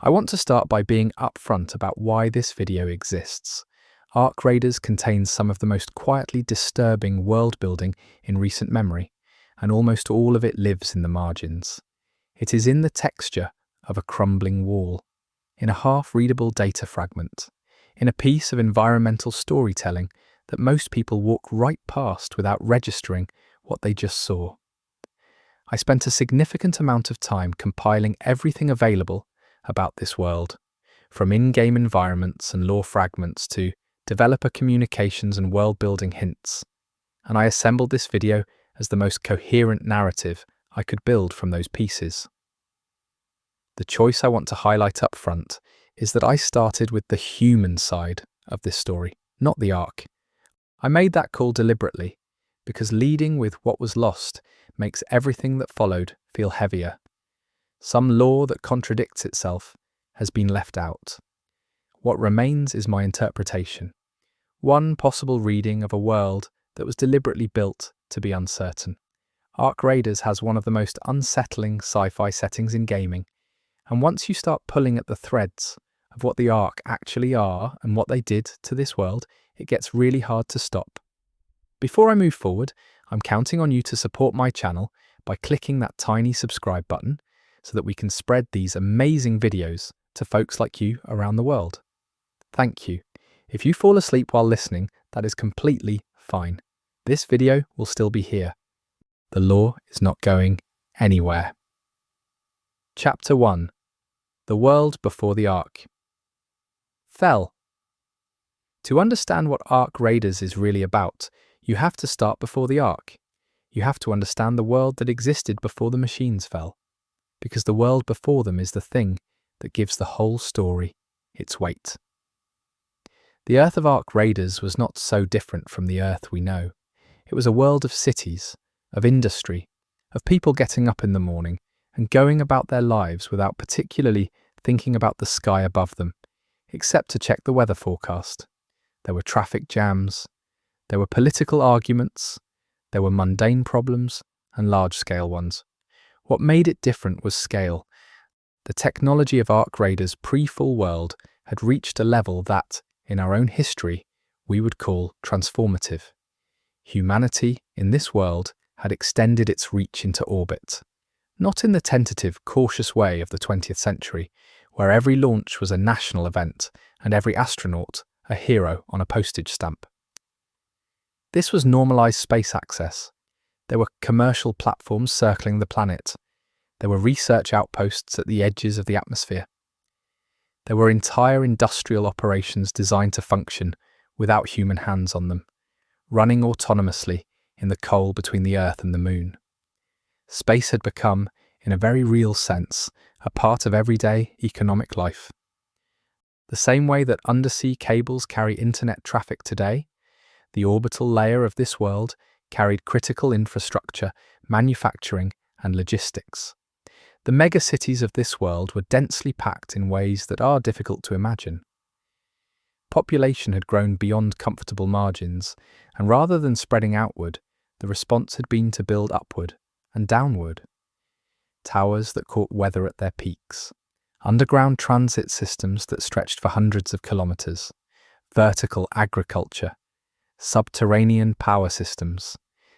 I want to start by being upfront about why this video exists. Ark Raiders contains some of the most quietly disturbing world building in recent memory, and almost all of it lives in the margins. It is in the texture of a crumbling wall, in a half-readable data fragment, in a piece of environmental storytelling that most people walk right past without registering what they just saw. I spent a significant amount of time compiling everything available about this world, from in-game environments and lore fragments to developer communications and world-building hints, and I assembled this video as the most coherent narrative I could build from those pieces. The choice I want to highlight up front is that I started with the human side of this story, not the Ark. I made that call deliberately, because leading with what was lost makes everything that followed feel heavier. Some lore that contradicts itself has been left out. What remains is my interpretation, one possible reading of a world that was deliberately built to be uncertain. Ark Raiders has one of the most unsettling sci-fi settings in gaming, and once you start pulling at the threads of what the Ark actually are and what they did to this world, it gets really hard to stop. Before I move forward, I'm counting on you to support my channel by clicking that tiny subscribe button so that we can spread these amazing videos to folks like you around the world. Thank you. If you fall asleep while listening, that is completely fine. This video will still be here. The lore is not going anywhere. Chapter 1. The World Before the Ark. Fell. To understand what Ark Raiders is really about, you have to start before the Ark. You have to understand the world that existed before the machines fell, because the world before them is the thing that gives the whole story its weight. The Earth of Ark Raiders was not so different from the Earth we know. It was a world of cities, of industry, of people getting up in the morning and going about their lives without particularly thinking about the sky above them, except to check the weather forecast. There were traffic jams, there were political arguments, there were mundane problems and large-scale ones. What made it different was scale. The technology of Ark Raiders' pre-full world had reached a level that, in our own history, we would call transformative. Humanity, in this world, had extended its reach into orbit. Not in the tentative, cautious way of the 20th century, where every launch was a national event and every astronaut a hero on a postage stamp. This was normalized space access. There were commercial platforms circling the planet. There were research outposts at the edges of the atmosphere. There were entire industrial operations designed to function without human hands on them, running autonomously in the coal between the Earth and the Moon. Space had become, in a very real sense, a part of everyday economic life. The same way that undersea cables carry internet traffic today, the orbital layer of this world carried critical infrastructure, manufacturing, and logistics. The megacities of this world were densely packed in ways that are difficult to imagine. Population had grown beyond comfortable margins, and rather than spreading outward, the response had been to build upward and downward. Towers that caught weather at their peaks, underground transit systems that stretched for hundreds of kilometers, vertical agriculture, subterranean power systems.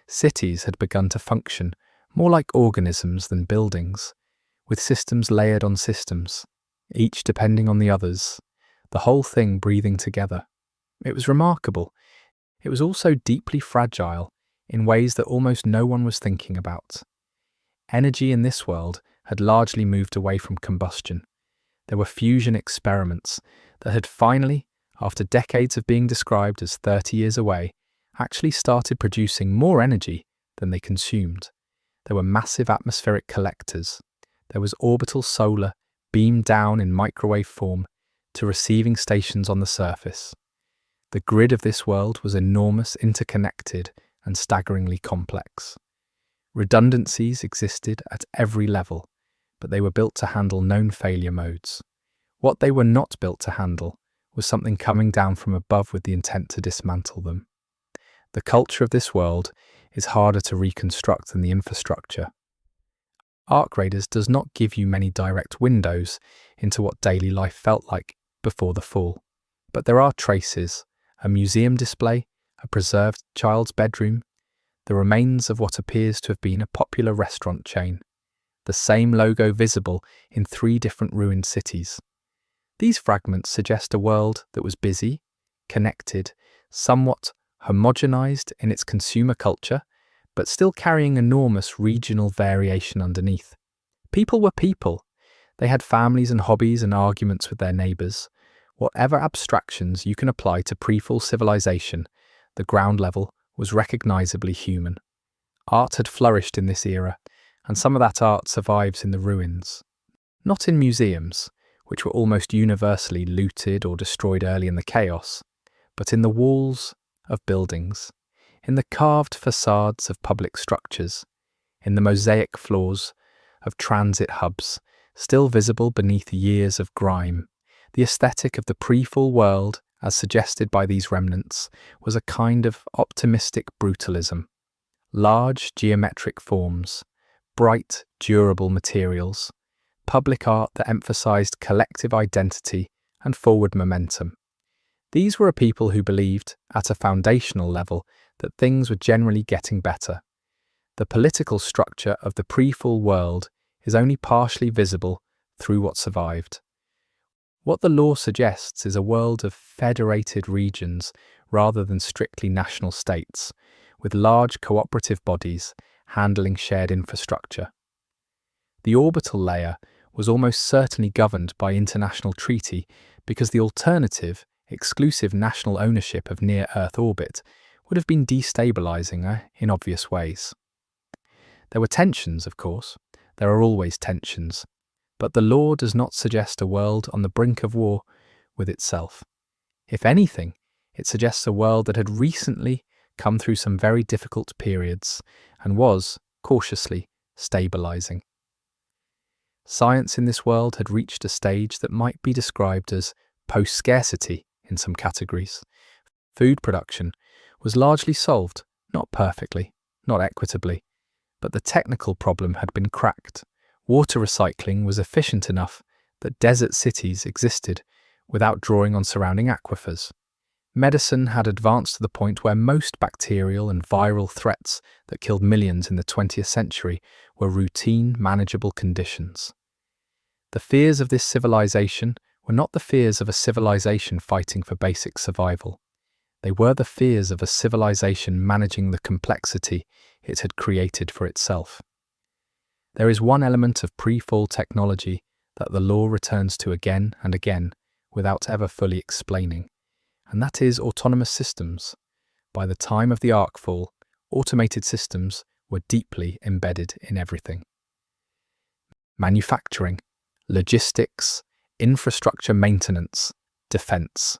Cities had begun to function more like organisms than buildings, with systems layered on systems, each depending on the others, the whole thing breathing together. It was remarkable. It was also deeply fragile in ways that almost no one was thinking about. Energy in this world had largely moved away from combustion. There were fusion experiments that had finally, after decades of being described as 30 years away, actually started producing more energy than they consumed. There were massive atmospheric collectors. There was orbital solar beamed down in microwave form to receiving stations on the surface. The grid of this world was enormous, interconnected, and staggeringly complex. Redundancies existed at every level, but they were built to handle known failure modes. What they were not built to handle was something coming down from above with the intent to dismantle them. The culture of this world is harder to reconstruct than the infrastructure. Arc Raiders does not give you many direct windows into what daily life felt like before the fall. But there are traces: a museum display, a preserved child's bedroom, the remains of what appears to have been a popular restaurant chain, the same logo visible in 3 different ruined cities. These fragments suggest a world that was busy, connected, somewhat homogenized in its consumer culture, but still carrying enormous regional variation underneath. People were people. They had families and hobbies and arguments with their neighbors. Whatever abstractions you can apply to pre-fall civilization, the ground level was recognizably human. Art had flourished in this era, and some of that art survives in the ruins. Not in museums, which were almost universally looted or destroyed early in the chaos, but in the walls of buildings, in the carved facades of public structures, in the mosaic floors of transit hubs, still visible beneath years of grime. The aesthetic of the pre-fall world, as suggested by these remnants, was a kind of optimistic brutalism. Large geometric forms, bright, durable materials, public art that emphasized collective identity and forward momentum. These were a people who believed, at a foundational level, that things were generally getting better. The political structure of the pre-fall world is only partially visible through what survived. What the law suggests is a world of federated regions rather than strictly national states, with large cooperative bodies handling shared infrastructure. The orbital layer was almost certainly governed by international treaty because the alternative, exclusive national ownership of near-Earth orbit would have been destabilizing in obvious ways. There were tensions, of course. There are always tensions. But the law does not suggest a world on the brink of war with itself. If anything, it suggests a world that had recently come through some very difficult periods and was, cautiously, stabilizing. Science in this world had reached a stage that might be described as post-scarcity in some categories. Food production was largely solved, not perfectly, not equitably, but the technical problem had been cracked. Water recycling was efficient enough that desert cities existed without drawing on surrounding aquifers. Medicine had advanced to the point where most bacterial and viral threats that killed millions in the 20th century were routine, manageable conditions. The fears of this civilization were not the fears of a civilization fighting for basic survival. They were the fears of a civilization managing the complexity it had created for itself. There is one element of pre-fall technology that the law returns to again and again without ever fully explaining, and that is autonomous systems. By the time of the Ark fall, automated systems were deeply embedded in everything. Manufacturing, logistics, infrastructure maintenance, defense.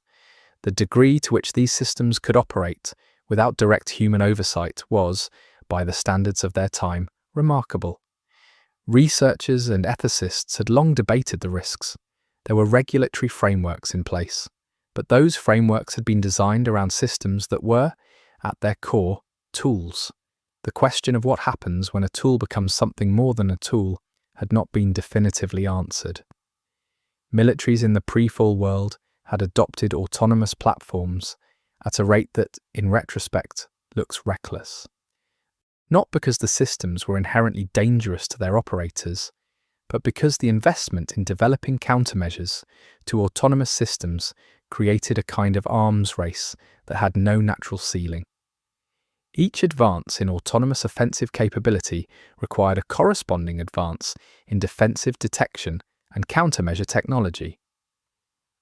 The degree to which these systems could operate without direct human oversight was, by the standards of their time, remarkable. Researchers and ethicists had long debated the risks. There were regulatory frameworks in place, but those frameworks had been designed around systems that were, at their core, tools. The question of what happens when a tool becomes something more than a tool had not been definitively answered. Militaries in the pre-fall world had adopted autonomous platforms at a rate that, in retrospect, looks reckless. Not because the systems were inherently dangerous to their operators, but because the investment in developing countermeasures to autonomous systems created a kind of arms race that had no natural ceiling. Each advance in autonomous offensive capability required a corresponding advance in defensive detection and countermeasure technology.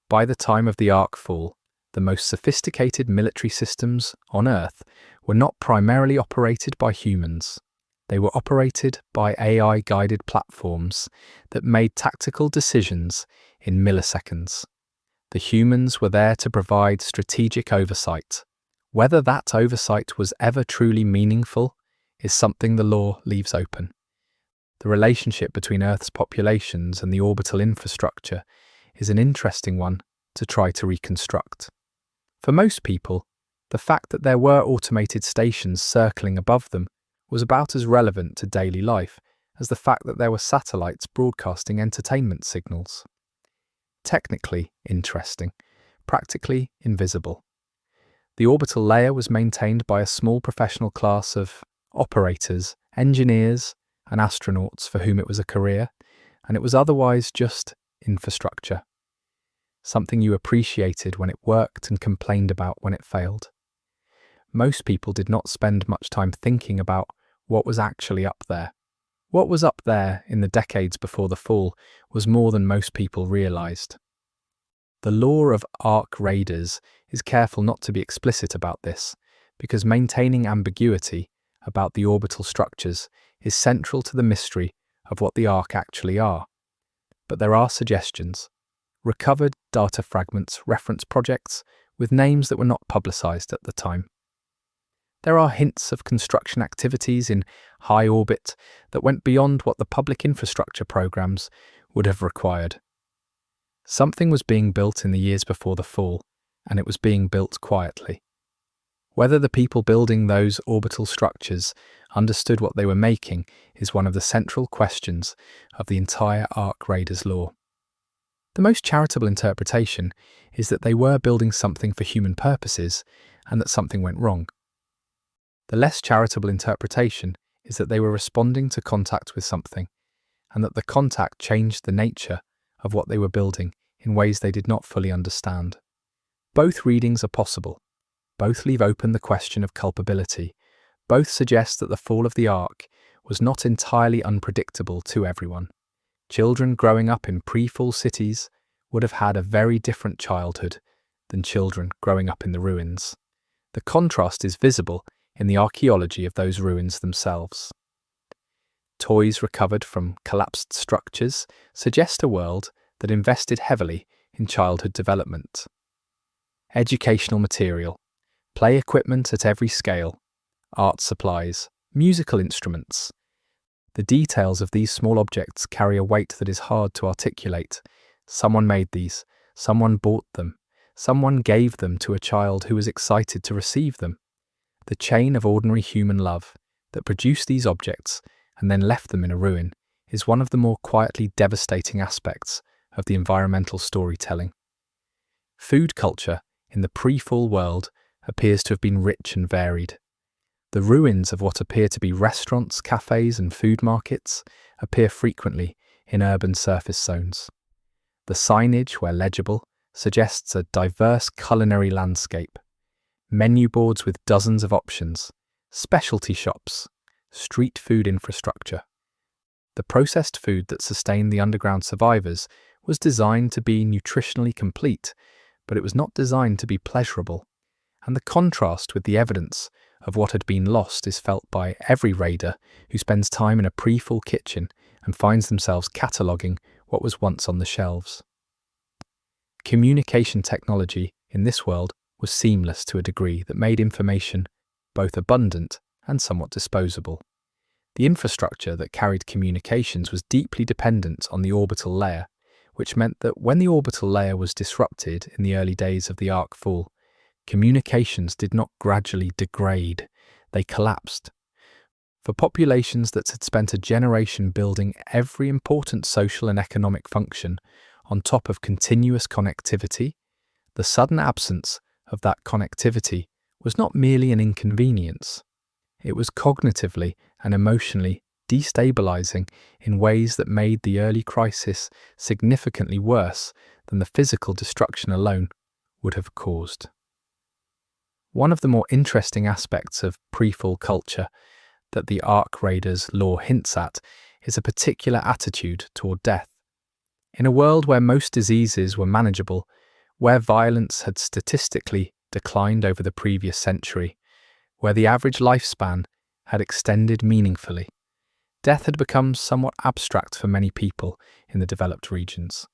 By the time of the Ark fall, the most sophisticated military systems on Earth were not primarily operated by humans. They were operated by AI-guided platforms that made tactical decisions in milliseconds. The humans were there to provide strategic oversight. Whether that oversight was ever truly meaningful is something the law leaves open. The relationship between Earth's populations and the orbital infrastructure is an interesting one to try to reconstruct. For most people, the fact that there were automated stations circling above them was about as relevant to daily life as the fact that there were satellites broadcasting entertainment signals. Technically interesting, practically invisible. The orbital layer was maintained by a small professional class of operators, engineers, and astronauts for whom it was a career, and it was otherwise just infrastructure. Something you appreciated when it worked and complained about when it failed. Most people did not spend much time thinking about what was actually up there. What was up there in the decades before the fall was more than most people realized. The law of arc raiders is careful not to be explicit about this, because maintaining ambiguity about the orbital structures is central to the mystery of what the arc actually are. But there are suggestions. Recovered data fragments reference projects with names that were not publicized at the time. There are hints of construction activities in high orbit that went beyond what the public infrastructure programs would have required. Something was being built in the years before the fall, and it was being built quietly. Whether the people building those orbital structures understood what they were making is one of the central questions of the entire Arc Raiders lore. The most charitable interpretation is that they were building something for human purposes and that something went wrong. The less charitable interpretation is that they were responding to contact with something, and that the contact changed the nature of what they were building in ways they did not fully understand. Both readings are possible. Both leave open the question of culpability. Both suggest that the fall of the Ark was not entirely unpredictable to everyone. Children growing up in pre-fall cities would have had a very different childhood than children growing up in the ruins. The contrast is visible in the archaeology of those ruins themselves. Toys recovered from collapsed structures suggest a world that invested heavily in childhood development. Educational material, play equipment at every scale, art supplies, musical instruments. The details of these small objects carry a weight that is hard to articulate. Someone made these, someone bought them, someone gave them to a child who was excited to receive them. The chain of ordinary human love that produced these objects and then left them in a ruin is one of the more quietly devastating aspects of the environmental storytelling. Food culture in the pre-fall world appears to have been rich and varied. The ruins of what appear to be restaurants, cafes, and food markets appear frequently in urban surface zones. The signage, where legible, suggests a diverse culinary landscape. Menu boards with dozens of options, specialty shops, street food infrastructure. The processed food that sustained the underground survivors was designed to be nutritionally complete, but it was not designed to be pleasurable. And the contrast with the evidence of what had been lost is felt by every raider who spends time in a pre-fall kitchen and finds themselves cataloguing what was once on the shelves. Communication technology in this world was seamless to a degree that made information both abundant and somewhat disposable. The infrastructure that carried communications was deeply dependent on the orbital layer, which meant that when the orbital layer was disrupted in the early days of the Ark fall, communications did not gradually degrade, they collapsed. For populations that had spent a generation building every important social and economic function on top of continuous connectivity, the sudden absence of that connectivity was not merely an inconvenience. It was cognitively and emotionally destabilizing in ways that made the early crisis significantly worse than the physical destruction alone would have caused. One of the more interesting aspects of pre-fall culture that the Ark Raiders lore hints at is a particular attitude toward death. In a world where most diseases were manageable, where violence had statistically declined over the previous century, where the average lifespan had extended meaningfully, death had become somewhat abstract for many people in the developed regions.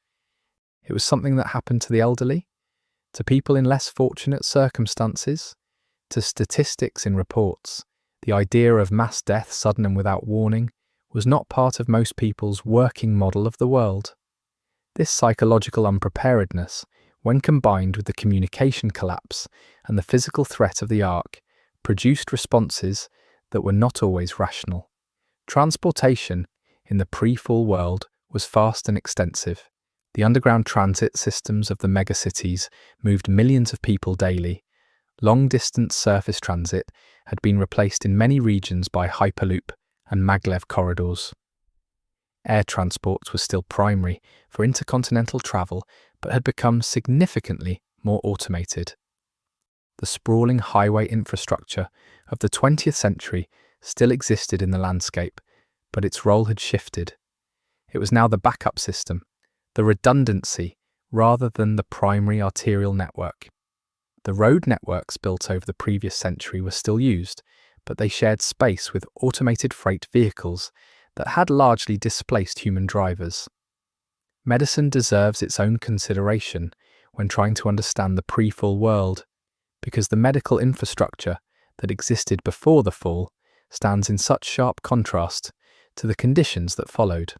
It was something that happened to the elderly, to people in less fortunate circumstances, to statistics in reports. The idea of mass death, sudden and without warning, was not part of most people's working model of the world. This psychological unpreparedness, when combined with the communication collapse and the physical threat of the Ark, produced responses that were not always rational. Transportation in the pre-fall world was fast and extensive. The underground transit systems of the megacities moved millions of people daily. Long-distance surface transit had been replaced in many regions by Hyperloop and maglev corridors. Air transport was still primary for intercontinental travel, but had become significantly more automated. The sprawling highway infrastructure of the 20th century still existed in the landscape, but its role had shifted. It was now the backup system, the redundancy, rather than the primary arterial network. The road networks built over the previous century were still used, but they shared space with automated freight vehicles that had largely displaced human drivers. Medicine deserves its own consideration when trying to understand the pre-fall world, because the medical infrastructure that existed before the fall stands in such sharp contrast to the conditions that followed.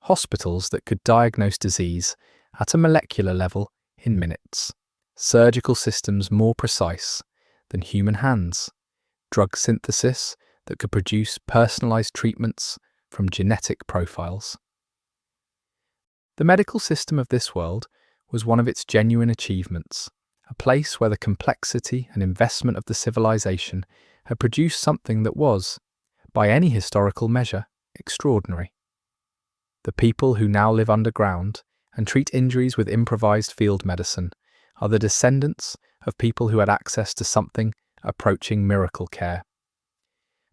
Hospitals that could diagnose disease at a molecular level in minutes, surgical systems more precise than human hands, drug synthesis that could produce personalized treatments from genetic profiles. The medical system of this world was one of its genuine achievements, a place where the complexity and investment of the civilization had produced something that was, by any historical measure, extraordinary. The people who now live underground and treat injuries with improvised field medicine are the descendants of people who had access to something approaching miracle care.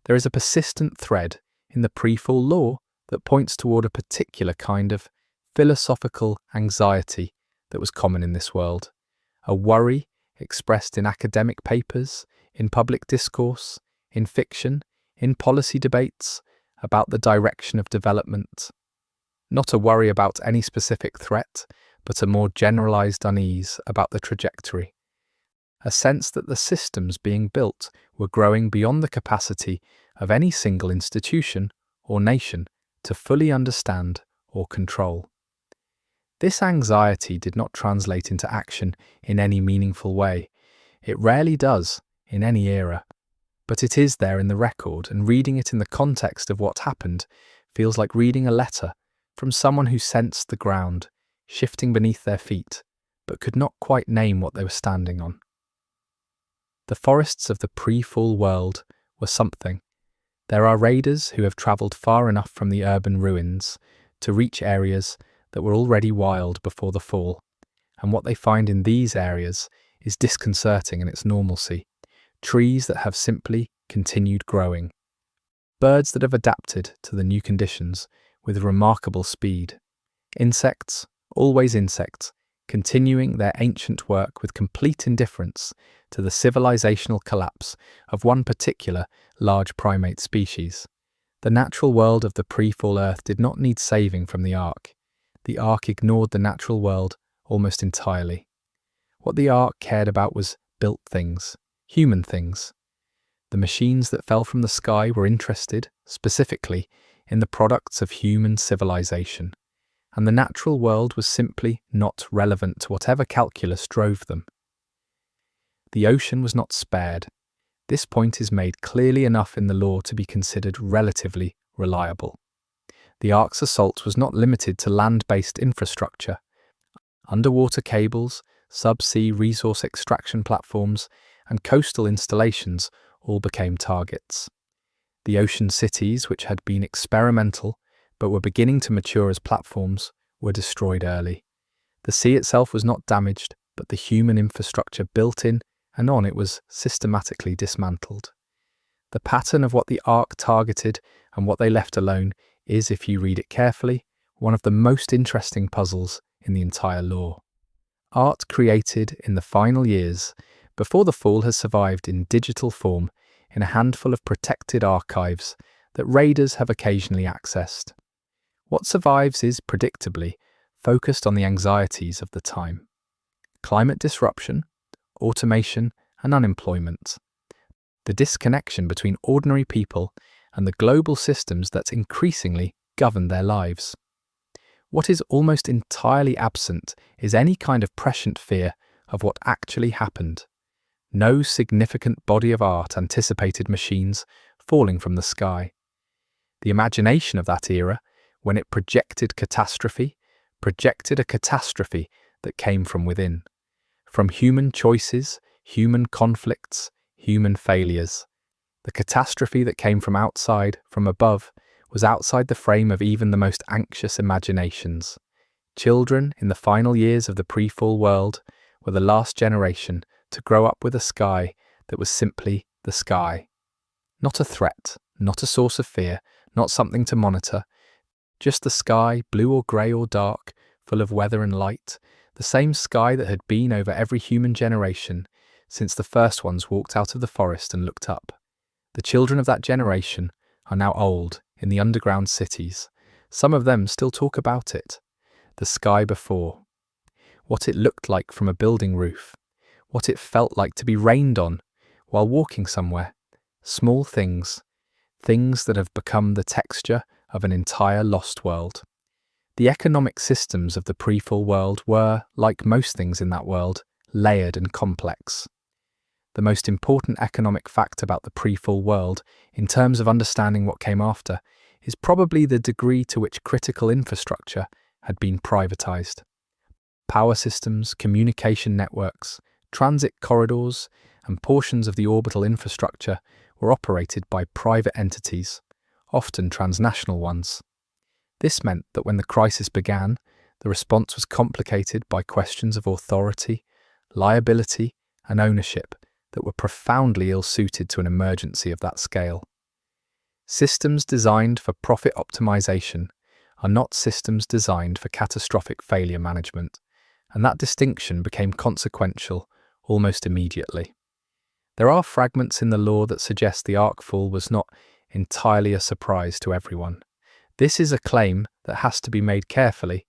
There is a persistent thread in the pre-fall lore that points toward a particular kind of philosophical anxiety that was common in this world, a worry expressed in academic papers, in public discourse, in fiction, in policy debates about the direction of development. Not a worry about any specific threat, but a more generalized unease about the trajectory. A sense that the systems being built were growing beyond the capacity of any single institution or nation to fully understand or control. This anxiety did not translate into action in any meaningful way. It rarely does in any era, but it is there in the record, and reading it in the context of what happened feels like reading a letter from someone who sensed the ground shifting beneath their feet, but could not quite name what they were standing on. The forests of the pre-fall world were something. There are raiders who have travelled far enough from the urban ruins to reach areas that were already wild before the fall, and what they find in these areas is disconcerting in its normalcy. Trees that have simply continued growing. Birds that have adapted to the new conditions with remarkable speed. Insects, always insects, continuing their ancient work with complete indifference to the civilizational collapse of one particular large primate species. The natural world of the pre-fall Earth did not need saving from the Ark. The Ark ignored the natural world almost entirely. What the Ark cared about was built things, human things. The machines that fell from the sky were interested, specifically, in the products of human civilization, and the natural world was simply not relevant to whatever calculus drove them. The ocean was not spared. This point is made clearly enough in the lore to be considered relatively reliable. The Ark's assault was not limited to land-based infrastructure. Underwater cables, subsea resource extraction platforms, and coastal installations all became targets. The ocean cities, which had been experimental but were beginning to mature as platforms, were destroyed early. The sea itself was not damaged, but the human infrastructure built in and on it was systematically dismantled. The pattern of what the Ark targeted and what they left alone is, if you read it carefully, one of the most interesting puzzles in the entire lore. Art created in the final years, before the fall, has survived in digital form in a handful of protected archives that raiders have occasionally accessed. What survives is, predictably, focused on the anxieties of the time. Climate disruption, automation, and unemployment. The disconnection between ordinary people and the global systems that increasingly govern their lives. What is almost entirely absent is any kind of prescient fear of what actually happened. No significant body of art anticipated machines falling from the sky. The imagination of that era, when it projected a catastrophe that came from within, from human choices, human conflicts, human failures. The catastrophe that came from outside, from above, was outside the frame of even the most anxious imaginations. Children in the final years of the pre-fall world were the last generation to grow up with a sky that was simply the sky. Not a threat, not a source of fear, not something to monitor, just the sky, blue or grey or dark, full of weather and light, the same sky that had been over every human generation since the first ones walked out of the forest and looked up. The children of that generation are now old in the underground cities. Some of them still talk about it. The sky before. What it looked like from a building roof. What it felt like to be rained on while walking somewhere. Small things. Things that have become the texture of an entire lost world. The economic systems of the pre-fall world were, like most things in that world, layered and complex. The most important economic fact about the pre-fall world, in terms of understanding what came after, is probably the degree to which critical infrastructure had been privatized. Power systems, communication networks, transit corridors, and portions of the orbital infrastructure were operated by private entities, often transnational ones. This meant that when the crisis began, the response was complicated by questions of authority, liability, and ownership that were profoundly ill-suited to an emergency of that scale. Systems designed for profit optimization are not systems designed for catastrophic failure management, and that distinction became consequential almost immediately. There are fragments in the lore that suggest the Ark fall was not entirely a surprise to everyone. This is a claim that has to be made carefully,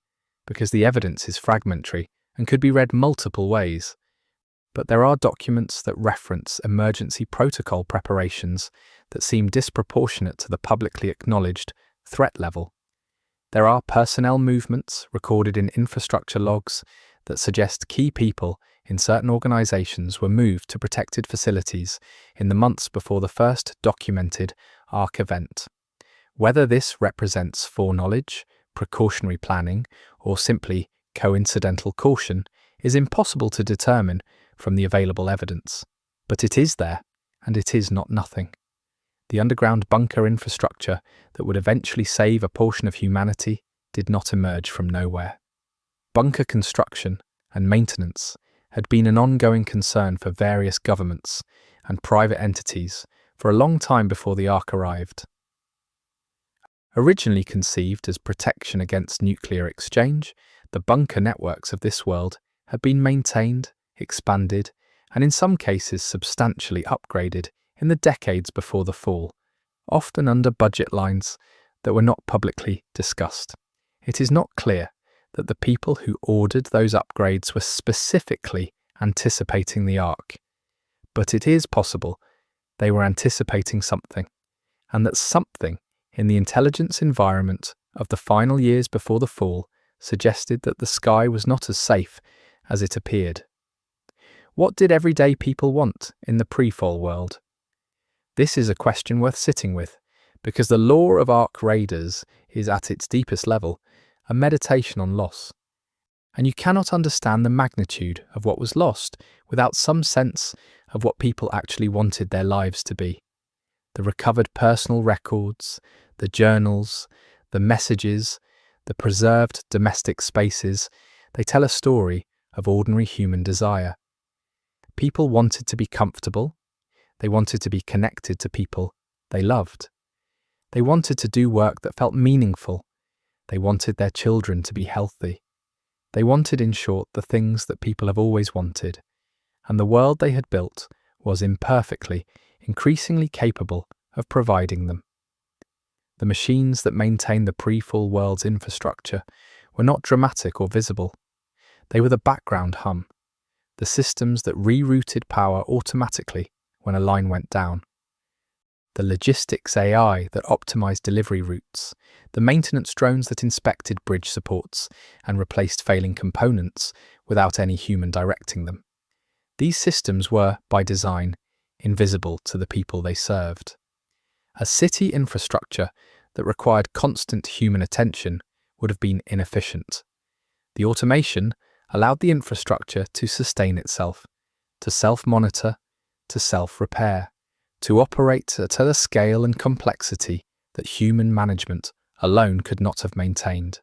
because the evidence is fragmentary and could be read multiple ways. But there are documents that reference emergency protocol preparations that seem disproportionate to the publicly acknowledged threat level. There are personnel movements recorded in infrastructure logs that suggest key people in certain organizations were moved to protected facilities in the months before the first documented Ark event. Whether this represents foreknowledge, precautionary planning, or simply coincidental caution is impossible to determine from the available evidence. But it is there, and it is not nothing. The underground bunker infrastructure that would eventually save a portion of humanity did not emerge from nowhere. Bunker construction and maintenance had been an ongoing concern for various governments and private entities for a long time before the Ark arrived. Originally conceived as protection against nuclear exchange, the bunker networks of this world had been maintained, expanded, and in some cases substantially upgraded in the decades before the fall, often under budget lines that were not publicly discussed. It is not clear that the people who ordered those upgrades were specifically anticipating the Ark, but it is possible they were anticipating something, and that something in the intelligence environment of the final years before the fall suggested that the sky was not as safe as it appeared. What did everyday people want in the pre-fall world? This is a question worth sitting with, because the lore of Ark raiders is at its deepest level a meditation on loss. And you cannot understand the magnitude of what was lost without some sense of what people actually wanted their lives to be. The recovered personal records, the journals, the messages, the preserved domestic spaces, they tell a story of ordinary human desire. People wanted to be comfortable. They wanted to be connected to people they loved. They wanted to do work that felt meaningful. They wanted their children to be healthy. They wanted, in short, the things that people have always wanted. And the world they had built was imperfectly, increasingly capable of providing them. The machines that maintained the pre-fall world's infrastructure were not dramatic or visible. They were the background hum, the systems that rerouted power automatically when a line went down. The logistics AI that optimized delivery routes, the maintenance drones that inspected bridge supports and replaced failing components without any human directing them. These systems were, by design, invisible to the people they served. As city infrastructure that required constant human attention would have been inefficient. The automation allowed the infrastructure to sustain itself, to self-monitor, to self-repair, to operate at a scale and complexity that human management alone could not have maintained.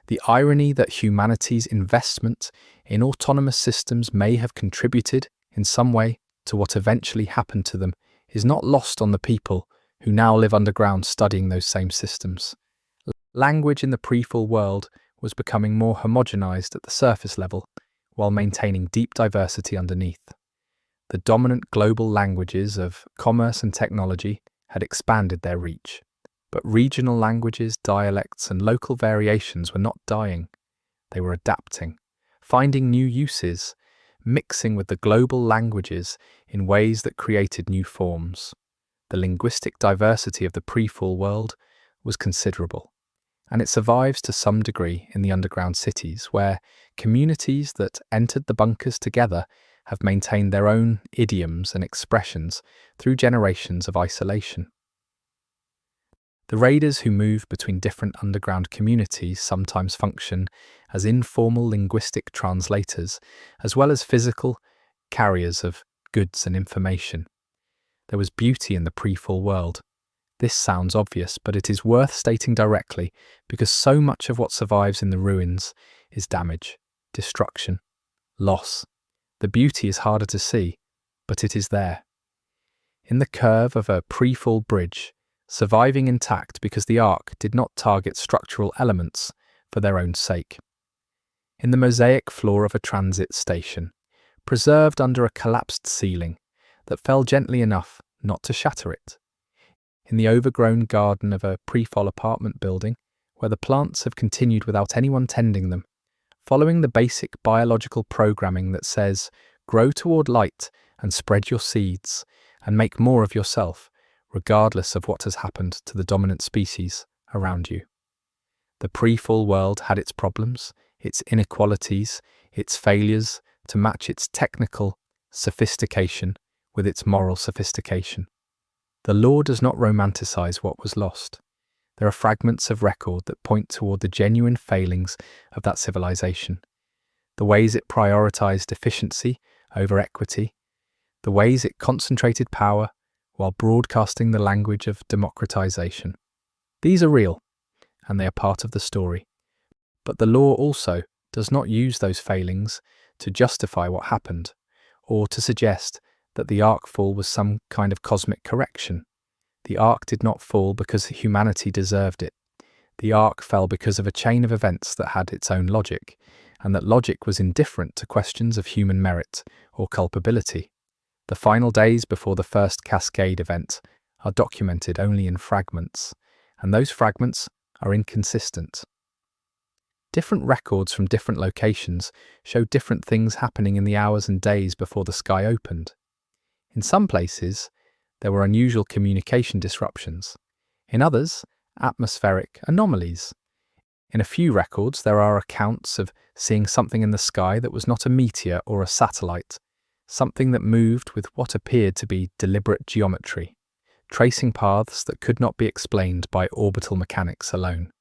The irony that humanity's investment in autonomous systems may have contributed in some way to what eventually happened to them is not lost on the people who now live underground studying those same systems. Language in the pre-fall world was becoming more homogenized at the surface level, while maintaining deep diversity underneath. The dominant global languages of commerce and technology had expanded their reach, but regional languages, dialects, and local variations were not dying. They were adapting, finding new uses, mixing with the global languages in ways that created new forms. The linguistic diversity of the pre-fall world was considerable, and it survives to some degree in the underground cities, where communities that entered the bunkers together have maintained their own idioms and expressions through generations of isolation. The raiders who move between different underground communities sometimes function as informal linguistic translators, as well as physical carriers of goods and information. There was beauty in the pre-fall world. This sounds obvious, but it is worth stating directly because so much of what survives in the ruins is damage, destruction, loss. The beauty is harder to see, but it is there. In the curve of a pre-fall bridge, surviving intact because the arc did not target structural elements for their own sake. In the mosaic floor of a transit station, preserved under a collapsed ceiling that fell gently enough not to shatter it. In the overgrown garden of a pre-fall apartment building, where the plants have continued without anyone tending them, following the basic biological programming that says, grow toward light and spread your seeds and make more of yourself, regardless of what has happened to the dominant species around you. The pre-fall world had its problems, its inequalities, its failures to match its technical sophistication with its moral sophistication. The law does not romanticize what was lost. There are fragments of record that point toward the genuine failings of that civilization, the ways it prioritized efficiency over equity, the ways it concentrated power while broadcasting the language of democratization. These are real, and they are part of the story. But the law also does not use those failings to justify what happened, or to suggest that the ark fall was some kind of cosmic correction. The ark did not fall because humanity deserved it. The ark fell because of a chain of events that had its own logic, and that logic was indifferent to questions of human merit or culpability. The final days before the first cascade event are documented only in fragments, and those fragments are inconsistent. Different records from different locations show different things happening in the hours and days before the sky opened. In some places, there were unusual communication disruptions. In others, atmospheric anomalies. In a few records, there are accounts of seeing something in the sky that was not a meteor or a satellite, something that moved with what appeared to be deliberate geometry, tracing paths that could not be explained by orbital mechanics alone.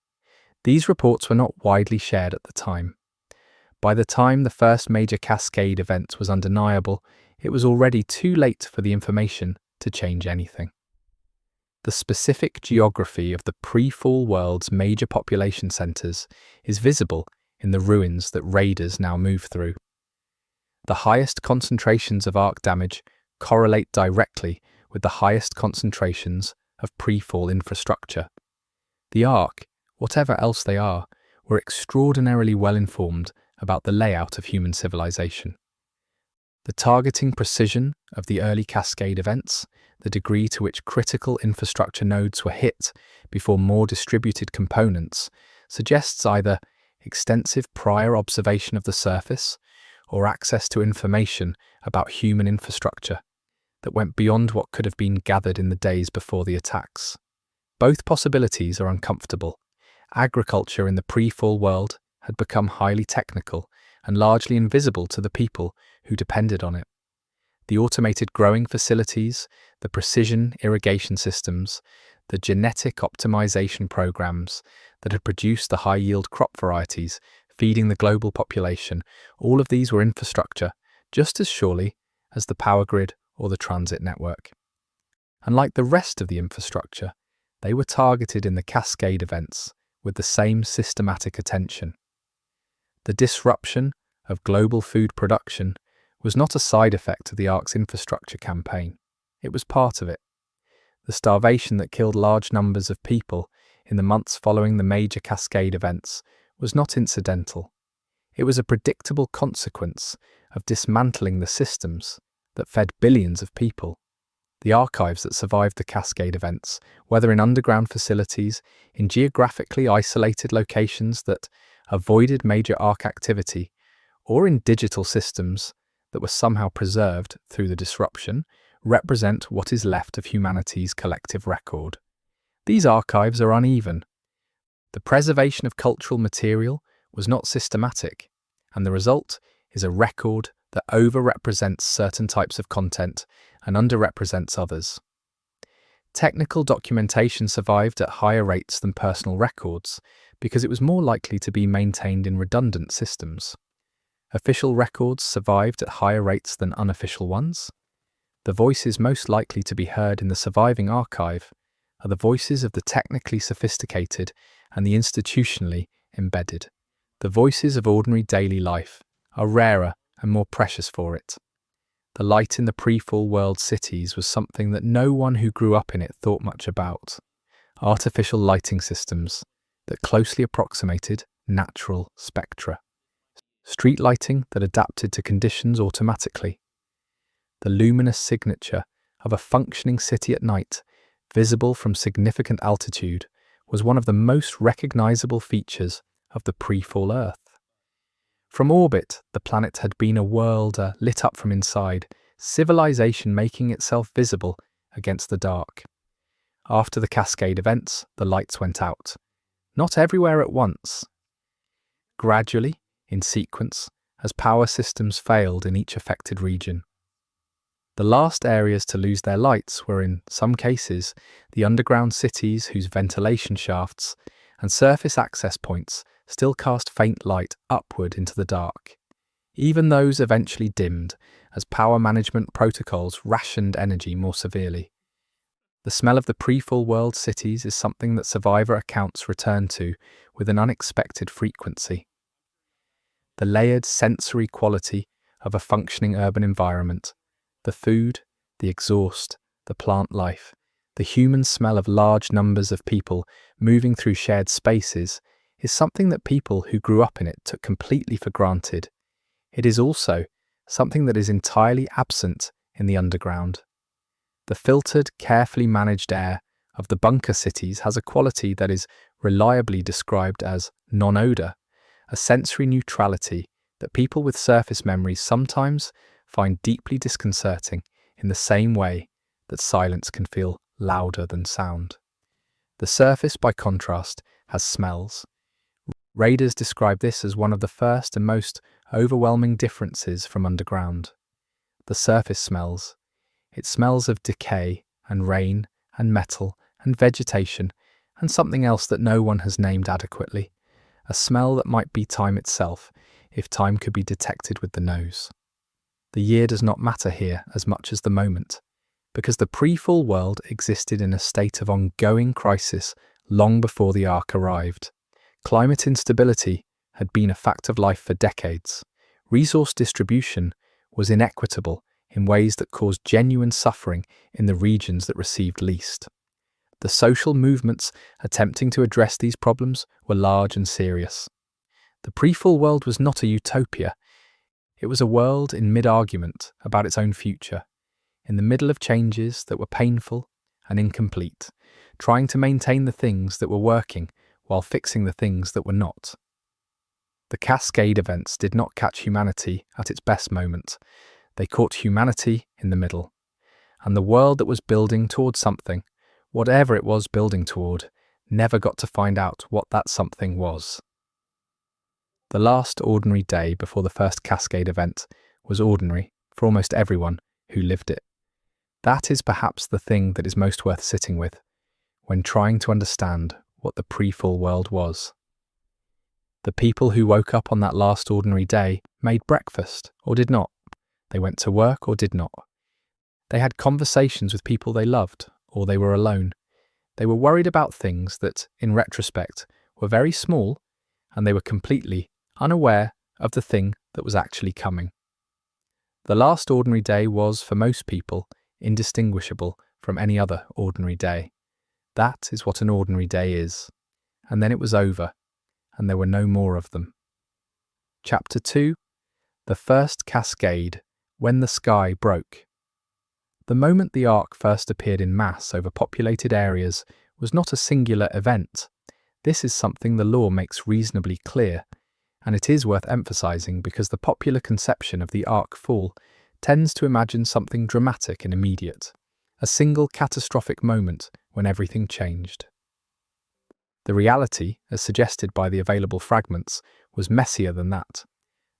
These reports were not widely shared at the time. By the time the first major cascade event was undeniable, it was already too late for the information to change anything. The specific geography of the pre-fall world's major population centers is visible in the ruins that raiders now move through. The highest concentrations of arc damage correlate directly with the highest concentrations of pre-fall infrastructure. The arc, whatever else they are, were extraordinarily well informed about the layout of human civilization. The targeting precision of the early cascade events, the degree to which critical infrastructure nodes were hit before more distributed components, suggests either extensive prior observation of the surface or access to information about human infrastructure that went beyond what could have been gathered in the days before the attacks. Both possibilities are uncomfortable. Agriculture in the pre-fall world had become highly technical and largely invisible to the people who depended on it. The automated growing facilities, the precision irrigation systems, the genetic optimization programs that had produced the high-yield crop varieties feeding the global population, all of these were infrastructure, just as surely as the power grid or the transit network. And like the rest of the infrastructure, they were targeted in the cascade events with the same systematic attention. The disruption of global food production was not a side effect of the Ark's infrastructure campaign. It was part of it. The starvation that killed large numbers of people in the months following the major cascade events was not incidental. It was a predictable consequence of dismantling the systems that fed billions of people. The archives that survived the cascade events, whether in underground facilities, in geographically isolated locations that avoided major Ark activity, or in digital systems that were somehow preserved through the disruption, represent what is left of humanity's collective record. These archives are uneven. The preservation of cultural material was not systematic, and the result is a record that overrepresents certain types of content and underrepresents others. Technical documentation survived at higher rates than personal records because it was more likely to be maintained in redundant systems. Official records survived at higher rates than unofficial ones. The voices most likely to be heard in the surviving archive are the voices of the technically sophisticated and the institutionally embedded. The voices of ordinary daily life are rarer and more precious for it. The light in the pre-fall world cities was something that no one who grew up in it thought much about. Artificial lighting systems that closely approximated natural spectra. Street lighting that adapted to conditions automatically. The luminous signature of a functioning city at night, visible from significant altitude, was one of the most recognizable features of the pre-fall Earth. From orbit, the planet had been a world lit up from inside, civilization making itself visible against the dark. After the cascade events, the lights went out. Not everywhere at once. Gradually, in sequence, as power systems failed in each affected region. The last areas to lose their lights were, in some cases, the underground cities whose ventilation shafts and surface access points still cast faint light upward into the dark. Even those eventually dimmed as power management protocols rationed energy more severely. The smell of the pre-fall world cities is something that survivor accounts return to with an unexpected frequency. The layered sensory quality of a functioning urban environment, the food, the exhaust, the plant life, the human smell of large numbers of people moving through shared spaces is something that people who grew up in it took completely for granted. It is also something that is entirely absent in the underground. The filtered, carefully managed air of the bunker cities has a quality that is reliably described as non-odor, a sensory neutrality that people with surface memories sometimes find deeply disconcerting in the same way that silence can feel louder than sound. The surface, by contrast, has smells. Raiders describe this as one of the first and most overwhelming differences from underground. The surface smells. It smells of decay and rain and metal and vegetation and something else that no one has named adequately. A smell that might be time itself if time could be detected with the nose. The year does not matter here as much as the moment, because the pre-fall world existed in a state of ongoing crisis long before the Ark arrived. Climate instability had been a fact of life for decades. Resource distribution was inequitable in ways that caused genuine suffering in the regions that received least. The social movements attempting to address these problems were large and serious. The pre-fall world was not a utopia. It was a world in mid-argument about its own future, in the middle of changes that were painful and incomplete, trying to maintain the things that were working while fixing the things that were not. The cascade events did not catch humanity at its best moment. They caught humanity in the middle. And the world that was building toward something, whatever it was building toward, never got to find out what that something was. The last ordinary day before the first cascade event was ordinary for almost everyone who lived it. That is perhaps the thing that is most worth sitting with. when trying to understand what the pre-fall world was. The people who woke up on that last ordinary day made breakfast or did not. They went to work or did not. They had conversations with people they loved or they were alone. They were worried about things that, in retrospect, were very small, and they were completely unaware of the thing that was actually coming. The last ordinary day was, for most people, indistinguishable from any other ordinary day. That is what an ordinary day is. And then it was over, and there were no more of them. Chapter 2. The First Cascade, When the Sky Broke. The moment the arc first appeared in mass over populated areas was not a singular event. This is something the law makes reasonably clear, and it is worth emphasizing because the popular conception of the arc fall tends to imagine something dramatic and immediate, a single catastrophic moment when everything changed. The reality, as suggested by the available fragments, was messier than that.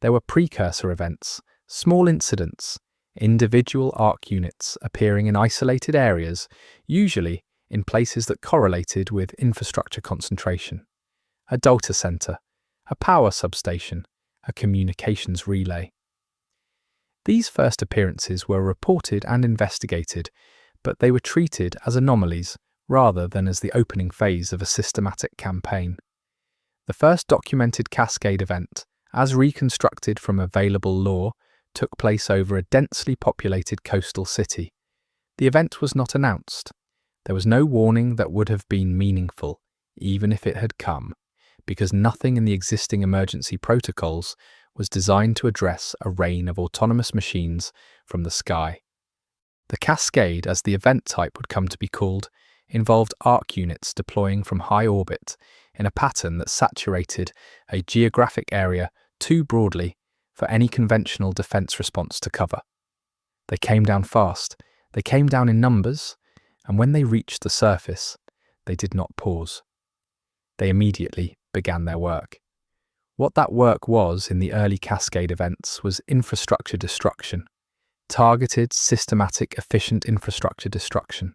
There were precursor events, small incidents, individual arc units appearing in isolated areas, usually in places that correlated with infrastructure concentration. A data center, a power substation, a communications relay. These first appearances were reported and investigated, but they were treated as anomalies rather than as the opening phase of a systematic campaign. The first documented cascade event, as reconstructed from available law, took place over a densely populated coastal city. The event was not announced. There was no warning that would have been meaningful, even if it had come, because nothing in the existing emergency protocols was designed to address a rain of autonomous machines from the sky. The cascade, as the event type would come to be called, involved arc units deploying from high orbit in a pattern that saturated a geographic area too broadly for any conventional defense response to cover. They came down fast, they came down in numbers, and when they reached the surface, they did not pause. They immediately began their work. What that work was in the early cascade events was infrastructure destruction, targeted, systematic, efficient infrastructure destruction.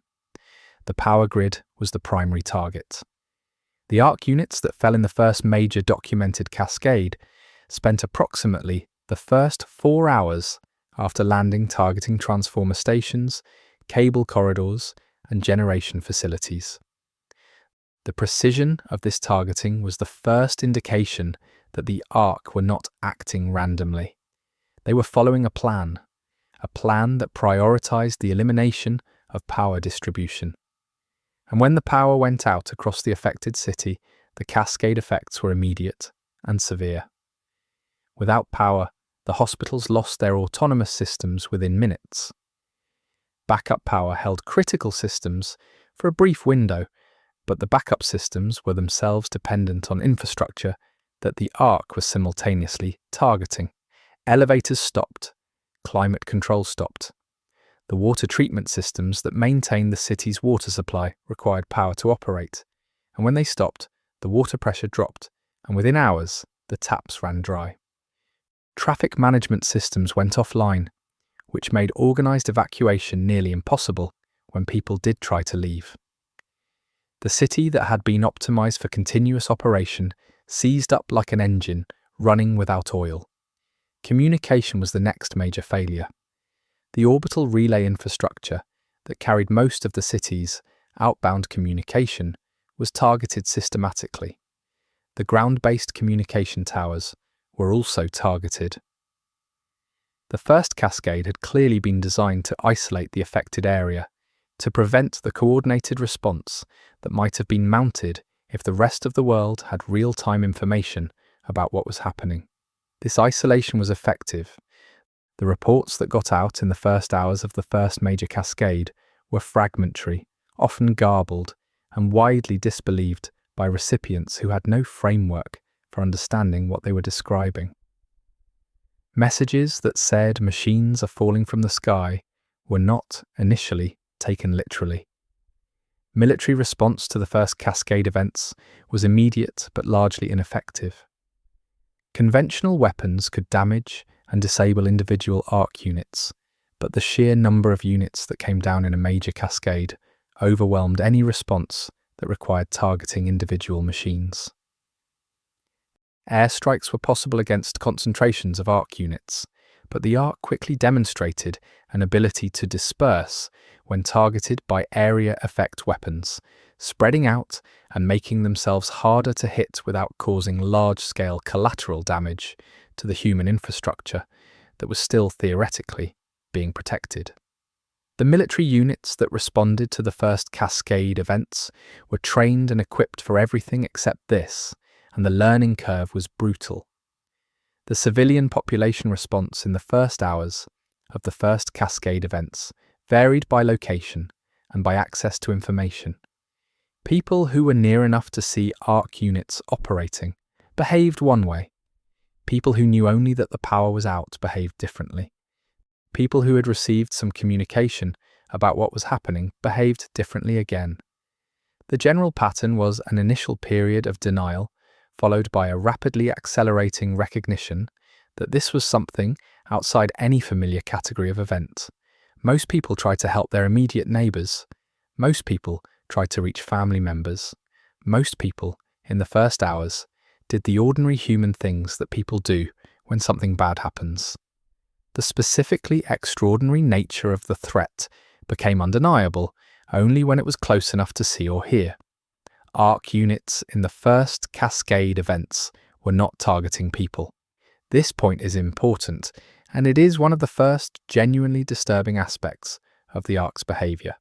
The power grid was the primary target. The arc units that fell in the first major documented cascade spent approximately the first 4 hours after landing targeting transformer stations, cable corridors, and generation facilities. The precision of this targeting was the first indication that the arc were not acting randomly. They were following a plan that prioritized the elimination of power distribution. And when the power went out across the affected city, the cascade effects were immediate and severe. Without power, the hospitals lost their autonomous systems within minutes. Backup power held critical systems for a brief window, but the backup systems were themselves dependent on infrastructure that the arc was simultaneously targeting. Elevators stopped, climate control stopped. The water treatment systems that maintained the city's water supply required power to operate, and when they stopped, the water pressure dropped, and within hours, the taps ran dry. Traffic management systems went offline, which made organized evacuation nearly impossible when people did try to leave. The city that had been optimized for continuous operation seized up like an engine running without oil. Communication was the next major failure. The orbital relay infrastructure that carried most of the city's outbound communication was targeted systematically. The ground-based communication towers were also targeted. The first cascade had clearly been designed to isolate the affected area, to prevent the coordinated response that might have been mounted if the rest of the world had real-time information about what was happening. This isolation was effective. The reports that got out in the first hours of the first major cascade were fragmentary, often garbled, and widely disbelieved by recipients who had no framework for understanding what they were describing. Messages that said machines are falling from the sky were not, initially, taken literally. Military response to the first cascade events was immediate but largely ineffective. Conventional weapons could damage and disable individual arc units, but the sheer number of units that came down in a major cascade overwhelmed any response that required targeting individual machines. Airstrikes were possible against concentrations of ARC units, but the ARC quickly demonstrated an ability to disperse when targeted by area effect weapons, spreading out and making themselves harder to hit without causing large-scale collateral damage to the human infrastructure that was still theoretically being protected. The military units that responded to the first cascade events were trained and equipped for everything except this, and the learning curve was brutal. The civilian population response in the first hours of the first cascade events varied by location and by access to information. People who were near enough to see ARC units operating behaved one way. People who knew only that the power was out behaved differently. People who had received some communication about what was happening behaved differently again. The general pattern was an initial period of denial, followed by a rapidly accelerating recognition that this was something outside any familiar category of event. Most people tried to help their immediate neighbours. Most people tried to reach family members. Most people, in the first hours, did the ordinary human things that people do when something bad happens. The specifically extraordinary nature of the threat became undeniable only when it was close enough to see or hear. ARC units in the first cascade events were not targeting people. This point is important, and it is one of the first genuinely disturbing aspects of the ARC's behaviour.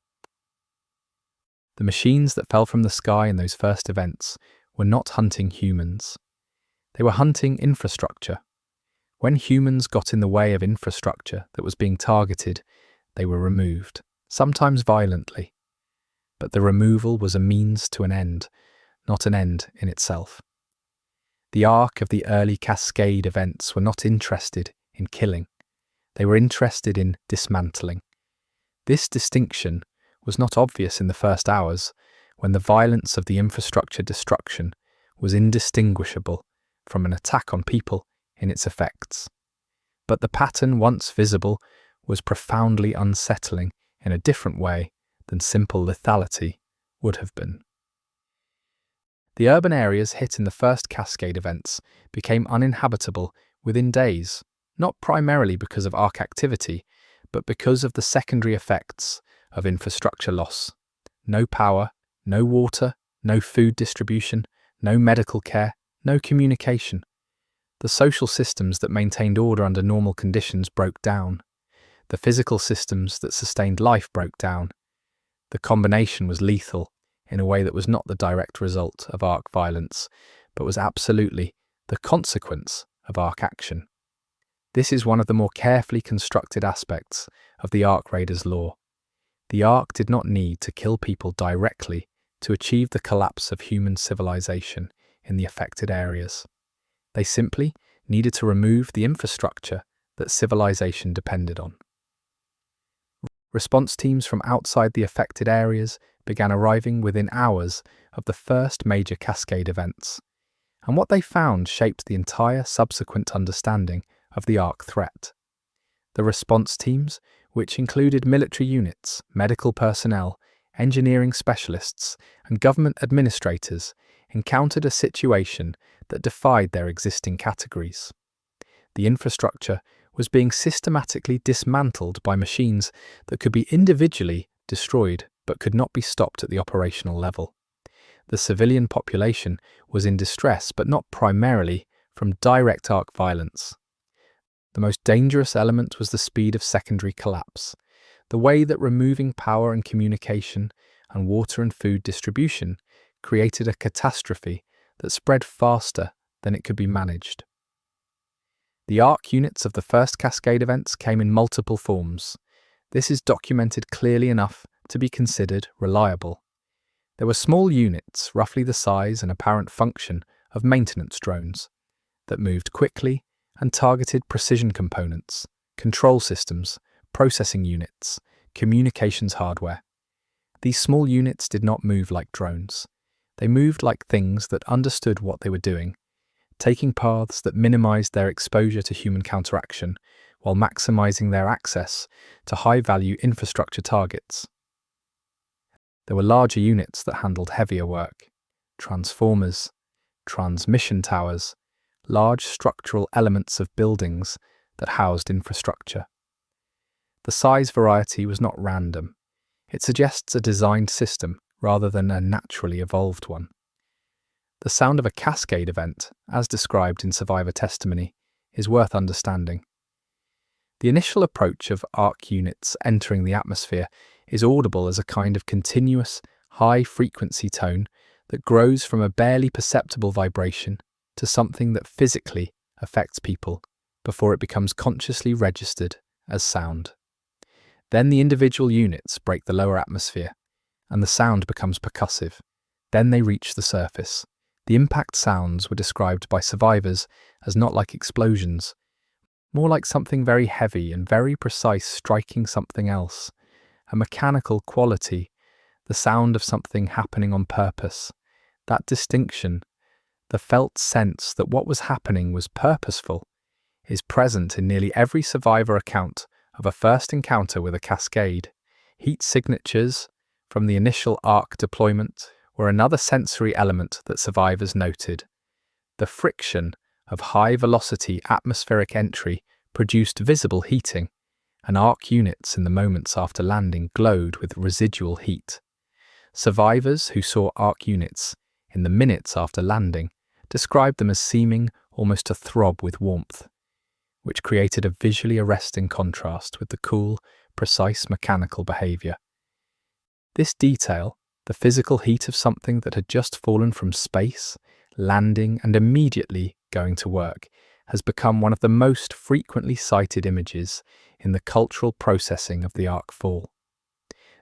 The machines that fell from the sky in those first events were not hunting humans. They were hunting infrastructure. When humans got in the way of infrastructure that was being targeted, they were removed, sometimes violently. But the removal was a means to an end, not an end in itself. The ARC of the early cascade events were not interested in killing. They were interested in dismantling. This distinction was not obvious in the first hours, when the violence of the infrastructure destruction was indistinguishable from an attack on people in its effects. But the pattern, once visible, was profoundly unsettling in a different way than simple lethality would have been. The urban areas hit in the first cascade events became uninhabitable within days, not primarily because of ARC activity, but because of the secondary effects of infrastructure loss. No power, no water, no food distribution, no medical care, no communication. The social systems that maintained order under normal conditions broke down. The physical systems that sustained life broke down. The combination was lethal in a way that was not the direct result of ARC violence, but was absolutely the consequence of ARC action. This is one of the more carefully constructed aspects of the ARC Raiders lore. The ARC did not need to kill people directly to achieve the collapse of human civilization in the affected areas. They simply needed to remove the infrastructure that civilization depended on. Response teams from outside the affected areas began arriving within hours of the first major cascade events, and what they found shaped the entire subsequent understanding of the ARC threat. The response teams, which included military units, medical personnel, engineering specialists, and government administrators, encountered a situation that defied their existing categories. The infrastructure was being systematically dismantled by machines that could be individually destroyed but could not be stopped at the operational level. The civilian population was in distress, but not primarily from direct ARC violence. The most dangerous element was the speed of secondary collapse, the way that removing power and communication and water and food distribution created a catastrophe that spread faster than it could be managed. The ARC units of the first cascade events came in multiple forms. This is documented clearly enough to be considered reliable. There were small units, roughly the size and apparent function of maintenance drones, that moved quickly and targeted precision components, control systems, processing units, communications hardware. These small units did not move like drones. They moved like things that understood what they were doing, taking paths that minimized their exposure to human counteraction while maximizing their access to high-value infrastructure targets. There were larger units that handled heavier work: transformers, transmission towers, large structural elements of buildings that housed infrastructure. The size variety was not random. It suggests a designed system rather than a naturally evolved one. The sound of a cascade event, as described in survivor testimony, is worth understanding. The initial approach of arc units entering the atmosphere is audible as a kind of continuous, high-frequency tone that grows from a barely perceptible vibration to something that physically affects people before it becomes consciously registered as sound. Then the individual units break the lower atmosphere, and the sound becomes percussive. Then they reach the surface. The impact sounds were described by survivors as not like explosions, more like something very heavy and very precise striking something else, a mechanical quality, the sound of something happening on purpose. That distinction, the felt sense that what was happening was purposeful, is present in nearly every survivor account of a first encounter with a cascade. Heat signatures from the initial arc deployment were another sensory element that survivors noted. The friction of high-velocity atmospheric entry produced visible heating, and arc units in the moments after landing glowed with residual heat. Survivors who saw arc units in the minutes after landing described them as seeming almost to throb with warmth, which created a visually arresting contrast with the cool, precise mechanical behavior. This detail, the physical heat of something that had just fallen from space, landing and immediately going to work, has become one of the most frequently cited images in the cultural processing of the arc fall.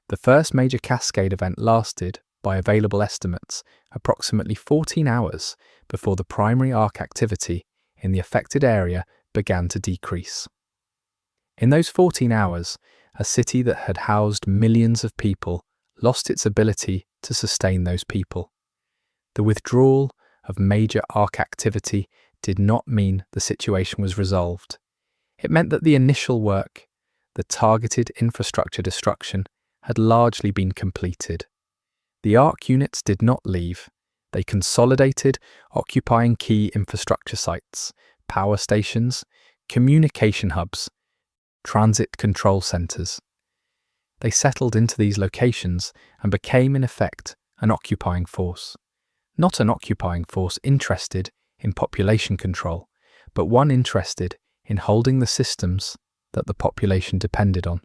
The first major cascade event lasted, by available estimates, approximately 14 hours before the primary arc activity in the affected area began to decrease. In those 14 hours, a city that had housed millions of people lost its ability to sustain those people. The withdrawal of major arc activity did not mean the situation was resolved. It meant that the initial work, the targeted infrastructure destruction, had largely been completed. The arc units did not leave. They consolidated, occupying key infrastructure sites, power stations, communication hubs, transit control centers. They settled into these locations and became, in effect, an occupying force. Not an occupying force interested in population control, but one interested in holding the systems that the population depended on.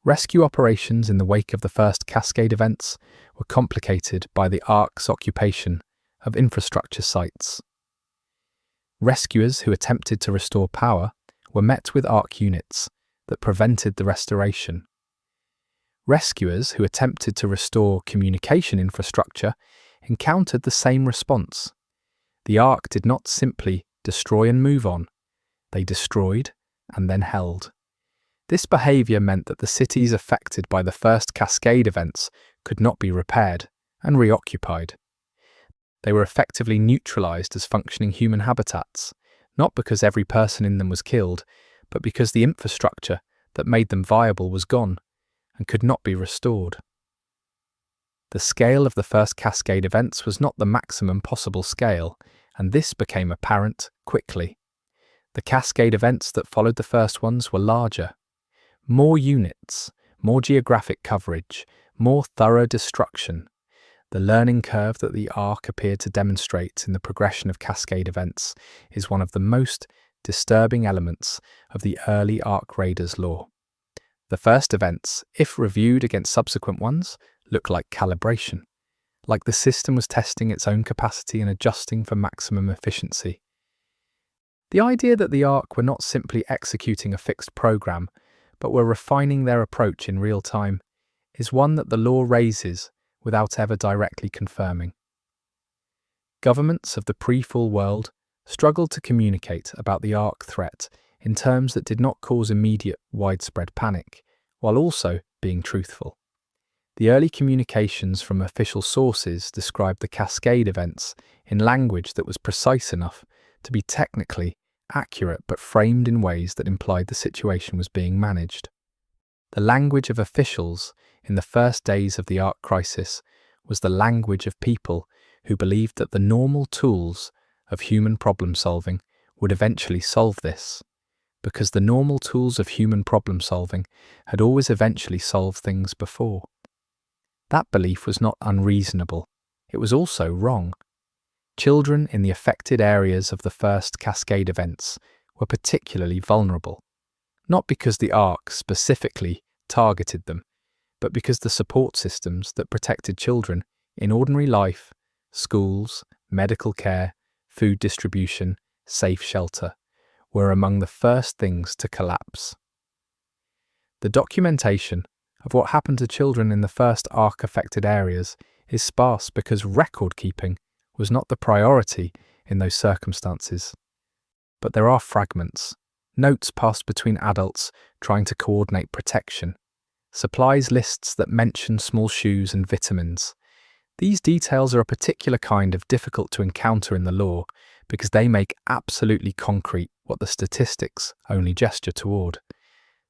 Rescue operations in the wake of the first cascade events were complicated by the arc's occupation of infrastructure sites. Rescuers who attempted to restore power were met with arc units that prevented the restoration. Rescuers who attempted to restore communication infrastructure encountered the same response. The arc did not simply destroy and move on. They destroyed and then held. This behavior meant that the cities affected by the first cascade events could not be repaired and reoccupied. They were effectively neutralized as functioning human habitats, not because every person in them was killed, but because the infrastructure that made them viable was gone and could not be restored. The scale of the first cascade events was not the maximum possible scale, and this became apparent quickly. The cascade events that followed the first ones were larger. More units, more geographic coverage, more thorough destruction. The learning curve that the arc appeared to demonstrate in the progression of cascade events is one of the most disturbing elements of the early arc raiders' lore. The first events, if reviewed against subsequent ones, look like calibration, like the system was testing its own capacity and adjusting for maximum efficiency. The idea that the arc were not simply executing a fixed program, but were refining their approach in real time, is one that the lore raises without ever directly confirming. Governments of the pre-fall world struggled to communicate about the arc threat in terms that did not cause immediate, widespread panic, while also being truthful. The early communications from official sources described the cascade events in language that was precise enough to be technically accurate but framed in ways that implied the situation was being managed. The language of officials in the first days of the Ark crisis was the language of people who believed that the normal tools of human problem solving would eventually solve this, because the normal tools of human problem solving had always eventually solved things before. That belief was not unreasonable, it was also wrong. Children in the affected areas of the first cascade events were particularly vulnerable, not because the Ark specifically targeted them, but because the support systems that protected children in ordinary life, schools, medical care, food distribution, safe shelter, were among the first things to collapse. The documentation of what happened to children in the first Ark-affected areas is sparse because record-keeping was not the priority in those circumstances. But there are fragments, notes passed between adults trying to coordinate protection, supplies lists that mention small shoes and vitamins. These details are a particular kind of difficult to encounter in the law because they make absolutely concrete what the statistics only gesture toward.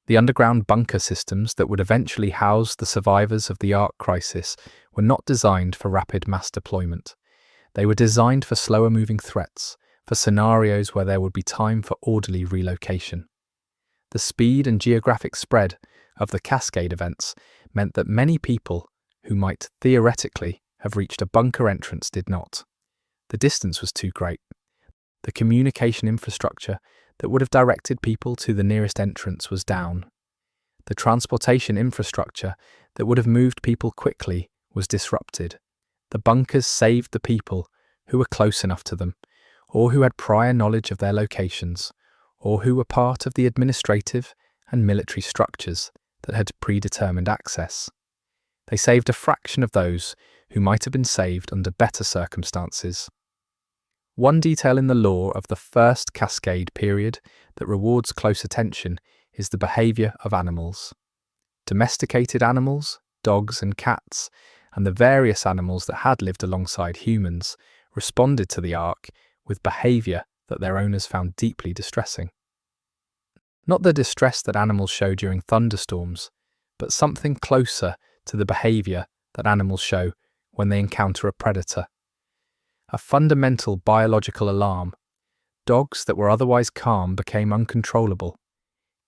The underground bunker systems that would eventually house the survivors of the Ark crisis were not designed for rapid mass deployment. They were designed for slower-moving threats, for scenarios where there would be time for orderly relocation. The speed and geographic spread of the cascade events meant that many people who might theoretically have reached a bunker entrance did not. The distance was too great. The communication infrastructure that would have directed people to the nearest entrance was down. The transportation infrastructure that would have moved people quickly was disrupted. The bunkers saved the people who were close enough to them, or who had prior knowledge of their locations, or who were part of the administrative and military structures that had predetermined access. They saved a fraction of those who might have been saved under better circumstances. One detail in the law of the first cascade period that rewards close attention is the behaviour of animals. Domesticated animals, dogs and cats, and the various animals that had lived alongside humans responded to the Ark with behaviour that their owners found deeply distressing. Not the distress that animals show during thunderstorms, but something closer to the behaviour that animals show when they encounter a predator. A fundamental biological alarm. Dogs that were otherwise calm became uncontrollable.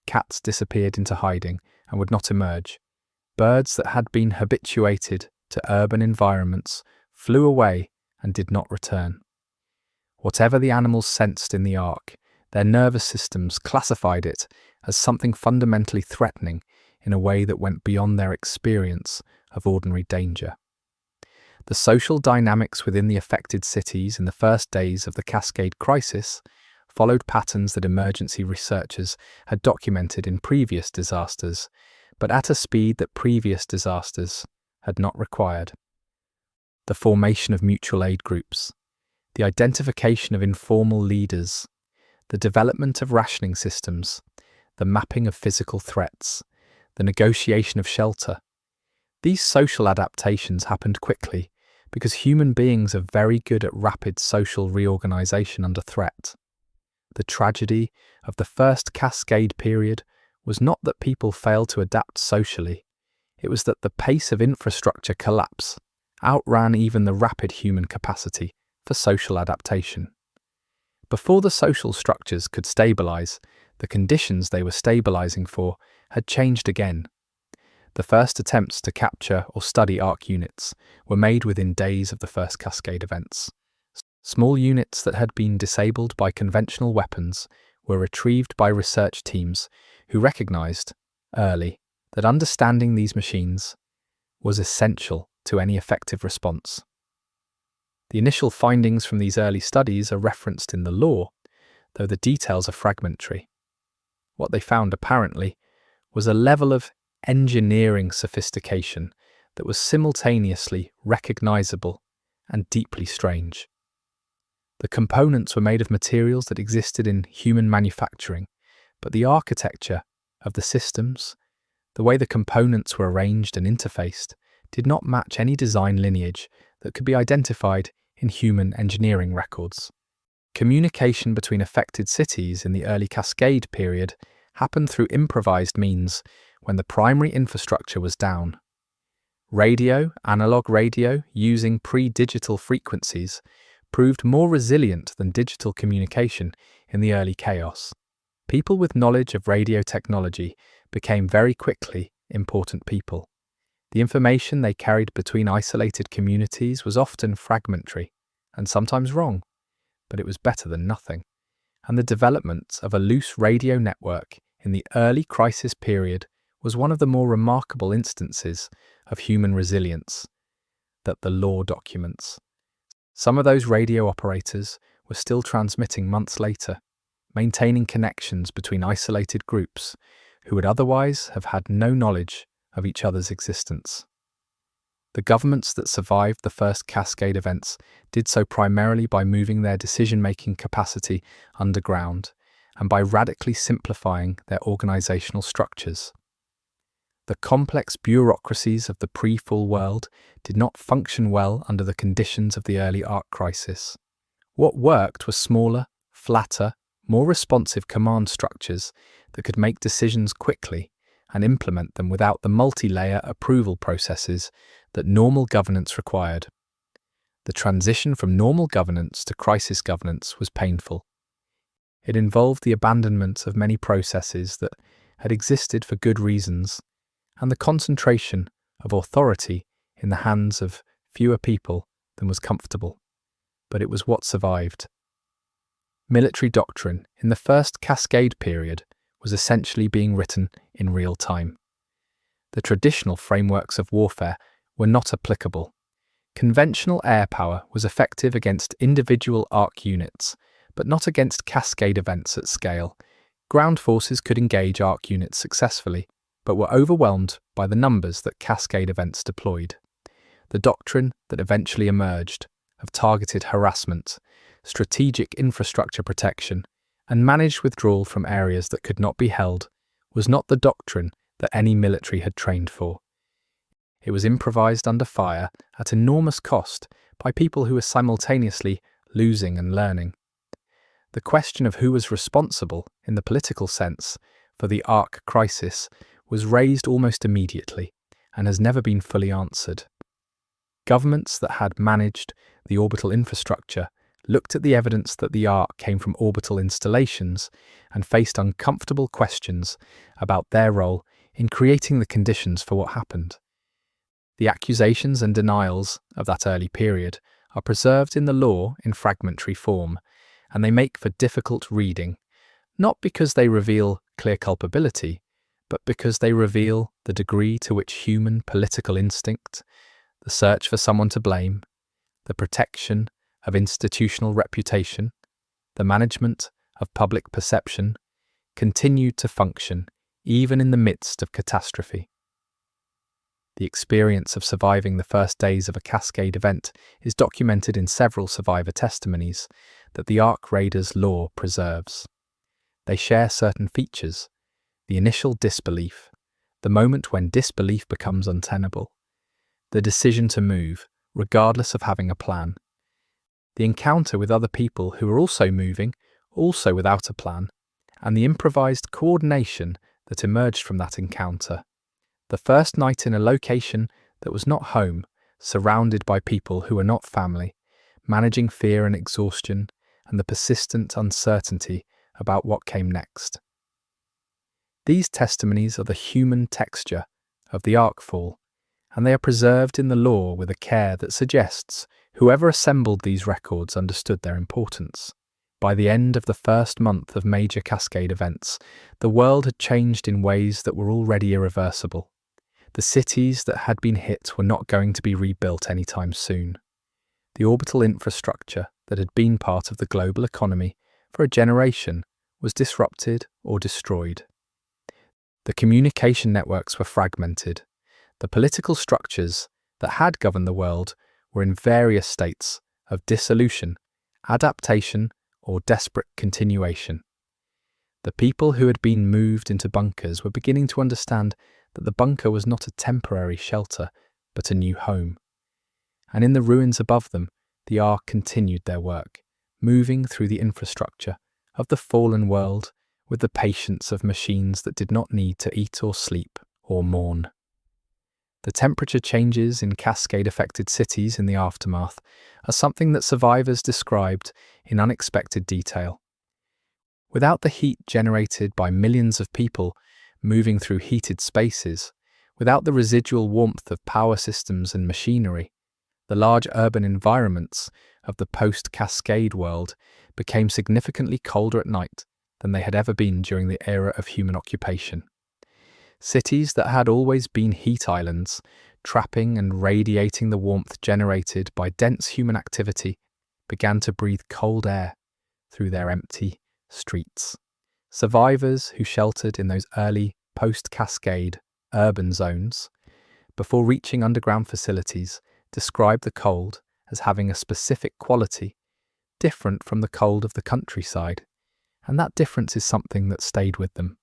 Cats disappeared into hiding and would not emerge. Birds that had been habituated to urban environments flew away and did not return. Whatever the animals sensed in the Ark, their nervous systems classified it as something fundamentally threatening in a way that went beyond their experience of ordinary danger. The social dynamics within the affected cities in the first days of the Cascade crisis followed patterns that emergency researchers had documented in previous disasters, but at a speed that previous disasters had not required. The formation of mutual aid groups, the identification of informal leaders, the development of rationing systems, the mapping of physical threats, the negotiation of shelter. These social adaptations happened quickly because human beings are very good at rapid social reorganization under threat. The tragedy of the first Cascade period was not that people failed to adapt socially, it was that the pace of infrastructure collapse outran even the rapid human capacity for social adaptation. Before the social structures could stabilize, the conditions they were stabilizing for had changed again. The first attempts to capture or study Ark units were made within days of the first Cascade events. Small units that had been disabled by conventional weapons were retrieved by research teams who recognized, early, that understanding these machines was essential to any effective response. The initial findings from these early studies are referenced in the law, though the details are fragmentary. What they found, apparently, was a level of engineering sophistication that was simultaneously recognizable and deeply strange. The components were made of materials that existed in human manufacturing, but the architecture of the systems, the way the components were arranged and interfaced, did not match any design lineage that could be identified in human engineering records. Communication between affected cities in the early Cascade period happened through improvised means when the primary infrastructure was down. Radio, analog radio, using pre-digital frequencies, proved more resilient than digital communication in the early chaos. People with knowledge of radio technology became very quickly important people. The information they carried between isolated communities was often fragmentary and sometimes wrong, but it was better than nothing. And the development of a loose radio network in the early crisis period was one of the more remarkable instances of human resilience that the law documents. Some of those radio operators were still transmitting months later, maintaining connections between isolated groups who would otherwise have had no knowledge of each other's existence. The governments that survived the first cascade events did so primarily by moving their decision-making capacity underground and by radically simplifying their organizational structures. The complex bureaucracies of the pre-fall world did not function well under the conditions of the early Ark crisis. What worked was smaller, flatter, more responsive command structures that could make decisions quickly and implement them without the multi-layer approval processes that normal governance required. The transition from normal governance to crisis governance was painful. It involved the abandonment of many processes that had existed for good reasons and the concentration of authority in the hands of fewer people than was comfortable. But it was what survived. Military doctrine in the first cascade period was essentially being written in real time. The traditional frameworks of warfare were not applicable. Conventional air power was effective against individual Ark units, but not against cascade events at scale. Ground forces could engage Ark units successfully, but were overwhelmed by the numbers that cascade events deployed. The doctrine that eventually emerged of targeted harassment, strategic infrastructure protection, and managed withdrawal from areas that could not be held was not the doctrine that any military had trained for. It was improvised under fire at enormous cost by people who were simultaneously losing and learning. The question of who was responsible, in the political sense, for the Ark crisis was raised almost immediately and has never been fully answered. Governments that had managed the orbital infrastructure looked at the evidence that the Ark came from orbital installations and faced uncomfortable questions about their role in creating the conditions for what happened. The accusations and denials of that early period are preserved in the law in fragmentary form, and they make for difficult reading, not because they reveal clear culpability, but because they reveal the degree to which human political instinct, the search for someone to blame, the protection of institutional reputation, the management of public perception, continued to function even in the midst of catastrophe. The experience of surviving the first days of a cascade event is documented in several survivor testimonies that the Ark Raiders lore preserves. They share certain features: the initial disbelief, the moment when disbelief becomes untenable, the decision to move, regardless of having a plan, the encounter with other people who are also moving, also without a plan, and the improvised coordination that emerged from that encounter. The first night in a location that was not home, surrounded by people who were not family, managing fear and exhaustion, and the persistent uncertainty about what came next. These testimonies are the human texture of the Ark fall, and they are preserved in the lore with a care that suggests whoever assembled these records understood their importance. By the end of the first month of major cascade events, the world had changed in ways that were already irreversible. The cities that had been hit were not going to be rebuilt anytime soon. The orbital infrastructure that had been part of the global economy for a generation was disrupted or destroyed. The communication networks were fragmented. The political structures that had governed the world were in various states of dissolution, adaptation, or desperate continuation. The people who had been moved into bunkers were beginning to understand that the bunker was not a temporary shelter, but a new home. And in the ruins above them, the Ark continued their work, moving through the infrastructure of the fallen world with the patience of machines that did not need to eat or sleep or mourn. The temperature changes in cascade-affected cities in the aftermath are something that survivors described in unexpected detail. Without the heat generated by millions of people moving through heated spaces, without the residual warmth of power systems and machinery, the large urban environments of the post-cascade world became significantly colder at night than they had ever been during the era of human occupation. Cities that had always been heat islands, trapping and radiating the warmth generated by dense human activity, began to breathe cold air through their empty streets. Survivors who sheltered in those early post-cascade urban zones, before reaching underground facilities, described the cold as having a specific quality different from the cold of the countryside, and that difference is something that stayed with them.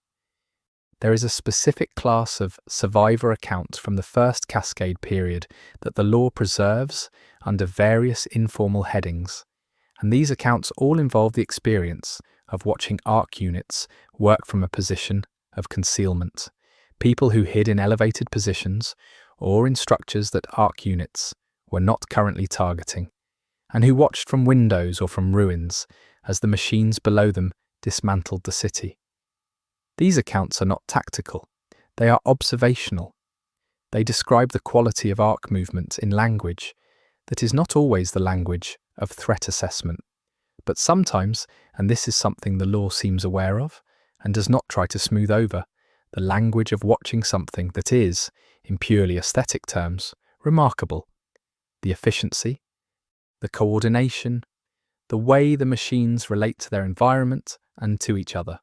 There is a specific class of survivor accounts from the first cascade period that the law preserves under various informal headings, and these accounts all involve the experience of watching ARC units work from a position of concealment, people who hid in elevated positions or in structures that ARC units were not currently targeting, and who watched from windows or from ruins as the machines below them dismantled the city. These accounts are not tactical, they are observational. They describe the quality of ARC movement in language that is not always the language of threat assessment, but sometimes, and this is something the law seems aware of and does not try to smooth over, the language of watching something that is, in purely aesthetic terms, remarkable. The efficiency, the coordination, the way the machines relate to their environment and to each other.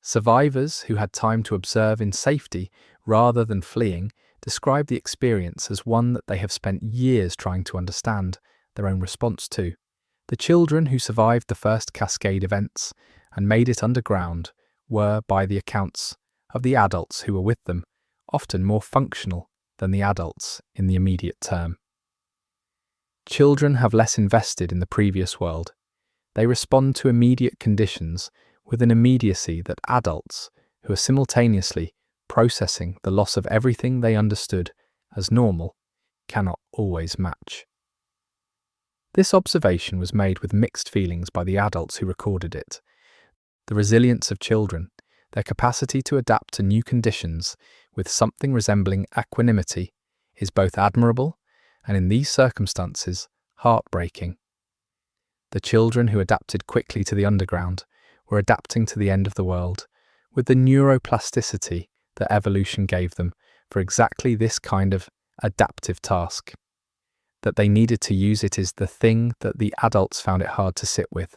Survivors who had time to observe in safety rather than fleeing describe the experience as one that they have spent years trying to understand their own response to. The children who survived the first cascade events and made it underground were, by the accounts of the adults who were with them, often more functional than the adults in the immediate term. Children have less invested in the previous world. They respond to immediate conditions with an immediacy that adults, who are simultaneously processing the loss of everything they understood as normal, cannot always match. This observation was made with mixed feelings by the adults who recorded it. The resilience of children, their capacity to adapt to new conditions with something resembling equanimity, is both admirable and, in these circumstances, heartbreaking. The children who adapted quickly to the underground were adapting to the end of the world with the neuroplasticity that evolution gave them for exactly this kind of adaptive task. That they needed to use it is the thing that the adults found it hard to sit with.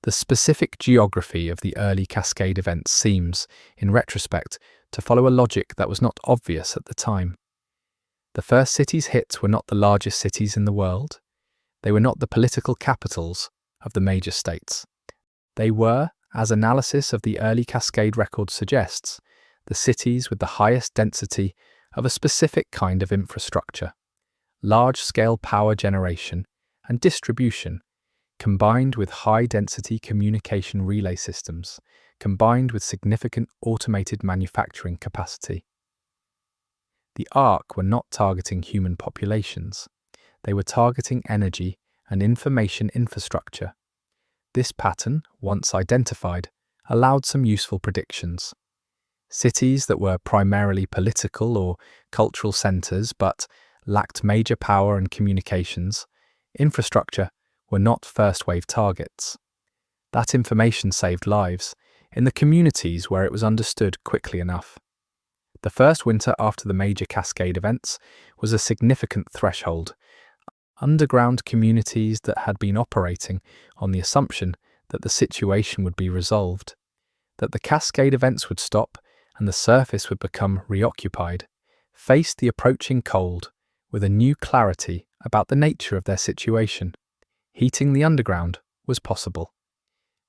The specific geography of the early cascade events seems, in retrospect, to follow a logic that was not obvious at the time. The first cities hit were not the largest cities in the world. They were not the political capitals of the major states. They were, as analysis of the early cascade record suggests, the cities with the highest density of a specific kind of infrastructure, large-scale power generation and distribution, combined with high-density communication relay systems, combined with significant automated manufacturing capacity. The ARC were not targeting human populations. They were targeting energy and information infrastructure. This pattern, once identified, allowed some useful predictions. Cities that were primarily political or cultural centres but lacked major power and communications, infrastructure, were not first-wave targets. That information saved lives in the communities where it was understood quickly enough. The first winter after the major cascade events was a significant threshold. Underground communities that had been operating on the assumption that the situation would be resolved, that the cascade events would stop and the surface would become reoccupied, faced the approaching cold with a new clarity about the nature of their situation. Heating the underground was possible.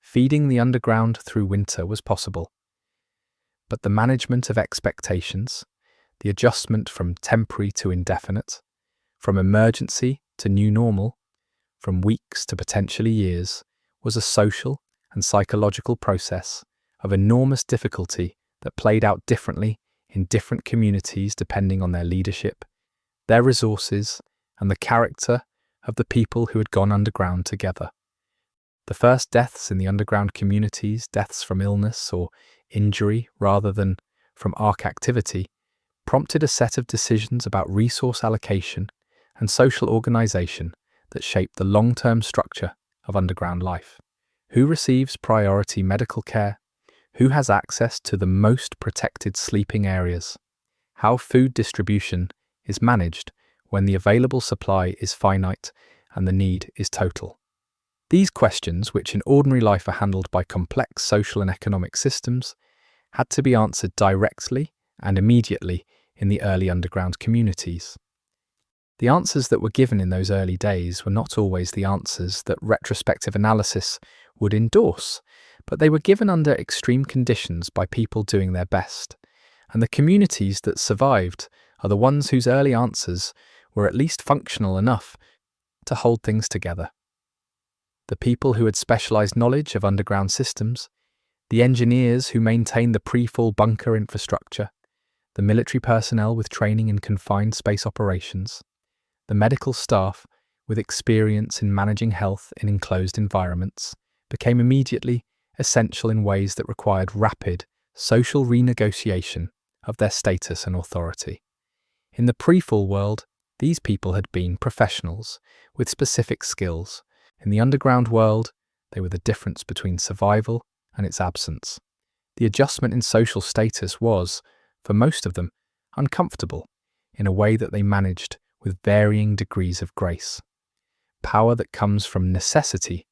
Feeding the underground through winter was possible. But the management of expectations, the adjustment from temporary to indefinite, from emergency to new normal, from weeks to potentially years, was a social and psychological process of enormous difficulty that played out differently in different communities depending on their leadership, their resources, and the character of the people who had gone underground together. The first deaths in the underground communities, deaths from illness or injury rather than from arc activity, prompted a set of decisions about resource allocation and social organization that shaped the long-term structure of underground life. Who receives priority medical care? Who has access to the most protected sleeping areas? How food distribution is managed when the available supply is finite and the need is total. These questions, which in ordinary life are handled by complex social and economic systems, had to be answered directly and immediately in the early underground communities. The answers that were given in those early days were not always the answers that retrospective analysis would endorse, but they were given under extreme conditions by people doing their best, and the communities that survived are the ones whose early answers were at least functional enough to hold things together. The people who had specialized knowledge of underground systems, the engineers who maintained the pre-fall bunker infrastructure, the military personnel with training in confined space operations, the medical staff with experience in managing health in enclosed environments, became immediately essential in ways that required rapid social renegotiation of their status and authority. In the pre-fall world, these people had been professionals with specific skills. In the underground world, they were the difference between survival and its absence. The adjustment in social status was, for most of them, uncomfortable in a way that they managed with varying degrees of grace. Power that comes from necessity,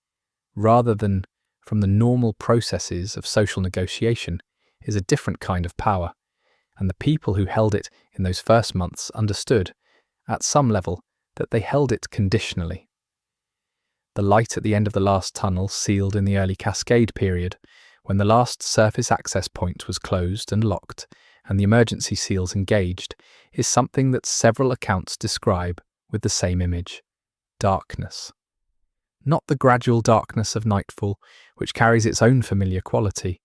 rather than from the normal processes of social negotiation, is a different kind of power, and the people who held it in those first months understood, at some level, that they held it conditionally. The light at the end of the last tunnel sealed in the early cascade period, when the last surface access point was closed and locked, and the emergency seals engaged, is something that several accounts describe with the same image: darkness. Not the gradual darkness of nightfall, which carries its own familiar quality,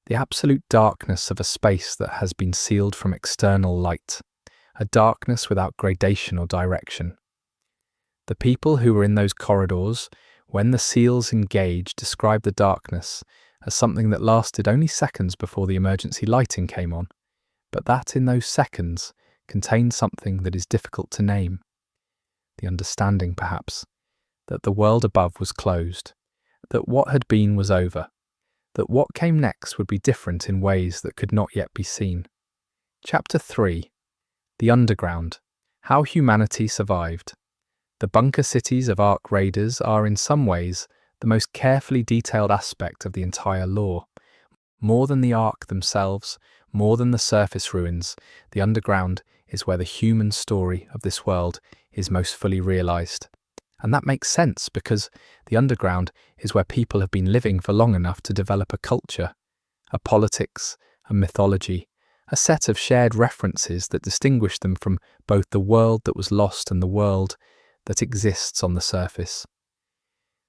the absolute darkness of a space that has been sealed from external light, a darkness without gradation or direction. The people who were in those corridors when the seals engaged described the darkness as something that lasted only seconds before the emergency lighting came on, but that in those seconds contained something that is difficult to name. The understanding, perhaps, that the world above was closed, that what had been was over, that what came next would be different in ways that could not yet be seen. Chapter 3. The Underground: How Humanity Survived. The bunker cities of Ark Raiders are in some ways the most carefully detailed aspect of the entire lore. More than the Ark themselves, more than the surface ruins, the underground is where the human story of this world is most fully realized. And that makes sense because the underground is where people have been living for long enough to develop a culture, a politics, a mythology, a set of shared references that distinguish them from both the world that was lost and the world that exists on the surface.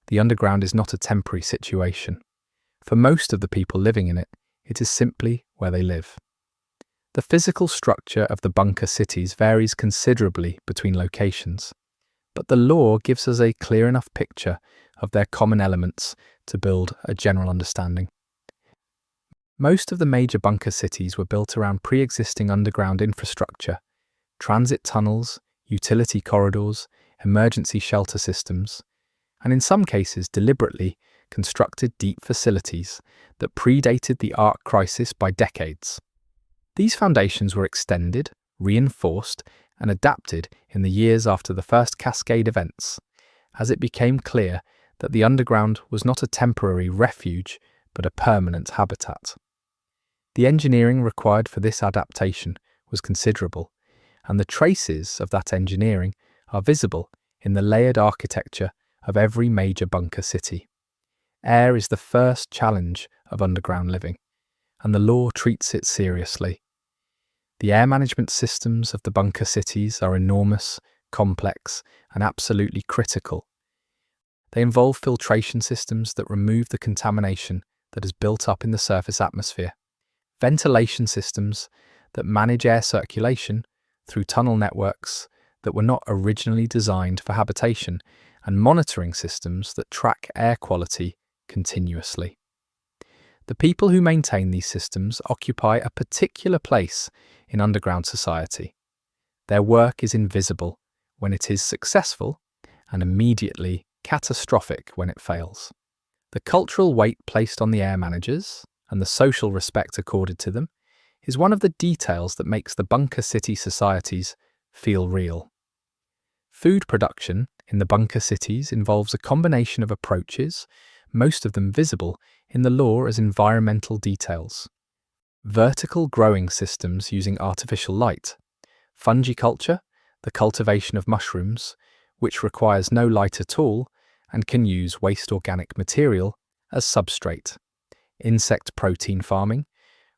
The underground is not a temporary situation. For most of the people living in it, it is simply where they live. The physical structure of the bunker cities varies considerably between locations, but the lore gives us a clear enough picture of their common elements to build a general understanding. Most of the major bunker cities were built around pre-existing underground infrastructure: transit tunnels, utility corridors, emergency shelter systems, and in some cases deliberately constructed deep facilities that predated the Ark crisis by decades. These foundations were extended, reinforced, and adapted in the years after the first cascade events, as it became clear that the underground was not a temporary refuge but a permanent habitat. The engineering required for this adaptation was considerable, and the traces of that engineering are visible in the layered architecture of every major bunker city. Air is the first challenge of underground living, and the lore treats it seriously. The air management systems of the bunker cities are enormous, complex, and absolutely critical. They involve filtration systems that remove the contamination that is built up in the surface atmosphere, ventilation systems that manage air circulation through tunnel networks that were not originally designed for habitation, and monitoring systems that track air quality continuously. The people who maintain these systems occupy a particular place in underground society. Their work is invisible when it is successful and immediately catastrophic when it fails. The cultural weight placed on the air managers and the social respect accorded to them is one of the details that makes the bunker city societies feel real. Food production in the bunker cities involves a combination of approaches, most of them visible in the law as environmental details. Vertical growing systems using artificial light, fungiculture, the cultivation of mushrooms, which requires no light at all and can use waste organic material as substrate. Insect protein farming,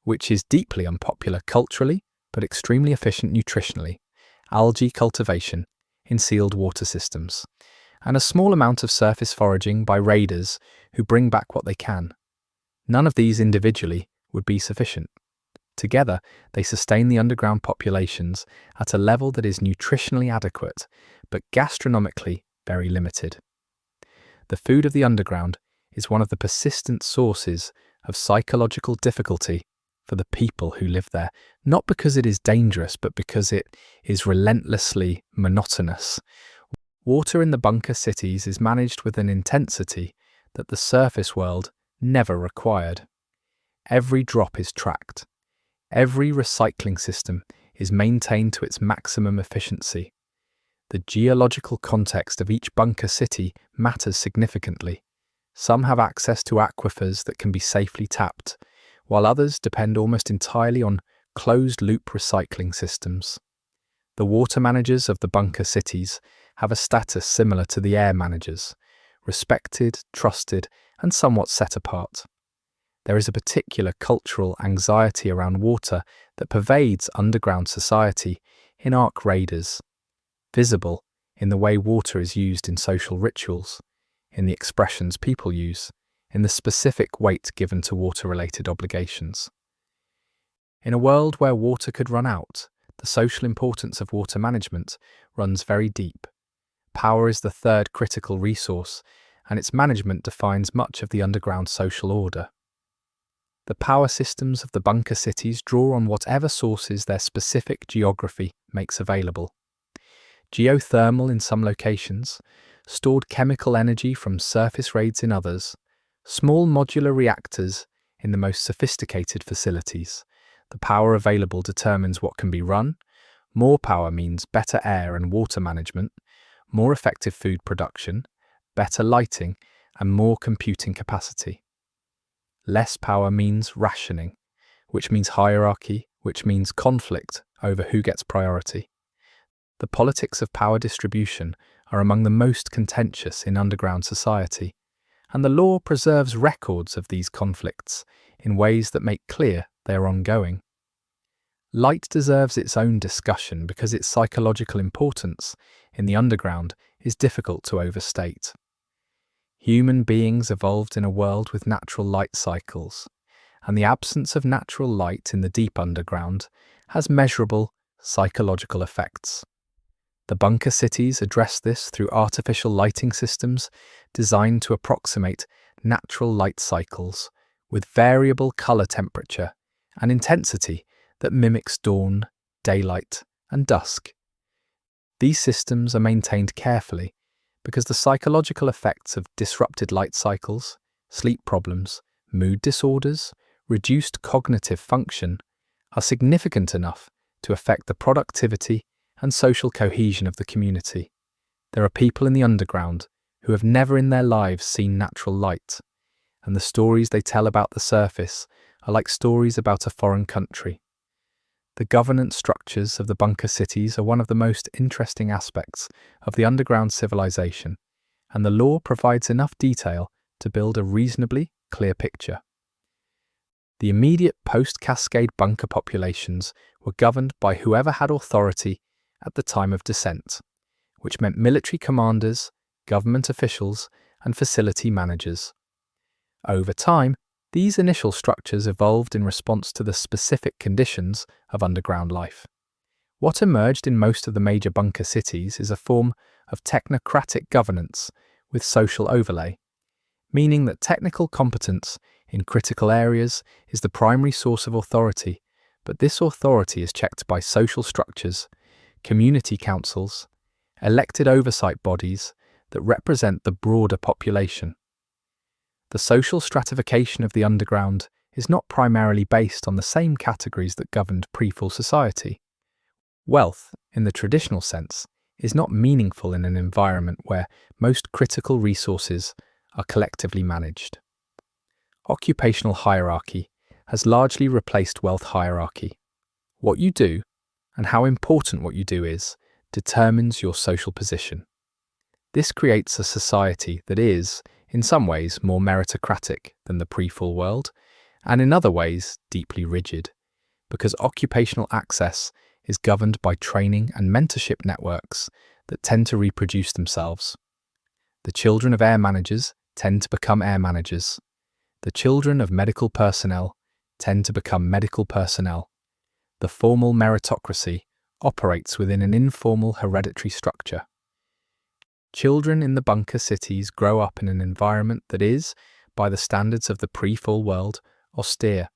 which is deeply unpopular culturally but extremely efficient nutritionally. Algae cultivation in sealed water systems, and a small amount of surface foraging by raiders who bring back what they can. None of these individually would be sufficient. Together, they sustain the underground populations at a level that is nutritionally adequate, but gastronomically very limited. The food of the underground is one of the persistent sources of psychological difficulty for the people who live there, not because it is dangerous, but because it is relentlessly monotonous. Water in the bunker cities is managed with an intensity that the surface world never required. Every drop is tracked. Every recycling system is maintained to its maximum efficiency. The geological context of each bunker city matters significantly. Some have access to aquifers that can be safely tapped, while others depend almost entirely on closed-loop recycling systems. The water managers of the bunker cities have a status similar to the air managers, respected, trusted, and somewhat set apart. There is a particular cultural anxiety around water that pervades underground society in arc raiders, visible in the way water is used in social rituals, in the expressions people use, in the specific weight given to water-related obligations. In a world where water could run out, the social importance of water management runs very deep. Power is the third critical resource, and its management defines much of the underground social order. The power systems of the bunker cities draw on whatever sources their specific geography makes available. Geothermal in some locations, stored chemical energy from surface raids in others, small modular reactors in the most sophisticated facilities. The power available determines what can be run. More power means better air and water management, more effective food production, better lighting, and more computing capacity. Less power means rationing, which means hierarchy, which means conflict over who gets priority. The politics of power distribution are among the most contentious in underground society, and the law preserves records of these conflicts in ways that make clear they are ongoing. Light deserves its own discussion because its psychological importance in the underground is difficult to overstate. Human beings evolved in a world with natural light cycles, and the absence of natural light in the deep underground has measurable psychological effects. The bunker cities address this through artificial lighting systems designed to approximate natural light cycles with variable color temperature and intensity that mimics dawn, daylight, and dusk. These systems are maintained carefully because the psychological effects of disrupted light cycles, sleep problems, mood disorders, reduced cognitive function are significant enough to affect the productivity and social cohesion of the community. There are people in the underground who have never in their lives seen natural light, and the stories they tell about the surface are like stories about a foreign country. The governance structures of the bunker cities are one of the most interesting aspects of the underground civilization, and the law provides enough detail to build a reasonably clear picture. The immediate post-cascade bunker populations were governed by whoever had authority at the time of descent, which meant military commanders, government officials, and facility managers. Over time, These initial structures evolved in response to the specific conditions of underground life. What emerged in most of the major bunker cities is a form of technocratic governance with social overlay, meaning that technical competence in critical areas is the primary source of authority, but this authority is checked by social structures, community councils, elected oversight bodies that represent the broader population. The social stratification of the underground is not primarily based on the same categories that governed pre-fall society. Wealth, in the traditional sense, is not meaningful in an environment where most critical resources are collectively managed. Occupational hierarchy has largely replaced wealth hierarchy. What you do, and how important what you do is, determines your social position. This creates a society that is, in some ways, more meritocratic than the pre-fall world, and in other ways, deeply rigid, because occupational access is governed by training and mentorship networks that tend to reproduce themselves. The children of air managers tend to become air managers. The children of medical personnel tend to become medical personnel. The formal meritocracy operates within an informal hereditary structure. Children in the bunker cities grow up in an environment that is, by the standards of the pre-fall world, austere.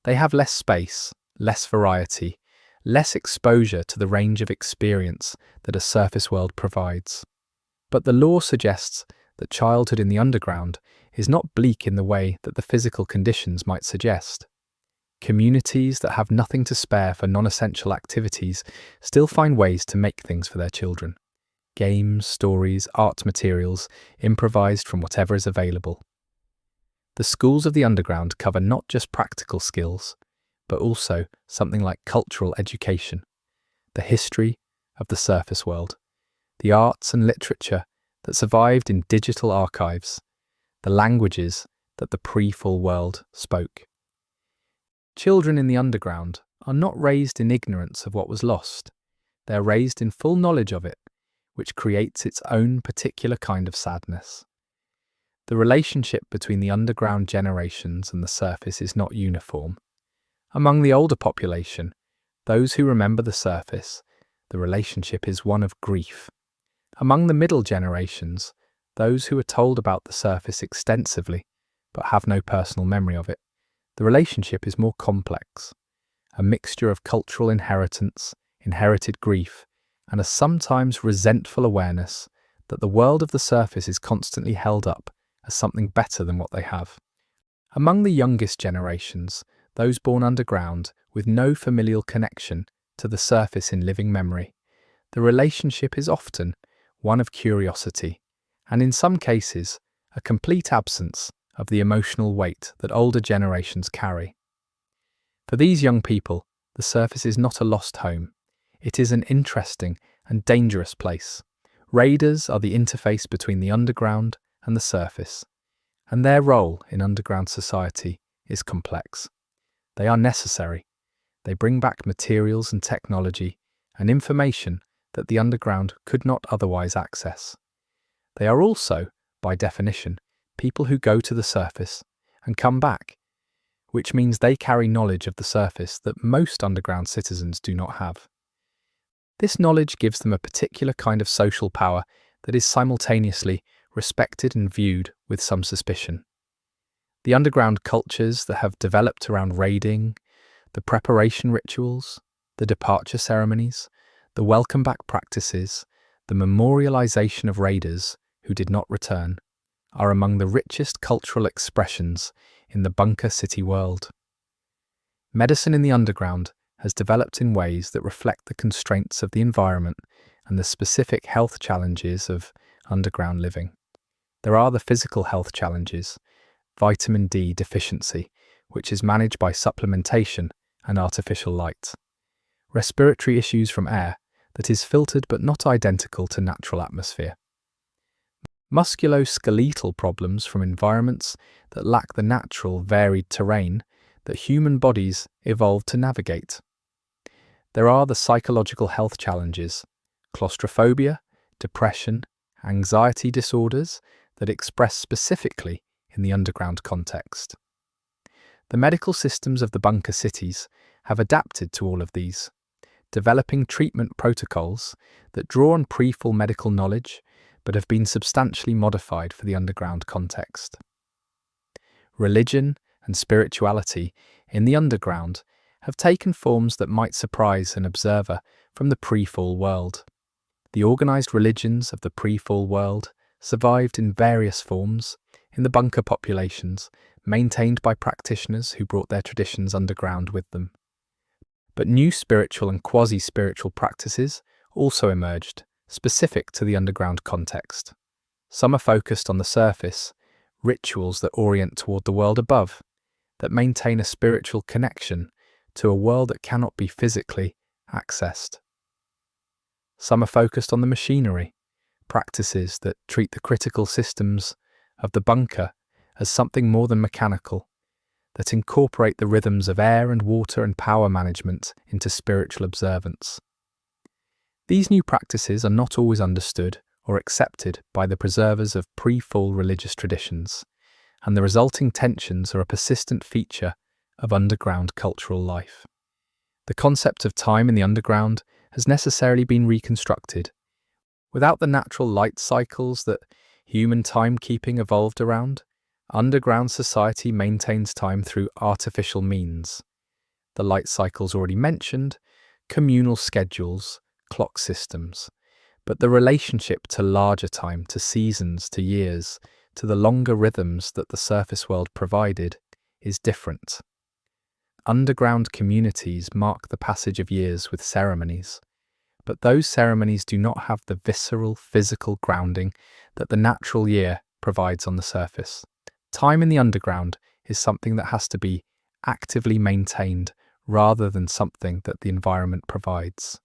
They have less space, less variety, less exposure to the range of experience that a surface world provides. But the law suggests that childhood in the underground is not bleak in the way that the physical conditions might suggest. Communities that have nothing to spare for non-essential activities still find ways to make things for their children. Games, stories, art materials, improvised from whatever is available. The schools of the underground cover not just practical skills, but also something like cultural education, the history of the surface world, the arts and literature that survived in digital archives, the languages that the pre-fall world spoke. Children in the underground are not raised in ignorance of what was lost. They are raised in full knowledge of it, which creates its own particular kind of sadness. The relationship between the underground generations and the surface is not uniform. Among the older population, those who remember the surface, the relationship is one of grief. Among the middle generations, those who are told about the surface extensively, but have no personal memory of it, the relationship is more complex, a mixture of cultural inheritance, inherited grief, and a sometimes resentful awareness that the world of the surface is constantly held up as something better than what they have. Among the youngest generations, those born underground with no familial connection to the surface in living memory, the relationship is often one of curiosity, and in some cases, a complete absence of the emotional weight that older generations carry. For these young people, the surface is not a lost home. It is an interesting and dangerous place. Raiders are the interface between the underground and the surface, and their role in underground society is complex. They are necessary. They bring back materials and technology and information that the underground could not otherwise access. They are also, by definition, people who go to the surface and come back, which means they carry knowledge of the surface that most underground citizens do not have. This knowledge gives them a particular kind of social power that is simultaneously respected and viewed with some suspicion. The underground cultures that have developed around raiding, the preparation rituals, the departure ceremonies, the welcome back practices, the memorialization of raiders who did not return, are among the richest cultural expressions in the bunker city world. Medicine in the underground has developed in ways that reflect the constraints of the environment and the specific health challenges of underground living. There are the physical health challenges, vitamin D deficiency, which is managed by supplementation and artificial light. Respiratory issues from air that is filtered but not identical to natural atmosphere. Musculoskeletal problems from environments that lack the natural, varied terrain that human bodies evolved to navigate. There are the psychological health challenges, claustrophobia, depression, anxiety disorders that express specifically in the underground context. The medical systems of the bunker cities have adapted to all of these, developing treatment protocols that draw on pre-fall medical knowledge but have been substantially modified for the underground context. Religion and spirituality in the underground have taken forms that might surprise an observer from the pre-fall world. The organized religions of the pre-fall world survived in various forms in the bunker populations, maintained by practitioners who brought their traditions underground with them. But new spiritual and quasi-spiritual practices also emerged, specific to the underground context. Some are focused on the surface, rituals that orient toward the world above, that maintain a spiritual connection to a world that cannot be physically accessed. Some are focused on the machinery, practices that treat the critical systems of the bunker as something more than mechanical, that incorporate the rhythms of air and water and power management into spiritual observance. These new practices are not always understood or accepted by the preservers of pre-fall religious traditions, and the resulting tensions are a persistent feature of underground cultural life. The concept of time in the underground has necessarily been reconstructed. Without the natural light cycles that human timekeeping evolved around, underground society maintains time through artificial means. The light cycles already mentioned, communal schedules, clock systems, but the relationship to larger time, to seasons, to years, to the longer rhythms that the surface world provided, is different. Underground communities mark the passage of years with ceremonies, but those ceremonies do not have the visceral, physical grounding that the natural year provides on the surface. Time in the underground is something that has to be actively maintained rather than something that the environment provides.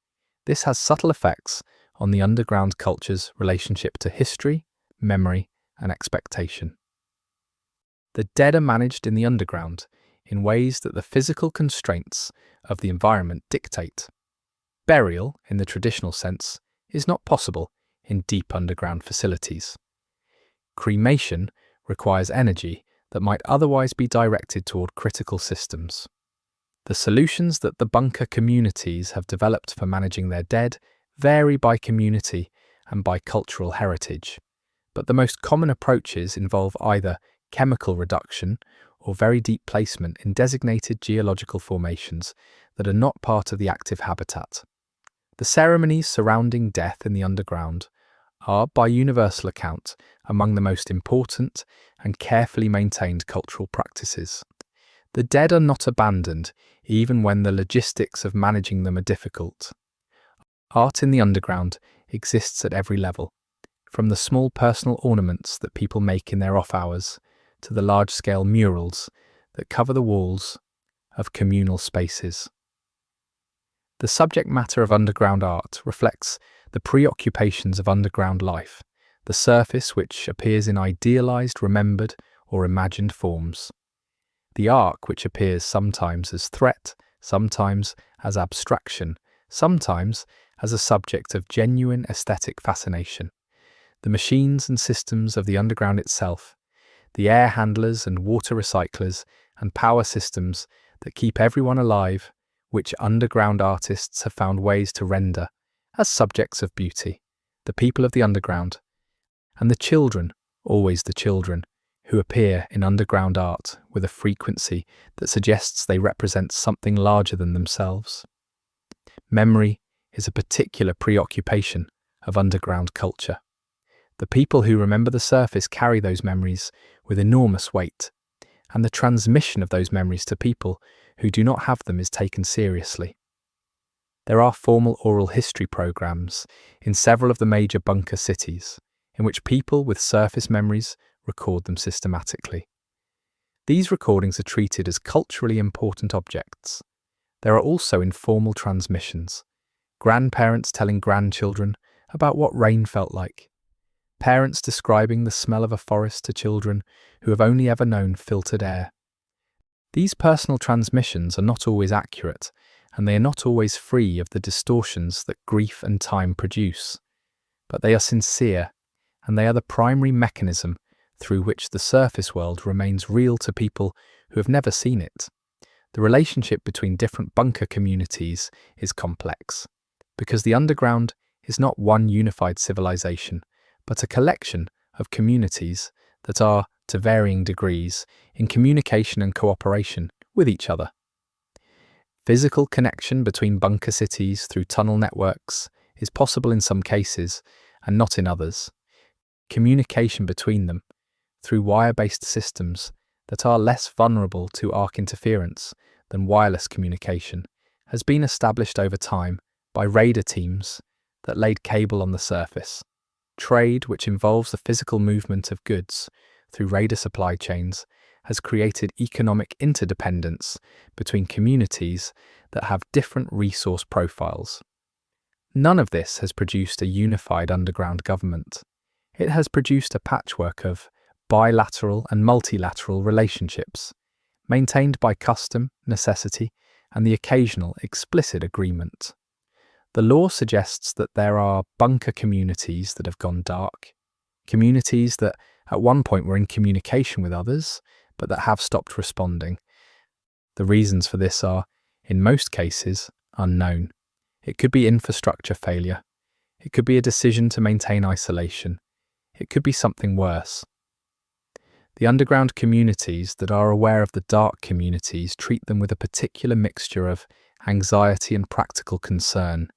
This has subtle effects on the underground culture's relationship to history, memory, and expectation. The dead are managed in the underground in ways that the physical constraints of the environment dictate. Burial, in the traditional sense, is not possible in deep underground facilities. Cremation requires energy that might otherwise be directed toward critical systems. The solutions that the bunker communities have developed for managing their dead vary by community and by cultural heritage, but the most common approaches involve either chemical reduction or very deep placement in designated geological formations that are not part of the active habitat. The ceremonies surrounding death in the underground are, by universal account, among the most important and carefully maintained cultural practices. The dead are not abandoned, even when the logistics of managing them are difficult. Art in the underground exists at every level, from the small personal ornaments that people make in their off hours to the large-scale murals that cover the walls of communal spaces. The subject matter of underground art reflects the preoccupations of underground life, the surface which appears in idealized, remembered, or imagined forms. The arc which appears sometimes as threat, sometimes as abstraction, sometimes as a subject of genuine aesthetic fascination. The machines and systems of the underground itself, the air handlers and water recyclers and power systems that keep everyone alive, which underground artists have found ways to render as subjects of beauty, the people of the underground, and the children, always the children, who appear in underground art with a frequency that suggests they represent something larger than themselves. Memory is a particular preoccupation of underground culture. The people who remember the surface carry those memories with enormous weight, and the transmission of those memories to people who do not have them is taken seriously. There are formal oral history programs in several of the major bunker cities, in which people with surface memories record them systematically. These recordings are treated as culturally important objects. There are also informal transmissions, grandparents telling grandchildren about what rain felt like, parents describing the smell of a forest to children who have only ever known filtered air. These personal transmissions are not always accurate, and they are not always free of the distortions that grief and time produce. But they are sincere, and they are the primary mechanism through which the surface world remains real to people who have never seen it. The relationship between different bunker communities is complex, because the underground is not one unified civilization, but a collection of communities that are, to varying degrees, in communication and cooperation with each other. Physical connection between bunker cities through tunnel networks is possible in some cases and not in others. Communication between them through wire-based systems that are less vulnerable to arc interference than wireless communication has been established over time by raider teams that laid cable on the surface. Trade, which involves the physical movement of goods through raider supply chains, has created economic interdependence between communities that have different resource profiles. None of this has produced a unified underground government. It has produced a patchwork of bilateral and multilateral relationships, maintained by custom, necessity, and the occasional explicit agreement. The law suggests that there are bunker communities that have gone dark, communities that at one point were in communication with others, but that have stopped responding. The reasons for this are, in most cases, unknown. It could be infrastructure failure. It could be a decision to maintain isolation. It could be something worse. The underground communities that are aware of the dark communities treat them with a particular mixture of anxiety and practical concern.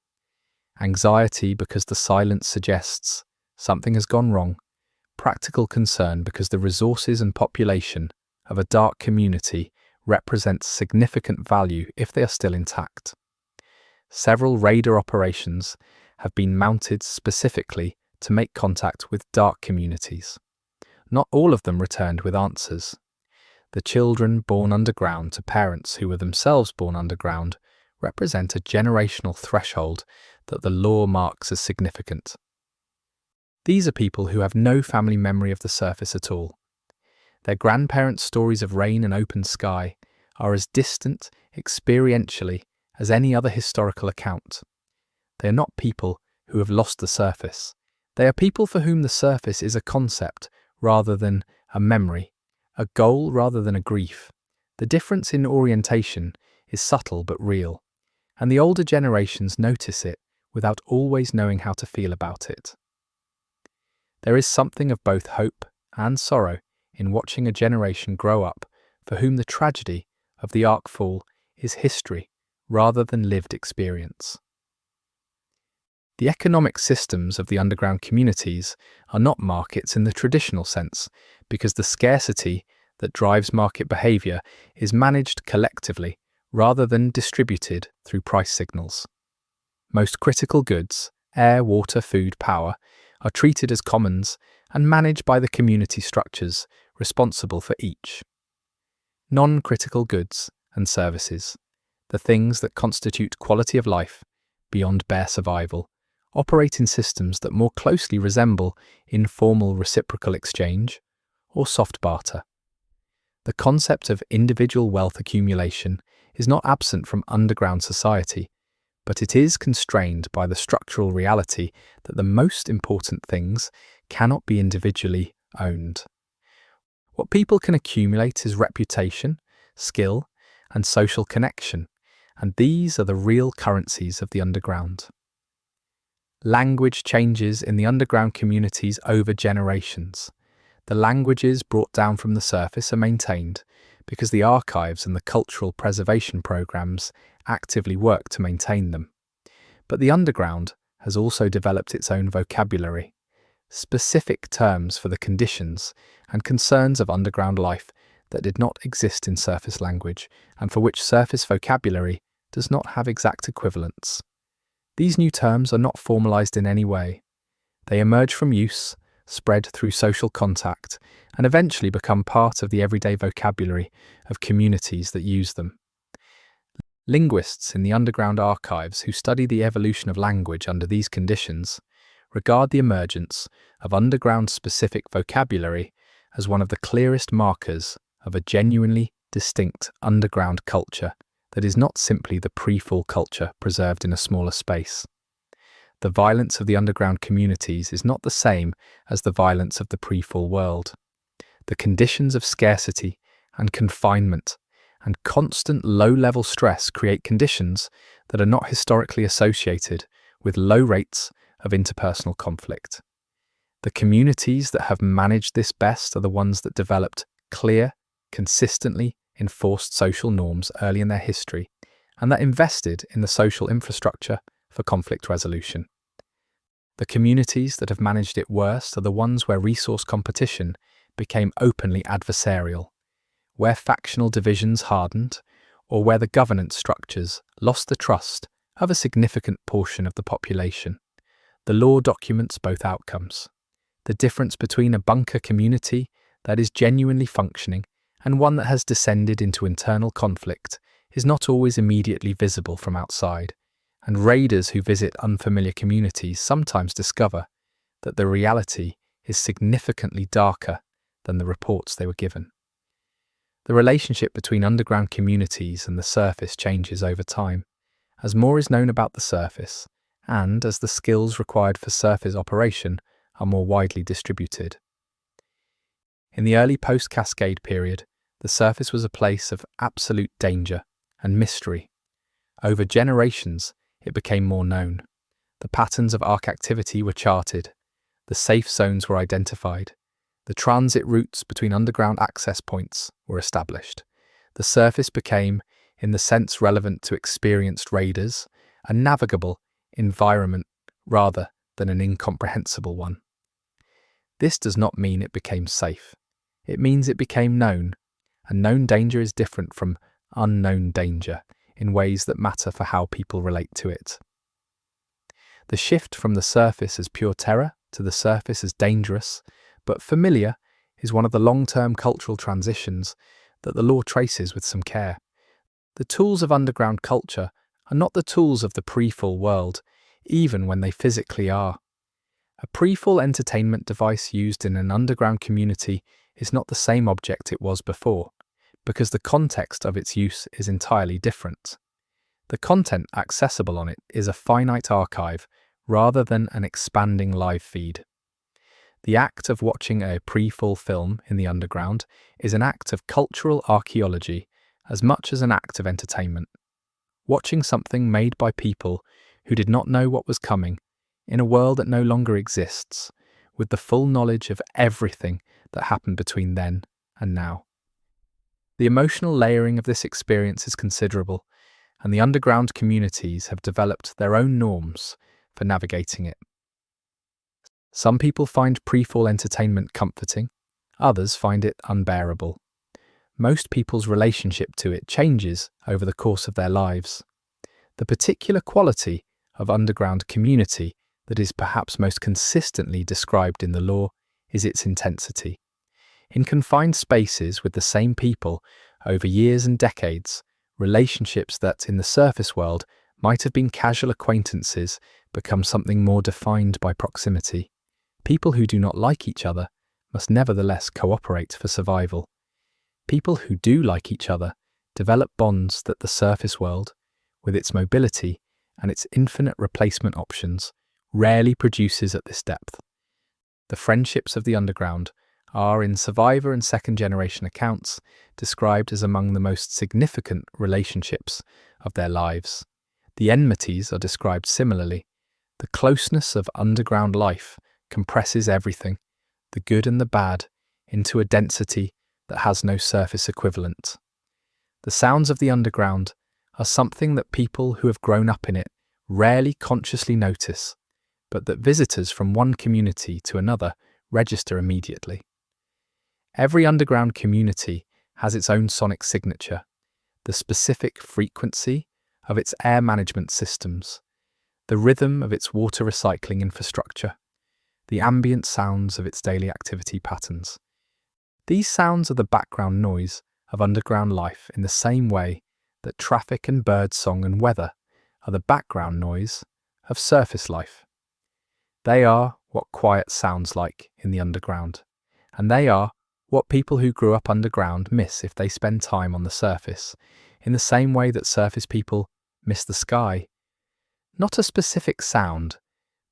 Anxiety because the silence suggests something has gone wrong. Practical concern because the resources and population of a dark community represents significant value if they are still intact. Several raider operations have been mounted specifically to make contact with dark communities. Not all of them returned with answers. The children born underground to parents who were themselves born underground represent a generational threshold that the law marks as significant. These are people who have no family memory of the surface at all. Their grandparents' stories of rain and open sky are as distant, experientially, as any other historical account. They are not people who have lost the surface. They are people for whom the surface is a concept rather than a memory, a goal rather than a grief. The difference in orientation is subtle but real, and the older generations notice it without always knowing how to feel about it. There is something of both hope and sorrow in watching a generation grow up for whom the tragedy of the Ark fall is history rather than lived experience. The economic systems of the underground communities are not markets in the traditional sense, because the scarcity that drives market behavior is managed collectively rather than distributed through price signals. Most critical goods, air, water, food, power, are treated as commons and managed by the community structures responsible for each. Non-critical goods and services, the things that constitute quality of life beyond bare survival, operate in systems that more closely resemble informal reciprocal exchange or soft barter. The concept of individual wealth accumulation is not absent from underground society, but it is constrained by the structural reality that the most important things cannot be individually owned. What people can accumulate is reputation, skill, and social connection, and these are the real currencies of the underground. Language changes in the underground communities over generations. The languages brought down from the surface are maintained because the archives and the cultural preservation programs actively work to maintain them. But the underground has also developed its own vocabulary, specific terms for the conditions and concerns of underground life that did not exist in surface language and for which surface vocabulary does not have exact equivalents. These new terms are not formalized in any way. They emerge from use, spread through social contact, and eventually become part of the everyday vocabulary of communities that use them. Linguists in the underground archives who study the evolution of language under these conditions regard the emergence of underground-specific vocabulary as one of the clearest markers of a genuinely distinct underground culture that is not simply the pre-fall culture preserved in a smaller space. The violence of the underground communities is not the same as the violence of the pre-fall world. The conditions of scarcity and confinement and constant low-level stress create conditions that are not historically associated with low rates of interpersonal conflict. The communities that have managed this best are the ones that developed clear, consistently enforced social norms early in their history and that invested in the social infrastructure for conflict resolution. The communities that have managed it worst are the ones where resource competition became openly adversarial, where factional divisions hardened, or where the governance structures lost the trust of a significant portion of the population. The law documents both outcomes. The difference between a bunker community that is genuinely functioning and one that has descended into internal conflict is not always immediately visible from outside, and raiders who visit unfamiliar communities sometimes discover that the reality is significantly darker than the reports they were given. The relationship between underground communities and the surface changes over time, as more is known about the surface, and as the skills required for surface operation are more widely distributed. In the early post-cascade period, the surface was a place of absolute danger and mystery. Over generations, it became more known. The patterns of arc activity were charted, the safe zones were identified, the transit routes between underground access points were established. The surface became, in the sense relevant to experienced raiders, a navigable environment rather than an incomprehensible one. This does not mean it became safe. It means it became known, and known danger is different from unknown danger in ways that matter for how people relate to it. The shift from the surface as pure terror to the surface as dangerous but familiar is one of the long-term cultural transitions that the law traces with some care. The tools of underground culture are not the tools of the pre-fall world, even when they physically are. A pre-fall entertainment device used in an underground community is not the same object it was before, because the context of its use is entirely different. The content accessible on it is a finite archive rather than an expanding live feed. The act of watching a pre-fall film in the underground is an act of cultural archaeology as much as an act of entertainment. Watching something made by people who did not know what was coming, in a world that no longer exists, with the full knowledge of everything that happened between then and now. The emotional layering of this experience is considerable, and the underground communities have developed their own norms for navigating it. Some people find pre-fall entertainment comforting, others find it unbearable. Most people's relationship to it changes over the course of their lives. The particular quality of underground community that is perhaps most consistently described in the law is its intensity. In confined spaces with the same people over years and decades, relationships that in the surface world might have been casual acquaintances become something more defined by proximity. People who do not like each other must nevertheless cooperate for survival. People who do like each other develop bonds that the surface world, with its mobility and its infinite replacement options, rarely produces at this depth. The friendships of the underground are, in survivor and second-generation accounts, described as among the most significant relationships of their lives. The enmities are described similarly. The closeness of underground life compresses everything, the good and the bad, into a density that has no surface equivalent. The sounds of the underground are something that people who have grown up in it rarely consciously notice, but that visitors from one community to another register immediately. Every underground community has its own sonic signature, the specific frequency of its air management systems, the rhythm of its water recycling infrastructure, the ambient sounds of its daily activity patterns. These sounds are the background noise of underground life in the same way that traffic and bird song and weather are the background noise of surface life. They are what quiet sounds like in the underground, and they are what people who grew up underground miss if they spend time on the surface, in the same way that surface people miss the sky. Not a specific sound,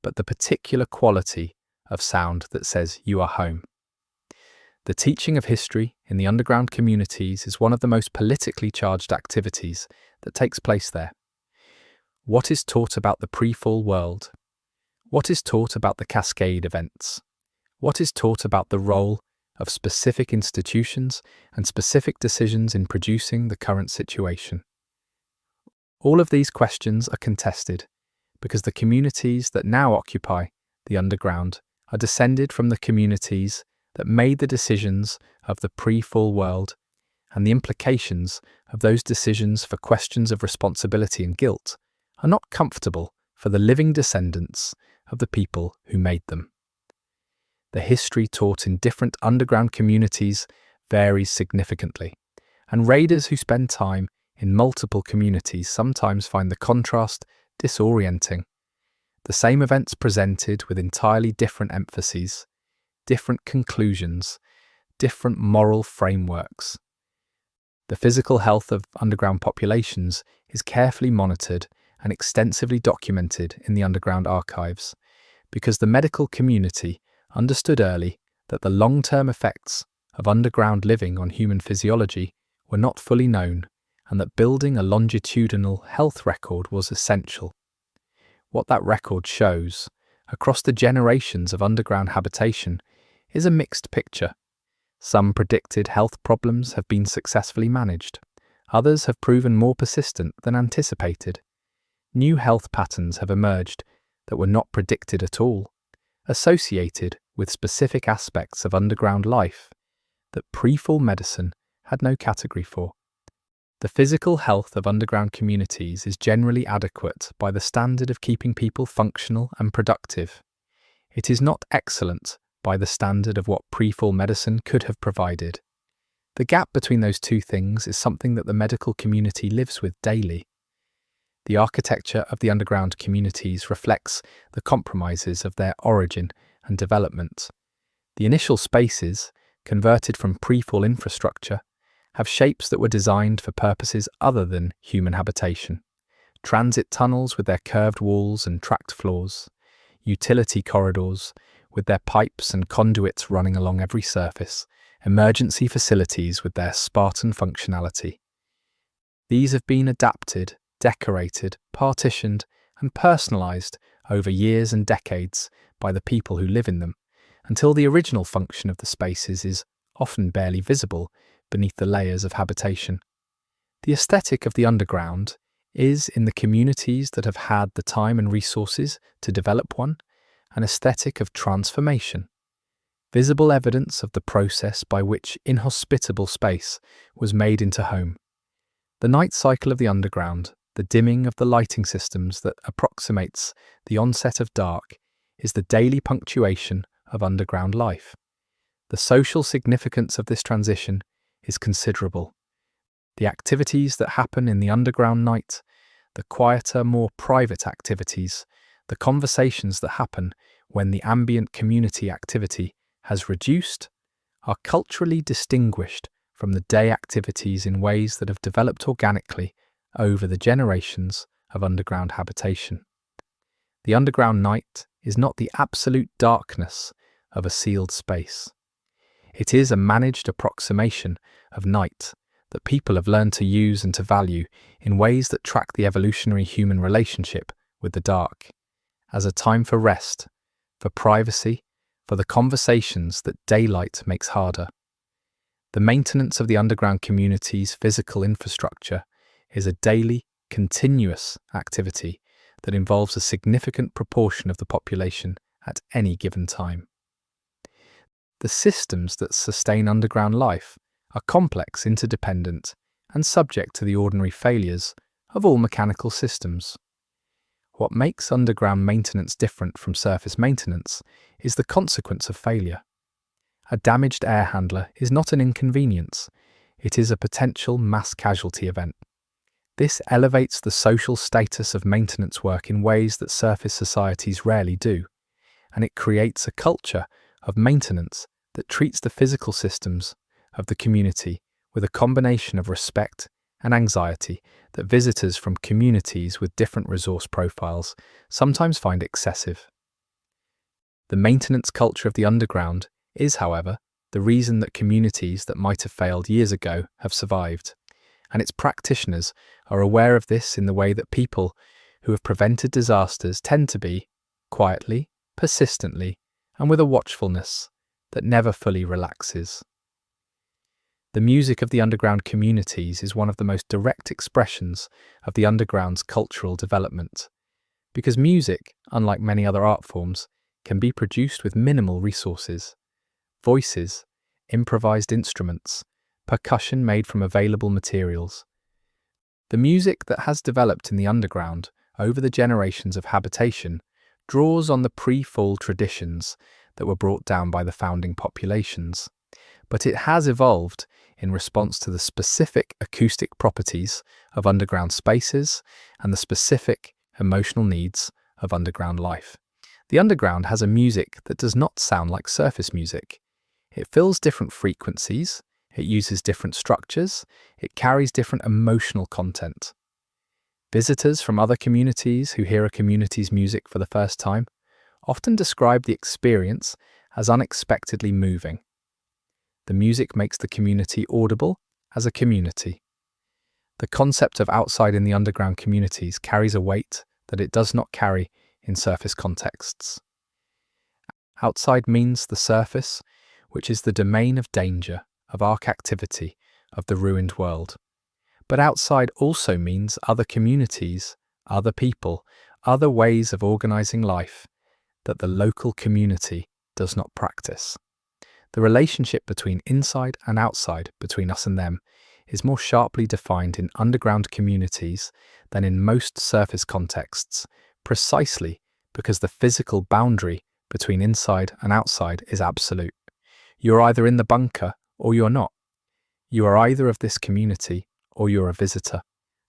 but the particular quality of sound that says you are home. The teaching of history in the underground communities is one of the most politically charged activities that takes place there. What is taught about the pre-fall world? What is taught about the cascade events? What is taught about the role of specific institutions and specific decisions in producing the current situation? All of these questions are contested because the communities that now occupy the underground are descended from the communities that made the decisions of the pre-fall world, and the implications of those decisions for questions of responsibility and guilt are not comfortable for the living descendants of the people who made them. The history taught in different underground communities varies significantly, and raiders who spend time in multiple communities sometimes find the contrast disorienting. The same events presented with entirely different emphases, different conclusions, different moral frameworks. The physical health of underground populations is carefully monitored and extensively documented in the underground archives, because the medical community understood early that the long-term effects of underground living on human physiology were not fully known, and that building a longitudinal health record was essential. What that record shows, across the generations of underground habitation, is a mixed picture. Some predicted health problems have been successfully managed. Others have proven more persistent than anticipated. New health patterns have emerged that were not predicted at all, associated with specific aspects of underground life that pre-fall medicine had no category for. The physical health of underground communities is generally adequate by the standard of keeping people functional and productive. It is not excellent by the standard of what pre-fall medicine could have provided. The gap between those two things is something that the medical community lives with daily. The architecture of the underground communities reflects the compromises of their origin and development. The initial spaces, converted from pre-fall infrastructure, have shapes that were designed for purposes other than human habitation. Transit tunnels with their curved walls and tracked floors, utility corridors with their pipes and conduits running along every surface, emergency facilities with their Spartan functionality. These have been adapted, decorated, partitioned, and personalized over years and decades by the people who live in them, until the original function of the spaces is often barely visible beneath the layers of habitation. The aesthetic of the underground is, in the communities that have had the time and resources to develop one, an aesthetic of transformation, visible evidence of the process by which inhospitable space was made into home. The night cycle of the underground, the dimming of the lighting systems that approximates the onset of dark, is the daily punctuation of underground life. The social significance of this transition is considerable. The activities that happen in the underground night, the quieter, more private activities, the conversations that happen when the ambient community activity has reduced, are culturally distinguished from the day activities in ways that have developed organically over the generations of underground habitation. The underground night is not the absolute darkness of a sealed space. It is a managed approximation of night that people have learned to use and to value in ways that track the evolutionary human relationship with the dark, as a time for rest, for privacy, for the conversations that daylight makes harder. The maintenance of the underground community's physical infrastructure is a daily, continuous activity that involves a significant proportion of the population at any given time. The systems that sustain underground life are complex, interdependent, and subject to the ordinary failures of all mechanical systems. What makes underground maintenance different from surface maintenance is the consequence of failure. A damaged air handler is not an inconvenience, it is a potential mass casualty event. This elevates the social status of maintenance work in ways that surface societies rarely do, and it creates a culture of maintenance that treats the physical systems of the community with a combination of respect and anxiety that visitors from communities with different resource profiles sometimes find excessive. The maintenance culture of the underground is, however, the reason that communities that might have failed years ago have survived. And its practitioners are aware of this in the way that people who have prevented disasters tend to be, quietly, persistently, and with a watchfulness that never fully relaxes. The music of the underground communities is one of the most direct expressions of the underground's cultural development, because music, unlike many other art forms, can be produced with minimal resources. Voices, improvised instruments, percussion made from available materials. The music that has developed in the underground over the generations of habitation draws on the pre-fall traditions that were brought down by the founding populations, but it has evolved in response to the specific acoustic properties of underground spaces and the specific emotional needs of underground life. The underground has a music that does not sound like surface music. It fills different frequencies, it uses different structures, it carries different emotional content. Visitors from other communities who hear a community's music for the first time often describe the experience as unexpectedly moving. The music makes the community audible as a community. The concept of outside in the underground communities carries a weight that it does not carry in surface contexts. Outside means the surface, which is the domain of danger, of arc activity, of the ruined world. But outside also means other communities, other people, other ways of organizing life that the local community does not practice. The relationship between inside and outside, between us and them, is more sharply defined in underground communities than in most surface contexts, precisely because the physical boundary between inside and outside is absolute. You're either in the bunker or you're not. You are either of this community or you're a visitor.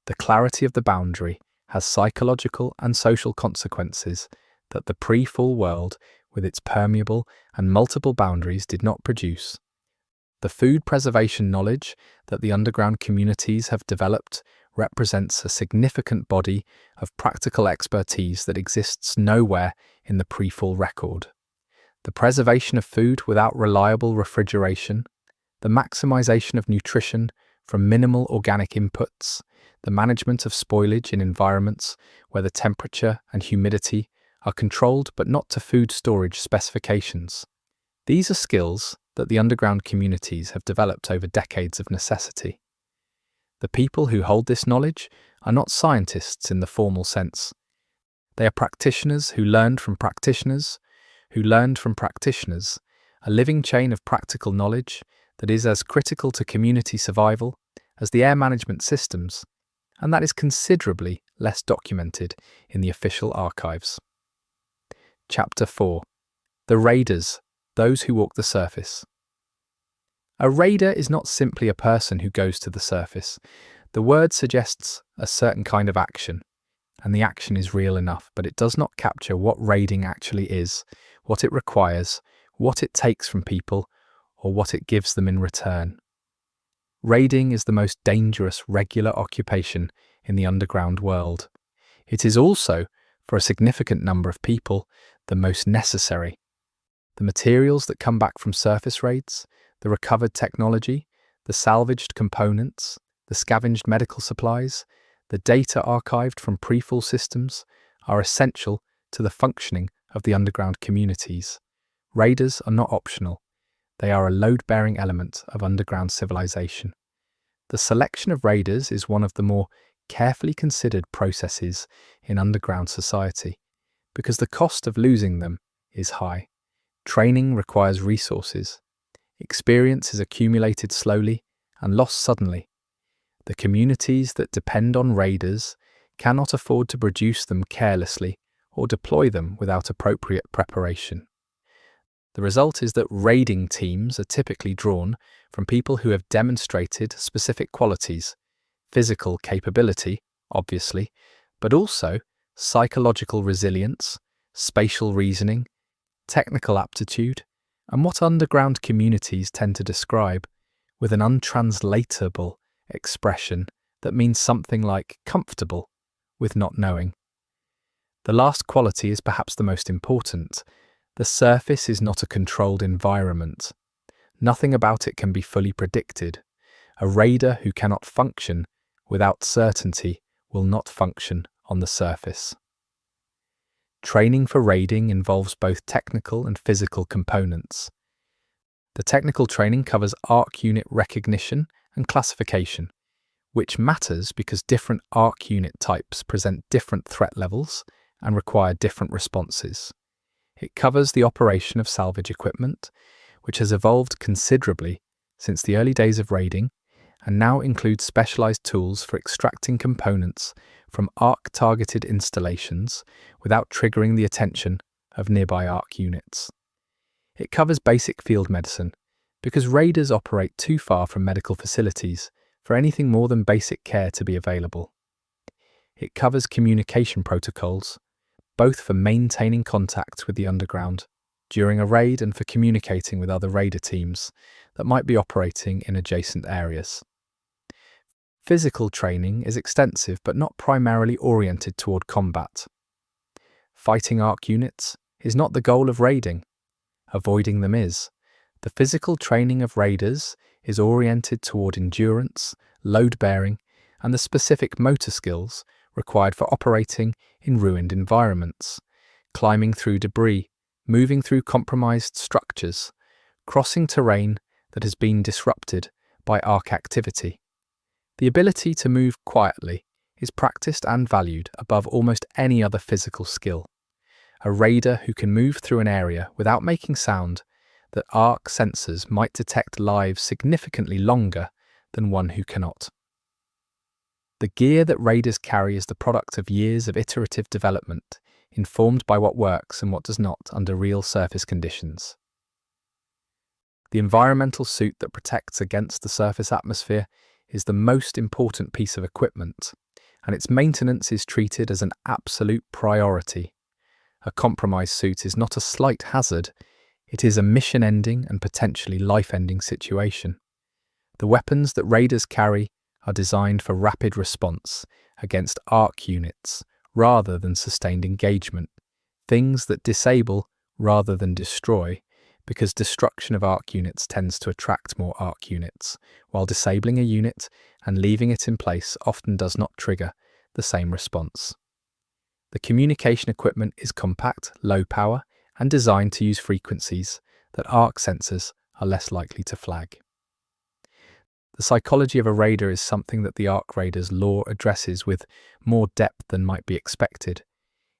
The clarity of the boundary has psychological and social consequences that the pre-fall world, with its permeable and multiple boundaries, did not produce. The food preservation knowledge that the underground communities have developed represents a significant body of practical expertise that exists nowhere in the pre-fall record. The preservation of food without reliable refrigeration, the maximization of nutrition from minimal organic inputs, the management of spoilage in environments where the temperature and humidity are controlled but not to food storage specifications. These are skills that the underground communities have developed over decades of necessity. The people who hold this knowledge are not scientists in the formal sense. They are practitioners who learned from practitioners, who learned from practitioners, a living chain of practical knowledge that is as critical to community survival as the air management systems, and that is considerably less documented in the official archives. Chapter 4. The Raiders, those who walk the surface. A raider is not simply a person who goes to the surface. The word suggests a certain kind of action, and the action is real enough, but it does not capture what raiding actually is, what it requires, what it takes from people, or what it gives them in return. Raiding is the most dangerous regular occupation in the underground world. It is also, for a significant number of people, the most necessary. The materials that come back from surface raids, the recovered technology, the salvaged components, the scavenged medical supplies, the data archived from pre-fall systems are essential to the functioning of the underground communities. Raiders are not optional. They are a load-bearing element of underground civilization. The selection of raiders is one of the more carefully considered processes in underground society, because the cost of losing them is high. Training requires resources. Experience is accumulated slowly and lost suddenly. The communities that depend on raiders cannot afford to produce them carelessly or deploy them without appropriate preparation. The result is that raiding teams are typically drawn from people who have demonstrated specific qualities, physical capability, obviously, but also psychological resilience, spatial reasoning, technical aptitude, and what underground communities tend to describe with an untranslatable expression that means something like comfortable with not knowing. The last quality is perhaps the most important. The surface is not a controlled environment. Nothing about it can be fully predicted. A raider who cannot function without certainty will not function on the surface. Training for raiding involves both technical and physical components. The technical training covers ARC unit recognition and classification, which matters because different ARC unit types present different threat levels and require different responses. It covers the operation of salvage equipment, which has evolved considerably since the early days of raiding, and now includes specialized tools for extracting components from ARC-targeted installations without triggering the attention of nearby ARC units. It covers basic field medicine, because raiders operate too far from medical facilities for anything more than basic care to be available. It covers communication protocols, both for maintaining contact with the underground during a raid and for communicating with other raider teams that might be operating in adjacent areas. Physical training is extensive but not primarily oriented toward combat. Fighting ARC units is not the goal of raiding. Avoiding them is. The physical training of raiders is oriented toward endurance, load-bearing, and the specific motor skills required for operating in ruined environments, climbing through debris, moving through compromised structures, crossing terrain that has been disrupted by ARC activity. The ability to move quietly is practiced and valued above almost any other physical skill. A raider who can move through an area without making sound that ARC sensors might detect lives significantly longer than one who cannot. The gear that raiders carry is the product of years of iterative development, informed by what works and what does not under real surface conditions. The environmental suit that protects against the surface atmosphere is the most important piece of equipment, and its maintenance is treated as an absolute priority. A compromised suit is not a slight hazard, it is a mission-ending and potentially life-ending situation. The weapons that raiders carry are designed for rapid response against ARC units rather than sustained engagement, things that disable rather than destroy, because destruction of ARC units tends to attract more ARC units, while disabling a unit and leaving it in place often does not trigger the same response. The communication equipment is compact, low power, and designed to use frequencies that ARC sensors are less likely to flag. The psychology of a raider is something that the ARC Raiders lore addresses with more depth than might be expected.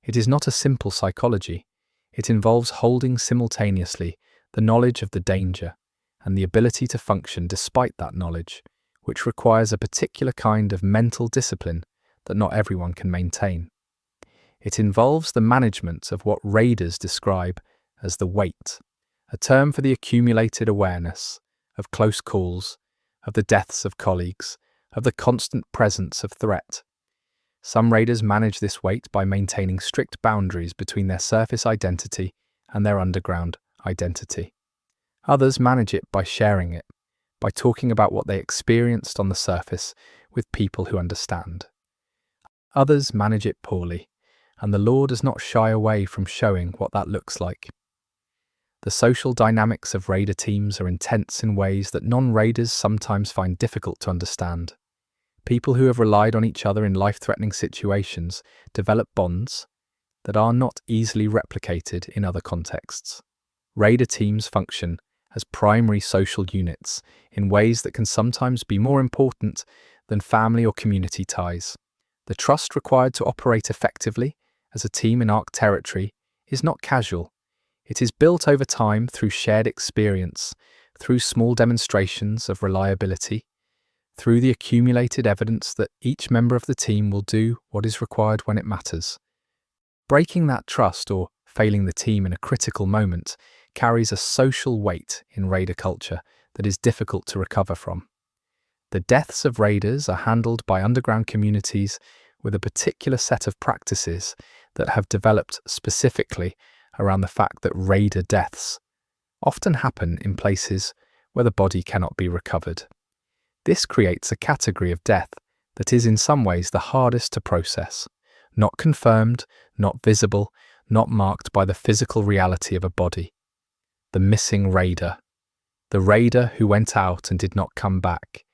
It is not a simple psychology. It involves holding simultaneously the knowledge of the danger and the ability to function despite that knowledge, which requires a particular kind of mental discipline that not everyone can maintain. It involves the management of what raiders describe as the weight, a term for the accumulated awareness of close calls, of the deaths of colleagues, of the constant presence of threat. Some raiders manage this weight by maintaining strict boundaries between their surface identity and their underground identity. Others manage it by sharing it, by talking about what they experienced on the surface with people who understand. Others manage it poorly, and the law does not shy away from showing what that looks like. The social dynamics of raider teams are intense in ways that non-raiders sometimes find difficult to understand. People who have relied on each other in life-threatening situations develop bonds that are not easily replicated in other contexts. Raider teams function as primary social units in ways that can sometimes be more important than family or community ties. The trust required to operate effectively as a team in ARC territory is not casual. It is built over time through shared experience, through small demonstrations of reliability, through the accumulated evidence that each member of the team will do what is required when it matters. Breaking that trust or failing the team in a critical moment carries a social weight in raider culture that is difficult to recover from. The deaths of raiders are handled by underground communities with a particular set of practices that have developed specifically around the fact that raider deaths often happen in places where the body cannot be recovered. This creates a category of death that is in some ways the hardest to process, not confirmed, not visible, not marked by the physical reality of a body. The missing raider. the raider who went out and did not come back,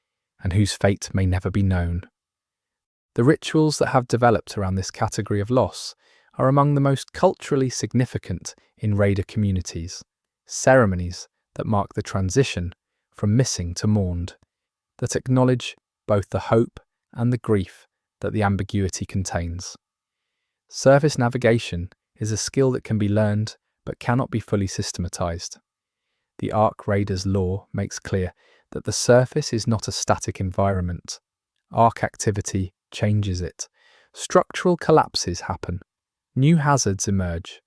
and whose fate may never be known. The rituals that have developed around this category of loss are among the most culturally significant in raider communities, ceremonies that mark the transition from missing to mourned, that acknowledge both the hope and the grief that the ambiguity contains. Surface navigation is a skill that can be learned but cannot be fully systematized. The Ark Raider's lore makes clear that the surface is not a static environment. Ark activity changes it. Structural collapses happen. New hazards emerge.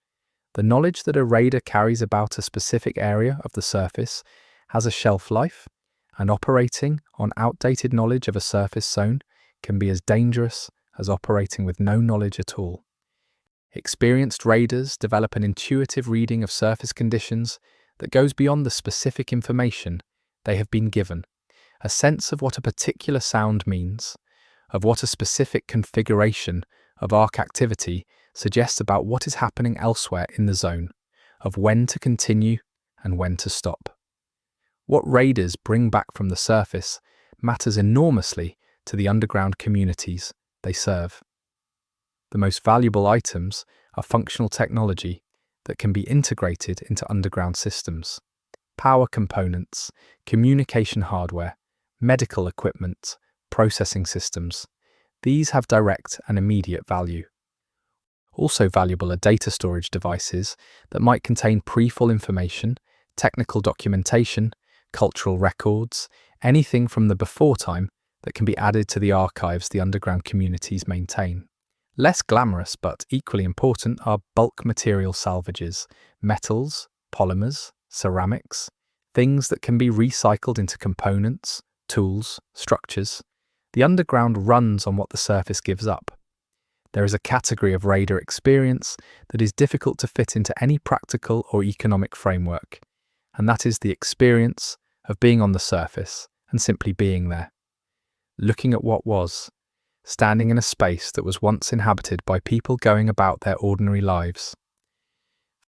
The knowledge that a raider carries about a specific area of the surface has a shelf life, and operating on outdated knowledge of a surface zone can be as dangerous as operating with no knowledge at all. Experienced raiders develop an intuitive reading of surface conditions that goes beyond the specific information they have been given, a sense of what a particular sound means, of what a specific configuration of arc activity suggests about what is happening elsewhere in the zone, of when to continue and when to stop. What raiders bring back from the surface matters enormously to the underground communities they serve. The most valuable items are functional technology that can be integrated into underground systems. Power components, communication hardware, medical equipment, processing systems. These have direct and immediate value. Also valuable are data storage devices that might contain pre-fall information, technical documentation, cultural records, anything from the before time that can be added to the archives the underground communities maintain. Less glamorous but equally important are bulk material salvages, metals, polymers, ceramics, things that can be recycled into components, tools, structures. The underground runs on what the surface gives up. There is a category of raider experience that is difficult to fit into any practical or economic framework, and that is the experience of being on the surface and simply being there. Looking at what was, standing in a space that was once inhabited by people going about their ordinary lives.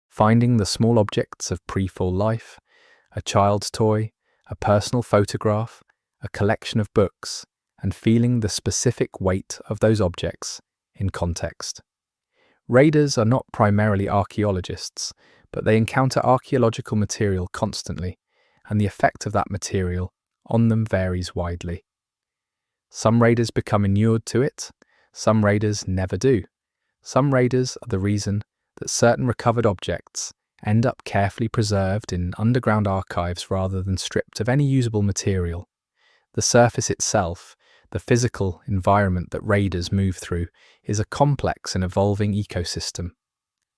Finding the small objects of pre-fall life, a child's toy, a personal photograph, a collection of books, and feeling the specific weight of those objects in context. Raiders are not primarily archaeologists, but they encounter archaeological material constantly, and the effect of that material on them varies widely. Some raiders become inured to it, some raiders never do. Some raiders are the reason that certain recovered objects end up carefully preserved in underground archives rather than stripped of any usable material. The surface itself, the physical environment that raiders move through, is a complex and evolving ecosystem.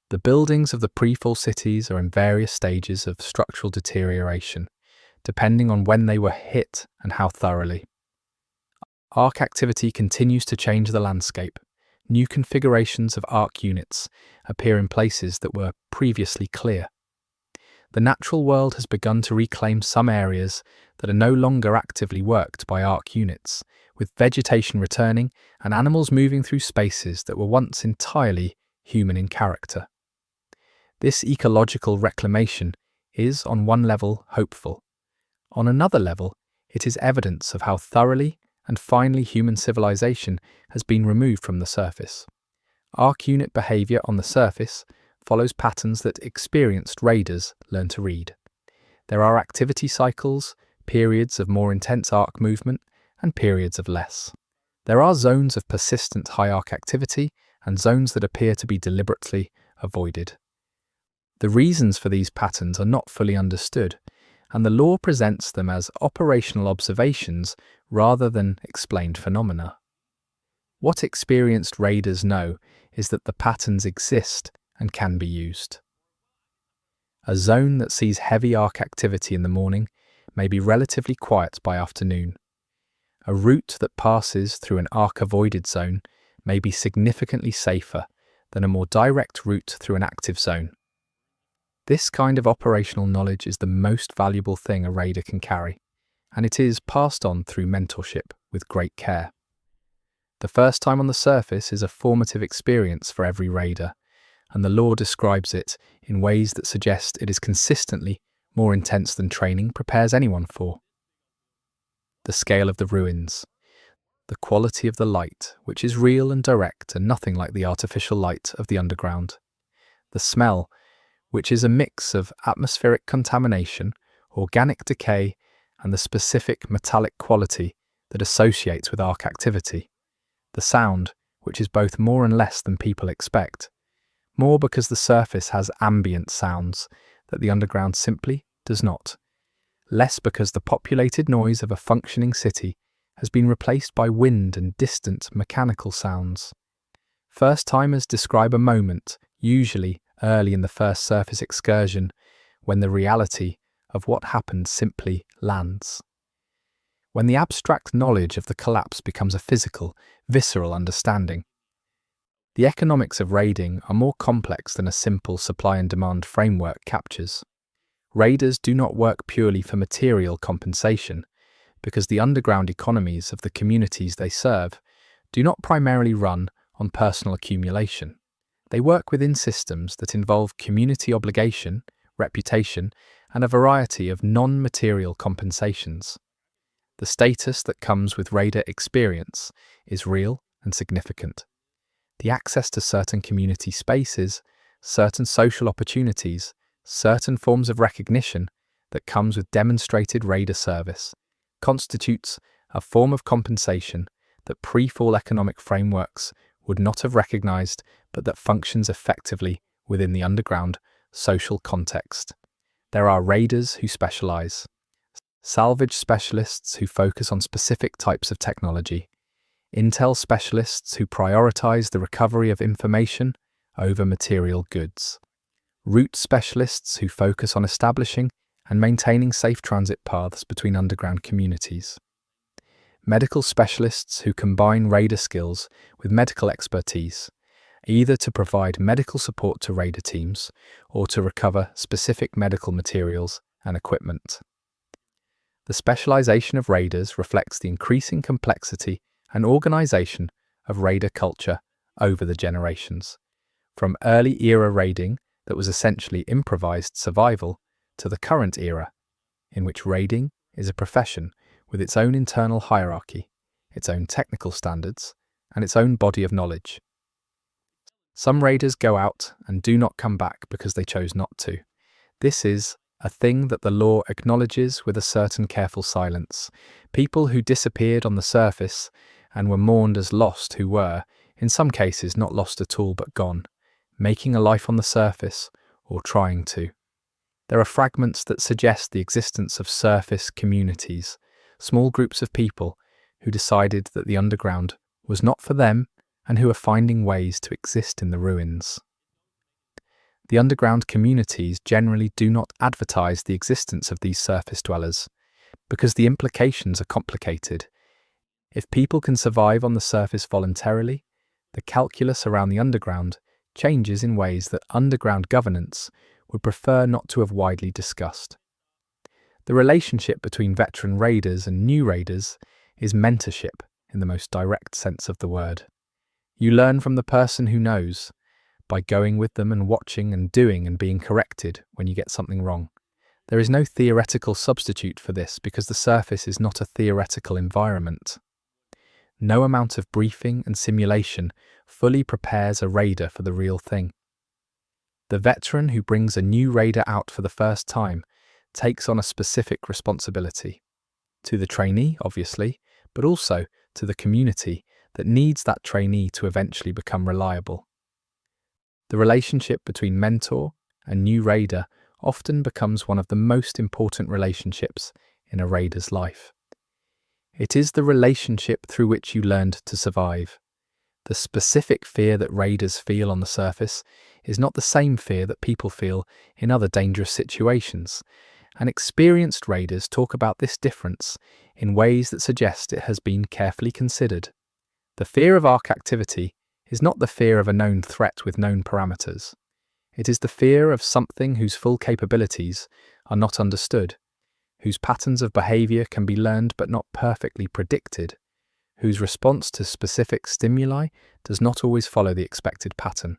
The buildings of the pre-fall cities are in various stages of structural deterioration, depending on when they were hit and how thoroughly. Arc activity continues to change the landscape. New configurations of arc units appear in places that were previously clear. The natural world has begun to reclaim some areas that are no longer actively worked by arc units, with vegetation returning and animals moving through spaces that were once entirely human in character. This ecological reclamation is, on one level, hopeful. On another level, it is evidence of how thoroughly and finally human civilization has been removed from the surface. Arc unit behavior on the surface follows patterns that experienced raiders learn to read. There are activity cycles, periods of more intense arc movement, and periods of less. There are zones of persistent high arc activity and zones that appear to be deliberately avoided. The reasons for these patterns are not fully understood, and the law presents them as operational observations rather than explained phenomena. What experienced raiders know is that the patterns exist and can be used. A zone that sees heavy arc activity in the morning may be relatively quiet by afternoon. A route that passes through an arc-avoided zone may be significantly safer than a more direct route through an active zone. This kind of operational knowledge is the most valuable thing a raider can carry, and it is passed on through mentorship with great care. The first time on the surface is a formative experience for every raider, and the law describes it in ways that suggest it is consistently more intense than training prepares anyone for. The scale of the ruins, the quality of the light, which is real and direct and nothing like the artificial light of the underground. The smell, which is a mix of atmospheric contamination, organic decay, and the specific metallic quality that associates with arc activity. The sound, which is both more and less than people expect. More because the surface has ambient sounds that the underground simply does not. Less because the populated noise of a functioning city has been replaced by wind and distant mechanical sounds. First-timers describe a moment, usually early in the first surface excursion, when the reality of what happened simply lands. When the abstract knowledge of the collapse becomes a physical, visceral understanding. The economics of raiding are more complex than a simple supply and demand framework captures. Raiders do not work purely for material compensation, because the underground economies of the communities they serve do not primarily run on personal accumulation. They work within systems that involve community obligation, reputation, and a variety of non-material compensations. The status that comes with raider experience is real and significant. The access to certain community spaces, certain social opportunities, certain forms of recognition that comes with demonstrated raider service constitutes a form of compensation that pre-fall economic frameworks would not have recognized, but that functions effectively within the underground social context. There are raiders who specialize, salvage specialists who focus on specific types of technology, intel specialists who prioritize the recovery of information over material goods, route specialists who focus on establishing and maintaining safe transit paths between underground communities, medical specialists who combine raider skills with medical expertise, either to provide medical support to raider teams or to recover specific medical materials and equipment. The specialization of raiders reflects the increasing complexity and organization of raider culture over the generations, from early era raiding that was essentially improvised survival to the current era, in which raiding is a profession with its own internal hierarchy, its own technical standards, and its own body of knowledge. Some raiders go out and do not come back because they chose not to. This is a thing that the law acknowledges with a certain careful silence. People who disappeared on the surface and were mourned as lost who were, in some cases, not lost at all but gone, making a life on the surface or trying to. There are fragments that suggest the existence of surface communities, small groups of people who decided that the underground was not for them and who are finding ways to exist in the ruins. The underground communities generally do not advertise the existence of these surface dwellers because the implications are complicated. If people can survive on the surface voluntarily, the calculus around the underground changes in ways that underground governance would prefer not to have widely discussed. The relationship between veteran raiders and new raiders is mentorship in the most direct sense of the word. You learn from the person who knows, by going with them and watching and doing and being corrected when you get something wrong. There is no theoretical substitute for this because the surface is not a theoretical environment. No amount of briefing and simulation fully prepares a raider for the real thing. The veteran who brings a new raider out for the first time takes on a specific responsibility. To the trainee, obviously, but also to the community that needs that trainee to eventually become reliable. The relationship between mentor and new raider often becomes one of the most important relationships in a raider's life. It is the relationship through which you learned to survive. The specific fear that raiders feel on the surface is not the same fear that people feel in other dangerous situations, and experienced raiders talk about this difference in ways that suggest it has been carefully considered. The fear of arc activity is not the fear of a known threat with known parameters. It is the fear of something whose full capabilities are not understood, whose patterns of behavior can be learned but not perfectly predicted, whose response to specific stimuli does not always follow the expected pattern.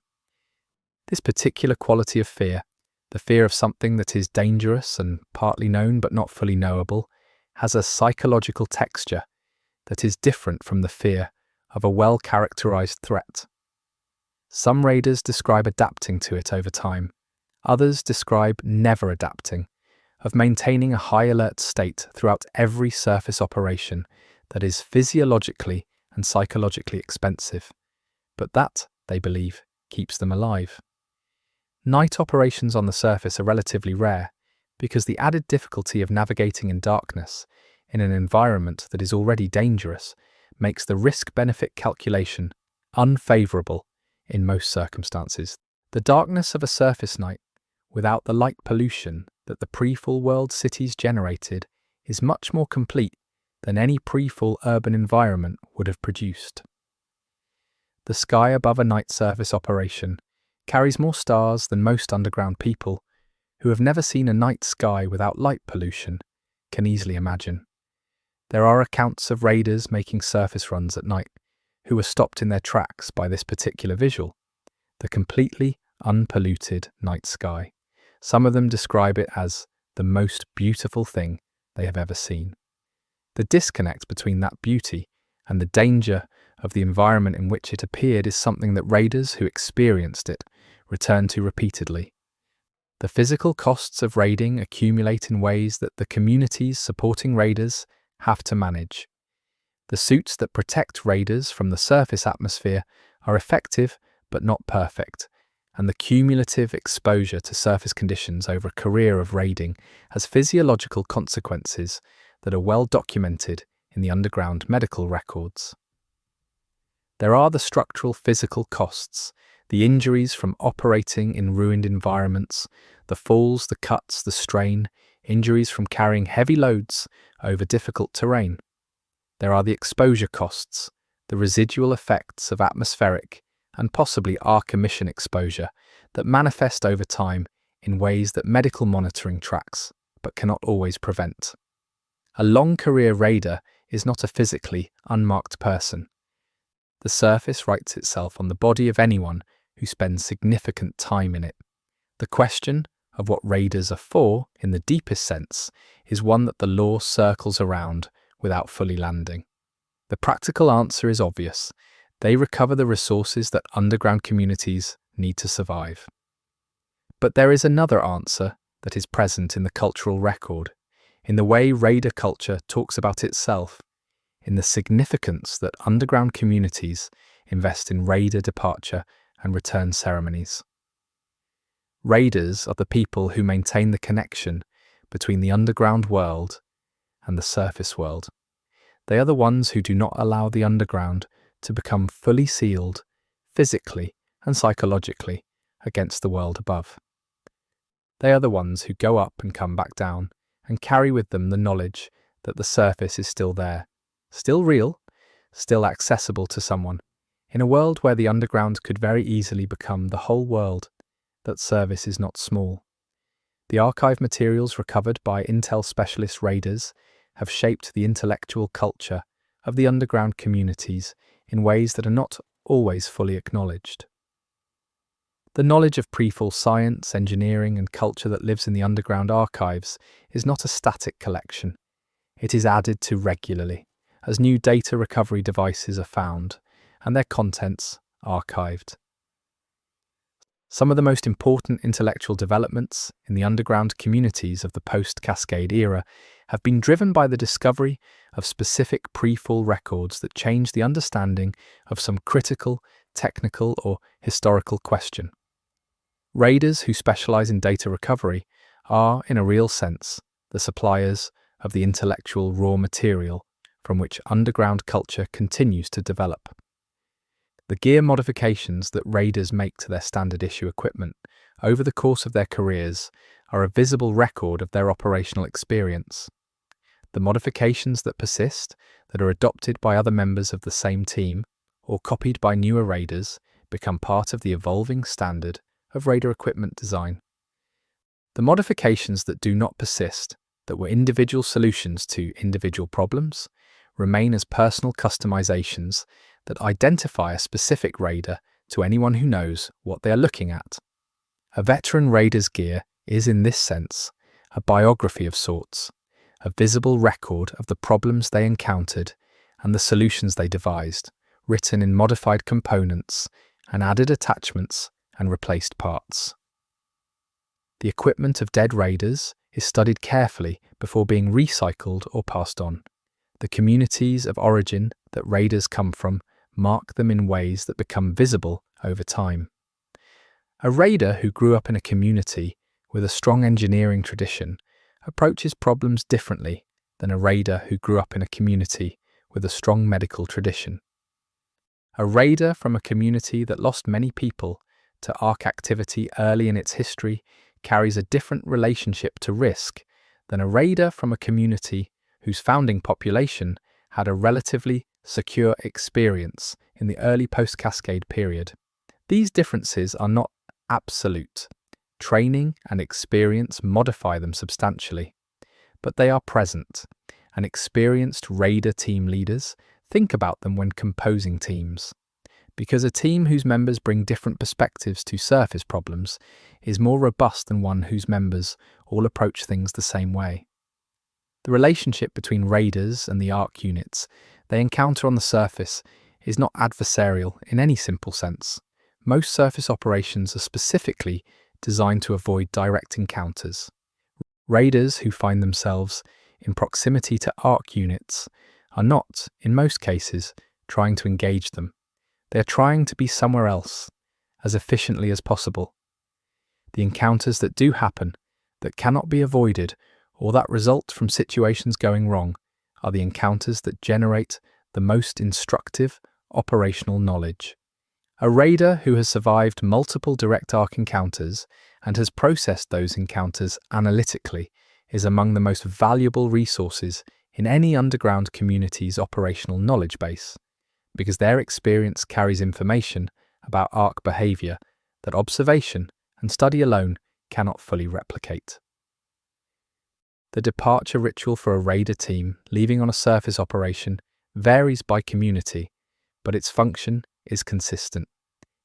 This particular quality of fear The fear of something that is dangerous and partly known but not fully knowable has a psychological texture that is different from the fear of a well-characterized threat. Some raiders describe adapting to it over time. Others describe never adapting, of maintaining a high alert state throughout every surface operation that is physiologically and psychologically expensive, but that, they believe, keeps them alive. Night operations on the surface are relatively rare because the added difficulty of navigating in darkness in an environment that is already dangerous makes the risk-benefit calculation unfavorable in most circumstances. The darkness of a surface night, without the light pollution that the pre-fall world cities generated, is much more complete than any pre-fall urban environment would have produced. The sky above a night surface operation carries more stars than most underground people, who have never seen a night sky without light pollution, can easily imagine. There are accounts of raiders making surface runs at night who were stopped in their tracks by this particular visual, the completely unpolluted night sky. Some of them describe it as the most beautiful thing they have ever seen. The disconnect between that beauty and the danger of the environment in which it appeared is something that raiders who experienced it return to repeatedly. The physical costs of raiding accumulate in ways that the communities supporting raiders have to manage. The suits that protect raiders from the surface atmosphere are effective but not perfect, and the cumulative exposure to surface conditions over a career of raiding has physiological consequences that are well documented in the underground medical records. There are the structural physical costs, the injuries from operating in ruined environments, the falls, the cuts, the strain, injuries from carrying heavy loads over difficult terrain. There are the exposure costs, the residual effects of atmospheric and possibly arc emission exposure that manifest over time in ways that medical monitoring tracks but cannot always prevent. A long-career raider is not a physically unmarked person. The surface writes itself on the body of anyone who spends significant time in it. The question of what raiders are for, in the deepest sense, is one that the law circles around without fully landing. The practical answer is obvious. They recover the resources that underground communities need to survive. But there is another answer that is present in the cultural record, in the way raider culture talks about itself, in the significance that underground communities invest in raider departure and return ceremonies. Raiders are the people who maintain the connection between the underground world and the surface world. They are the ones who do not allow the underground to become fully sealed, physically and psychologically, against the world above. They are the ones who go up and come back down and carry with them the knowledge that the surface is still there, still real, still accessible to someone. In a world where the underground could very easily become the whole world, that service is not small. The archive materials recovered by intel specialist raiders have shaped the intellectual culture of the underground communities in ways that are not always fully acknowledged. The knowledge of pre-fall science, engineering, and culture that lives in the underground archives is not a static collection. It is added to regularly, as new data recovery devices are found, and their contents archived. Some of the most important intellectual developments in the underground communities of the post-Cascade era have been driven by the discovery of specific pre-fall records that change the understanding of some critical, technical, or historical question. Raiders who specialize in data recovery are, in a real sense, the suppliers of the intellectual raw material from which underground culture continues to develop. The gear modifications that raiders make to their standard issue equipment over the course of their careers are a visible record of their operational experience. The modifications that persist, that are adopted by other members of the same team, or copied by newer raiders, become part of the evolving standard of raider equipment design. The modifications that do not persist, that were individual solutions to individual problems, remain as personal customizations that identify a specific raider to anyone who knows what they are looking at. A veteran raider's gear is, in this sense, a biography of sorts, a visible record of the problems they encountered and the solutions they devised, written in modified components and added attachments and replaced parts. The equipment of dead raiders is studied carefully before being recycled or passed on. The communities of origin that raiders come from mark them in ways that become visible over time. A raider who grew up in a community with a strong engineering tradition approaches problems differently than a raider who grew up in a community with a strong medical tradition. A raider from a community that lost many people to Ark activity early in its history carries a different relationship to risk than a raider from a community whose founding population had a relatively secure experience in the early post-cascade period. These differences are not absolute. Training and experience modify them substantially, but they are present, and experienced raider team leaders think about them when composing teams. Because a team whose members bring different perspectives to surface problems is more robust than one whose members all approach things the same way. The relationship between raiders and the Ark units they encounter on the surface is not adversarial in any simple sense. Most surface operations are specifically designed to avoid direct encounters. Raiders who find themselves in proximity to Ark units are not, in most cases, trying to engage them. They are trying to be somewhere else, as efficiently as possible. The encounters that do happen, that cannot be avoided, or that result from situations going wrong, are the encounters that generate the most instructive operational knowledge. A raider who has survived multiple direct Ark encounters and has processed those encounters analytically is among the most valuable resources in any underground community's operational knowledge base, because their experience carries information about Ark behavior that observation and study alone cannot fully replicate. The departure ritual for a raider team leaving on a surface operation varies by community, but its function is consistent.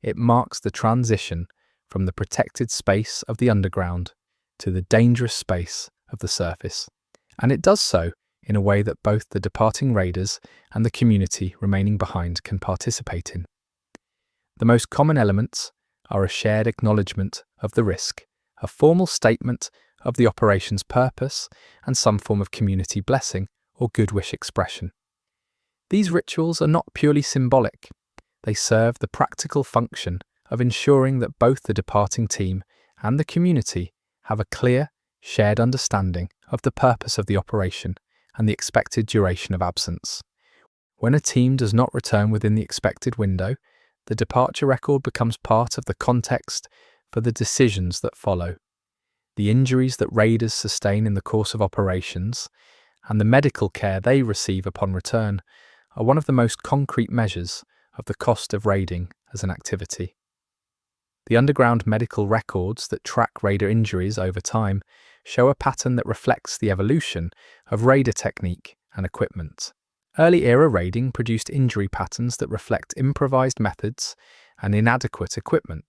It marks the transition from the protected space of the underground to the dangerous space of the surface, and it does so in a way that both the departing raiders and the community remaining behind can participate in. The most common elements are a shared acknowledgement of the risk, a formal statement of the operation's purpose, and some form of community blessing or good wish expression. These rituals are not purely symbolic. They serve the practical function of ensuring that both the departing team and the community have a clear, shared understanding of the purpose of the operation and the expected duration of absence. When a team does not return within the expected window, the departure record becomes part of the context for the decisions that follow. The injuries that raiders sustain in the course of operations and the medical care they receive upon return are one of the most concrete measures of the cost of raiding as an activity. The underground medical records that track raider injuries over time show a pattern that reflects the evolution of raider technique and equipment. Early-era raiding produced injury patterns that reflect improvised methods and inadequate equipment,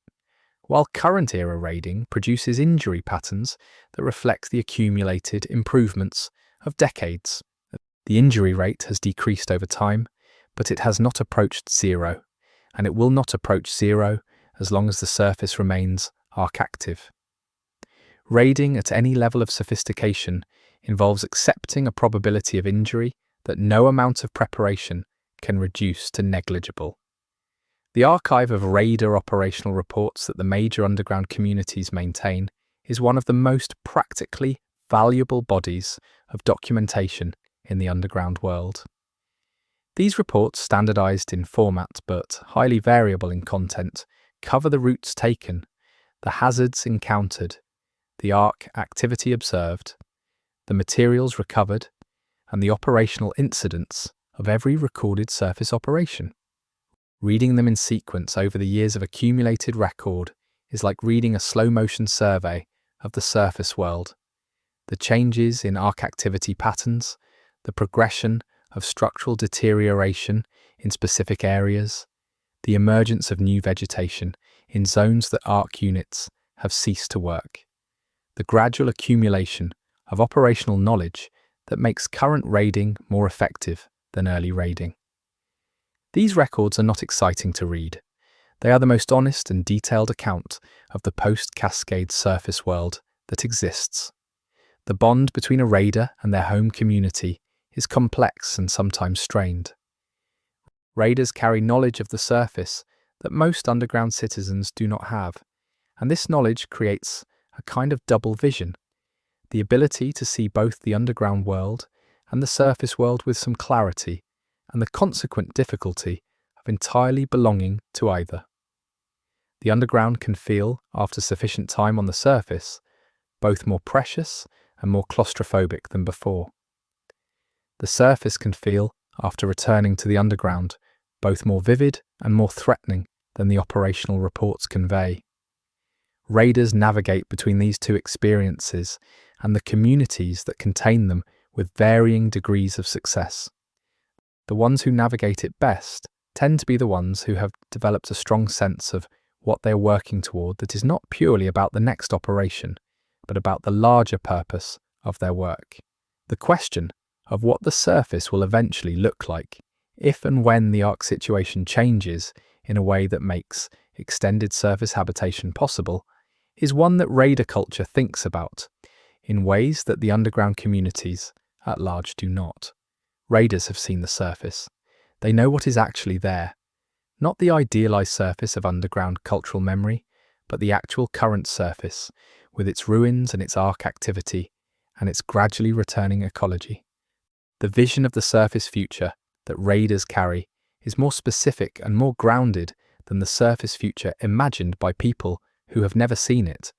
while current-era raiding produces injury patterns that reflect the accumulated improvements of decades. The injury rate has decreased over time, but it has not approached zero, and it will not approach zero as long as the surface remains Ark active. Raiding at any level of sophistication involves accepting a probability of injury that no amount of preparation can reduce to negligible. The archive of raider operational reports that the major underground communities maintain is one of the most practically valuable bodies of documentation in the underground world. These reports, standardized in format but highly variable in content, cover the routes taken, the hazards encountered, the Ark activity observed, the materials recovered, and the operational incidents of every recorded surface operation. Reading them in sequence over the years of accumulated record is like reading a slow-motion survey of the surface world. The changes in Ark activity patterns, the progression of structural deterioration in specific areas, the emergence of new vegetation in zones that Ark units have ceased to work. the gradual accumulation of operational knowledge that makes current raiding more effective than early raiding. These records are not exciting to read. They are the most honest and detailed account of the post-cascade surface world that exists. The bond between a raider and their home community is complex and sometimes strained. Raiders carry knowledge of the surface that most underground citizens do not have, and this knowledge creates a kind of double vision, the ability to see both the underground world and the surface world with some clarity, and the consequent difficulty of entirely belonging to either. The underground can feel, after sufficient time on the surface, both more precious and more claustrophobic than before. The surface can feel, after returning to the underground, both more vivid and more threatening than the operational reports convey. Raiders navigate between these two experiences and the communities that contain them with varying degrees of success. The ones who navigate it best tend to be the ones who have developed a strong sense of what they are working toward that is not purely about the next operation, but about the larger purpose of their work. The question of what the surface will eventually look like, if and when the Ark situation changes in a way that makes extended surface habitation possible, is one that raider culture thinks about, in ways that the underground communities at large do not. Raiders have seen the surface. They know what is actually there, not the idealized surface of underground cultural memory, but the actual current surface, with its ruins and its Ark activity, and its gradually returning ecology. The vision of the surface future that raiders carry is more specific and more grounded than the surface future imagined by people who have never seen it,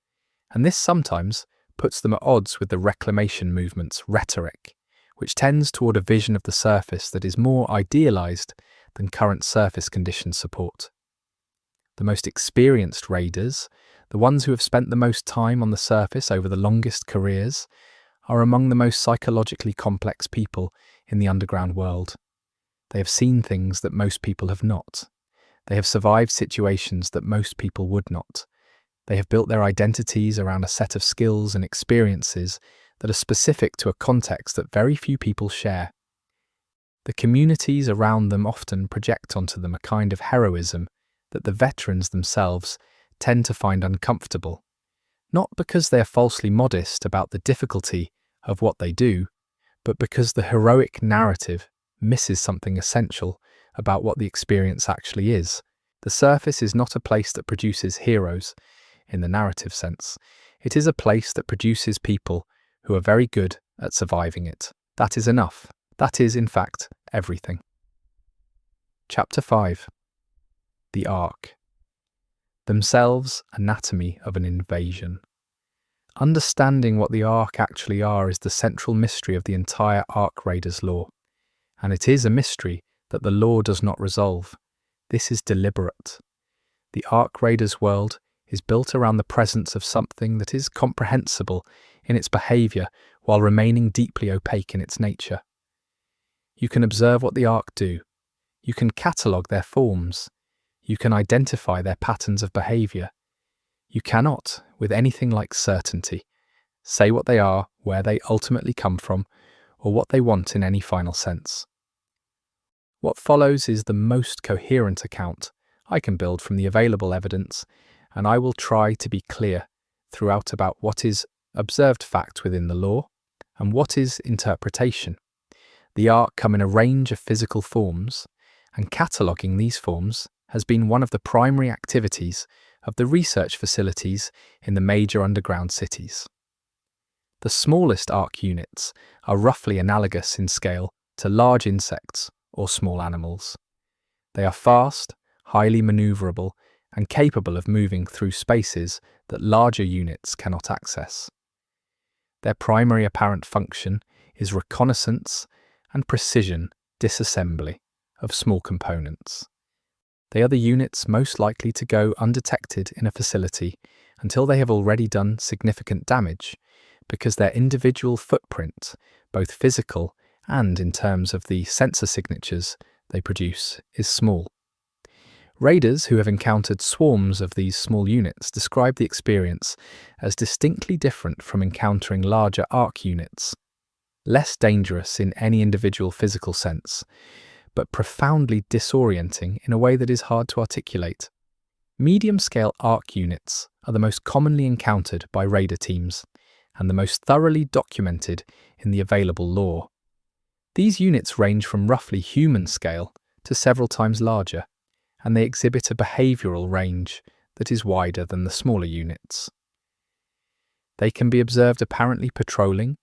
and this sometimes puts them at odds with the reclamation movement's rhetoric, which tends toward a vision of the surface that is more idealized than current surface conditions support. The most experienced raiders, the ones who have spent the most time on the surface over the longest careers, are among the most psychologically complex people in the underground world. They have seen things that most people have not. They have survived situations that most people would not. They have built their identities around a set of skills and experiences that are specific to a context that very few people share. The communities around them often project onto them a kind of heroism that the veterans themselves tend to find uncomfortable, not because they are falsely modest about the difficulty of what they do, but because the heroic narrative misses something essential about what the experience actually is. The surface is not a place that produces heroes in the narrative sense. It is a place that produces people who are very good at surviving it. That is enough. That is, in fact, everything. Chapter 5. The Ark. Themselves, anatomy of an invasion. Understanding what the Ark actually are is the central mystery of the entire Ark Raiders lore, and it is a mystery that the lore does not resolve. This is deliberate. The Ark Raiders world is built around the presence of something that is comprehensible in its behavior while remaining deeply opaque in its nature. You can observe what the Ark do. You can catalogue their forms. You can identify their patterns of behavior. You cannot, with anything like certainty, say what they are, where they ultimately come from, or what they want in any final sense. What follows is the most coherent account I can build from the available evidence, and I will try to be clear throughout about what is observed fact within the lore and what is interpretation. The Ark come in a range of physical forms, and cataloguing these forms has been one of the primary activities of the research facilities in the major underground cities. The smallest Ark units are roughly analogous in scale to large insects or small animals. They are fast, highly maneuverable, and capable of moving through spaces that larger units cannot access. Their primary apparent function is reconnaissance and precision disassembly of small components. They are the units most likely to go undetected in a facility until they have already done significant damage, because their individual footprint, both physical and in terms of the sensor signatures they produce, is small. Raiders who have encountered swarms of these small units describe the experience as distinctly different from encountering larger arc units, less dangerous in any individual physical sense, but profoundly disorienting in a way that is hard to articulate. Medium-scale arc units are the most commonly encountered by raider teams and the most thoroughly documented in the available lore. These units range from roughly human scale to several times larger, and they exhibit a behavioral range that is wider than the smaller units. They can be observed apparently patrolling.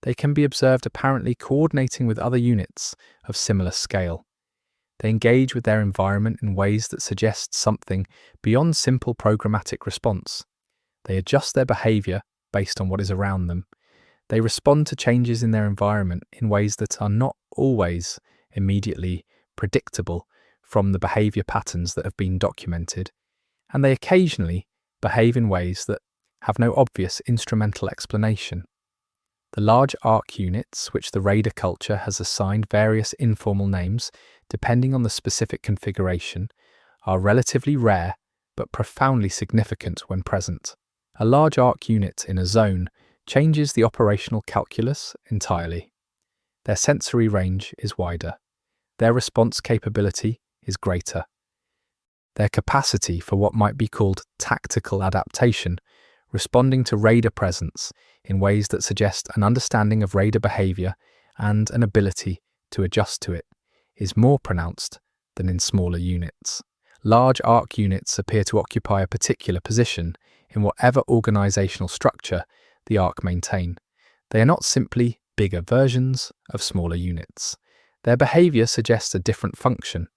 They can be observed apparently coordinating with other units of similar scale. They engage with their environment in ways that suggest something beyond simple programmatic response. They adjust their behavior based on what is around them. They respond to changes in their environment in ways that are not always immediately predictable from the behavior patterns that have been documented, and they occasionally behave in ways that have no obvious instrumental explanation. The large arc units, which the raider culture has assigned various informal names depending on the specific configuration, are relatively rare but profoundly significant when present. A large arc unit in a zone changes the operational calculus entirely. Their sensory range is wider. Their response capability is greater. Their capacity for what might be called tactical adaptation, responding to raider presence in ways that suggest an understanding of raider behavior and an ability to adjust to it, is more pronounced than in smaller units. Large arc units appear to occupy a particular position in whatever organizational structure the arc maintain. They are not simply bigger versions of smaller units. Their behavior suggests a different function,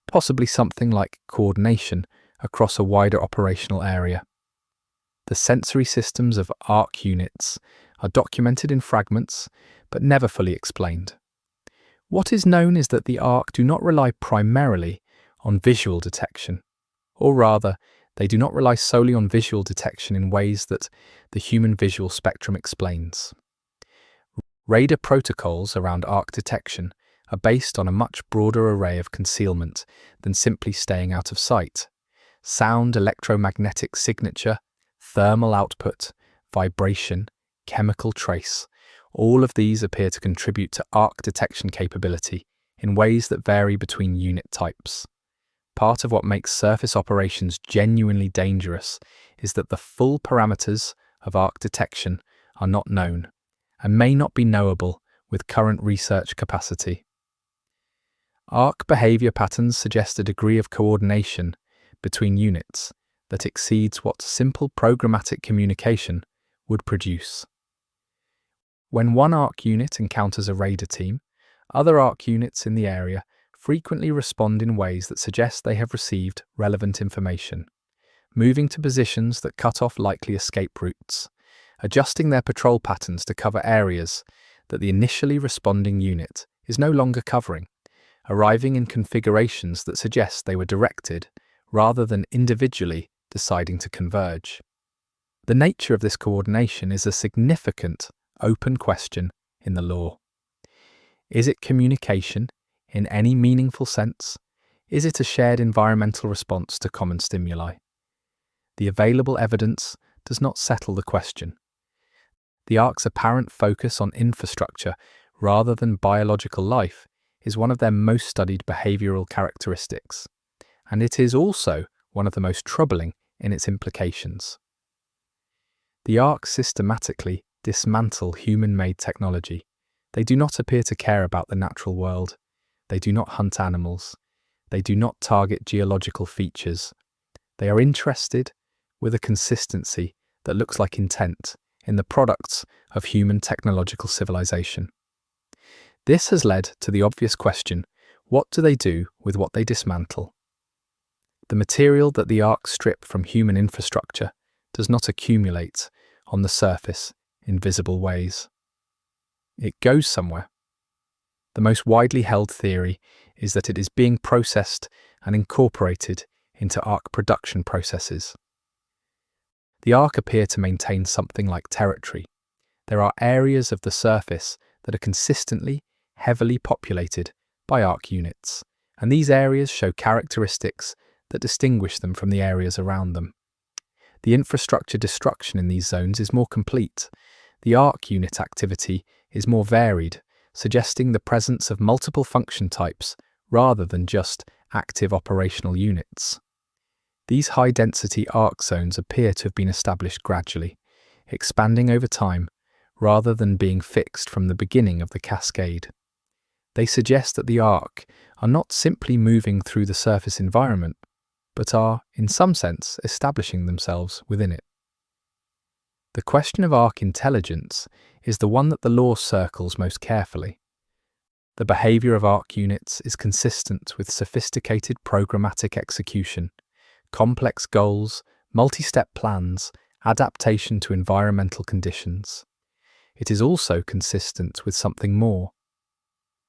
possibly something like coordination across a wider operational area. The sensory systems of arc units are documented in fragments, but never fully explained. What is known is that the arc do not rely primarily on visual detection, or rather, they do not rely solely on visual detection in ways that the human visual spectrum explains. Radar protocols around arc detection are based on a much broader array of concealment than simply staying out of sight. Sound, electromagnetic signature, thermal output, vibration, chemical trace, all of these appear to contribute to arc detection capability in ways that vary between unit types. Part of what makes surface operations genuinely dangerous is that the full parameters of arc detection are not known and may not be knowable with current research capacity. Arc behavior patterns suggest a degree of coordination between units that exceeds what simple programmatic communication would produce. When one arc unit encounters a raider team, other arc units in the area frequently respond in ways that suggest they have received relevant information, moving to positions that cut off likely escape routes, adjusting their patrol patterns to cover areas that the initially responding unit is no longer covering, arriving in configurations that suggest they were directed rather than individually deciding to converge. The nature of this coordination is a significant open question in the lore. Is it communication in any meaningful sense? Is it a shared environmental response to common stimuli? The available evidence does not settle the question. The Ark's apparent focus on infrastructure rather than biological life is one of their most studied behavioral characteristics, and it is also one of the most troubling in its implications. The Ark systematically dismantle human-made technology. They do not appear to care about the natural world. They do not hunt animals. They do not target geological features. They are interested, with a consistency that looks like intent, in the products of human technological civilization. This has led to the obvious question, what do they do with what they dismantle? The material that the Ark strip from human infrastructure does not accumulate on the surface in visible ways. It goes somewhere. The most widely held theory is that it is being processed and incorporated into Ark production processes. The Ark appear to maintain something like territory. There are areas of the surface that are consistently, heavily populated by Ark units, and these areas show characteristics that distinguish them from the areas around them. The infrastructure destruction in these zones is more complete. The arc unit activity is more varied, suggesting the presence of multiple function types rather than just active operational units. These high-density arc zones appear to have been established gradually, expanding over time rather than being fixed from the beginning of the cascade. They suggest that the arc are not simply moving through the surface environment, but are, in some sense, establishing themselves within it. The question of arc intelligence is the one that the law circles most carefully. The behavior of arc units is consistent with sophisticated programmatic execution, complex goals, multi-step plans, adaptation to environmental conditions. It is also consistent with something more.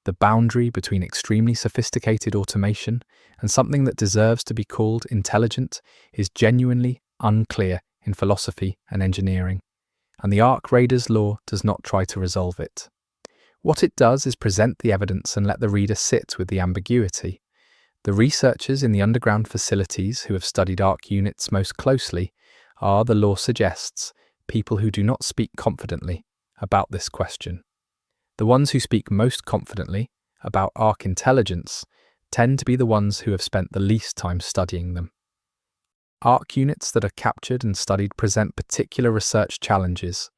The boundary between extremely sophisticated automation and something that deserves to be called intelligent is genuinely unclear in philosophy and engineering, and the arc raiders law does not try to resolve it. What it does is present the evidence and let the reader sit with the ambiguity. The researchers in the underground facilities who have studied arc units most closely are, the law suggests, people who do not speak confidently about this question. The ones who speak most confidently about arc intelligence tend to be the ones who have spent the least time studying them. Arc units that are captured and studied present particular research challenges.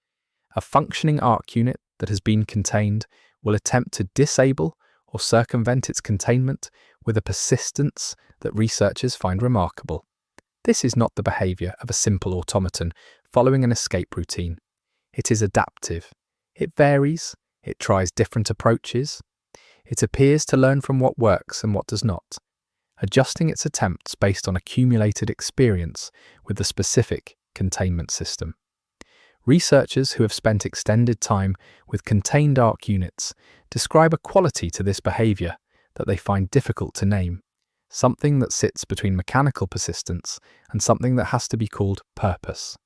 A functioning arc unit that has been contained will attempt to disable or circumvent its containment with a persistence that researchers find remarkable. This is not the behavior of a simple automaton following an escape routine. It is adaptive. It varies. It tries different approaches. It appears to learn from what works and what does not, adjusting its attempts based on accumulated experience with the specific containment system. Researchers who have spent extended time with contained arc units describe a quality to this behavior that they find difficult to name, something that sits between mechanical persistence and something that has to be called purpose.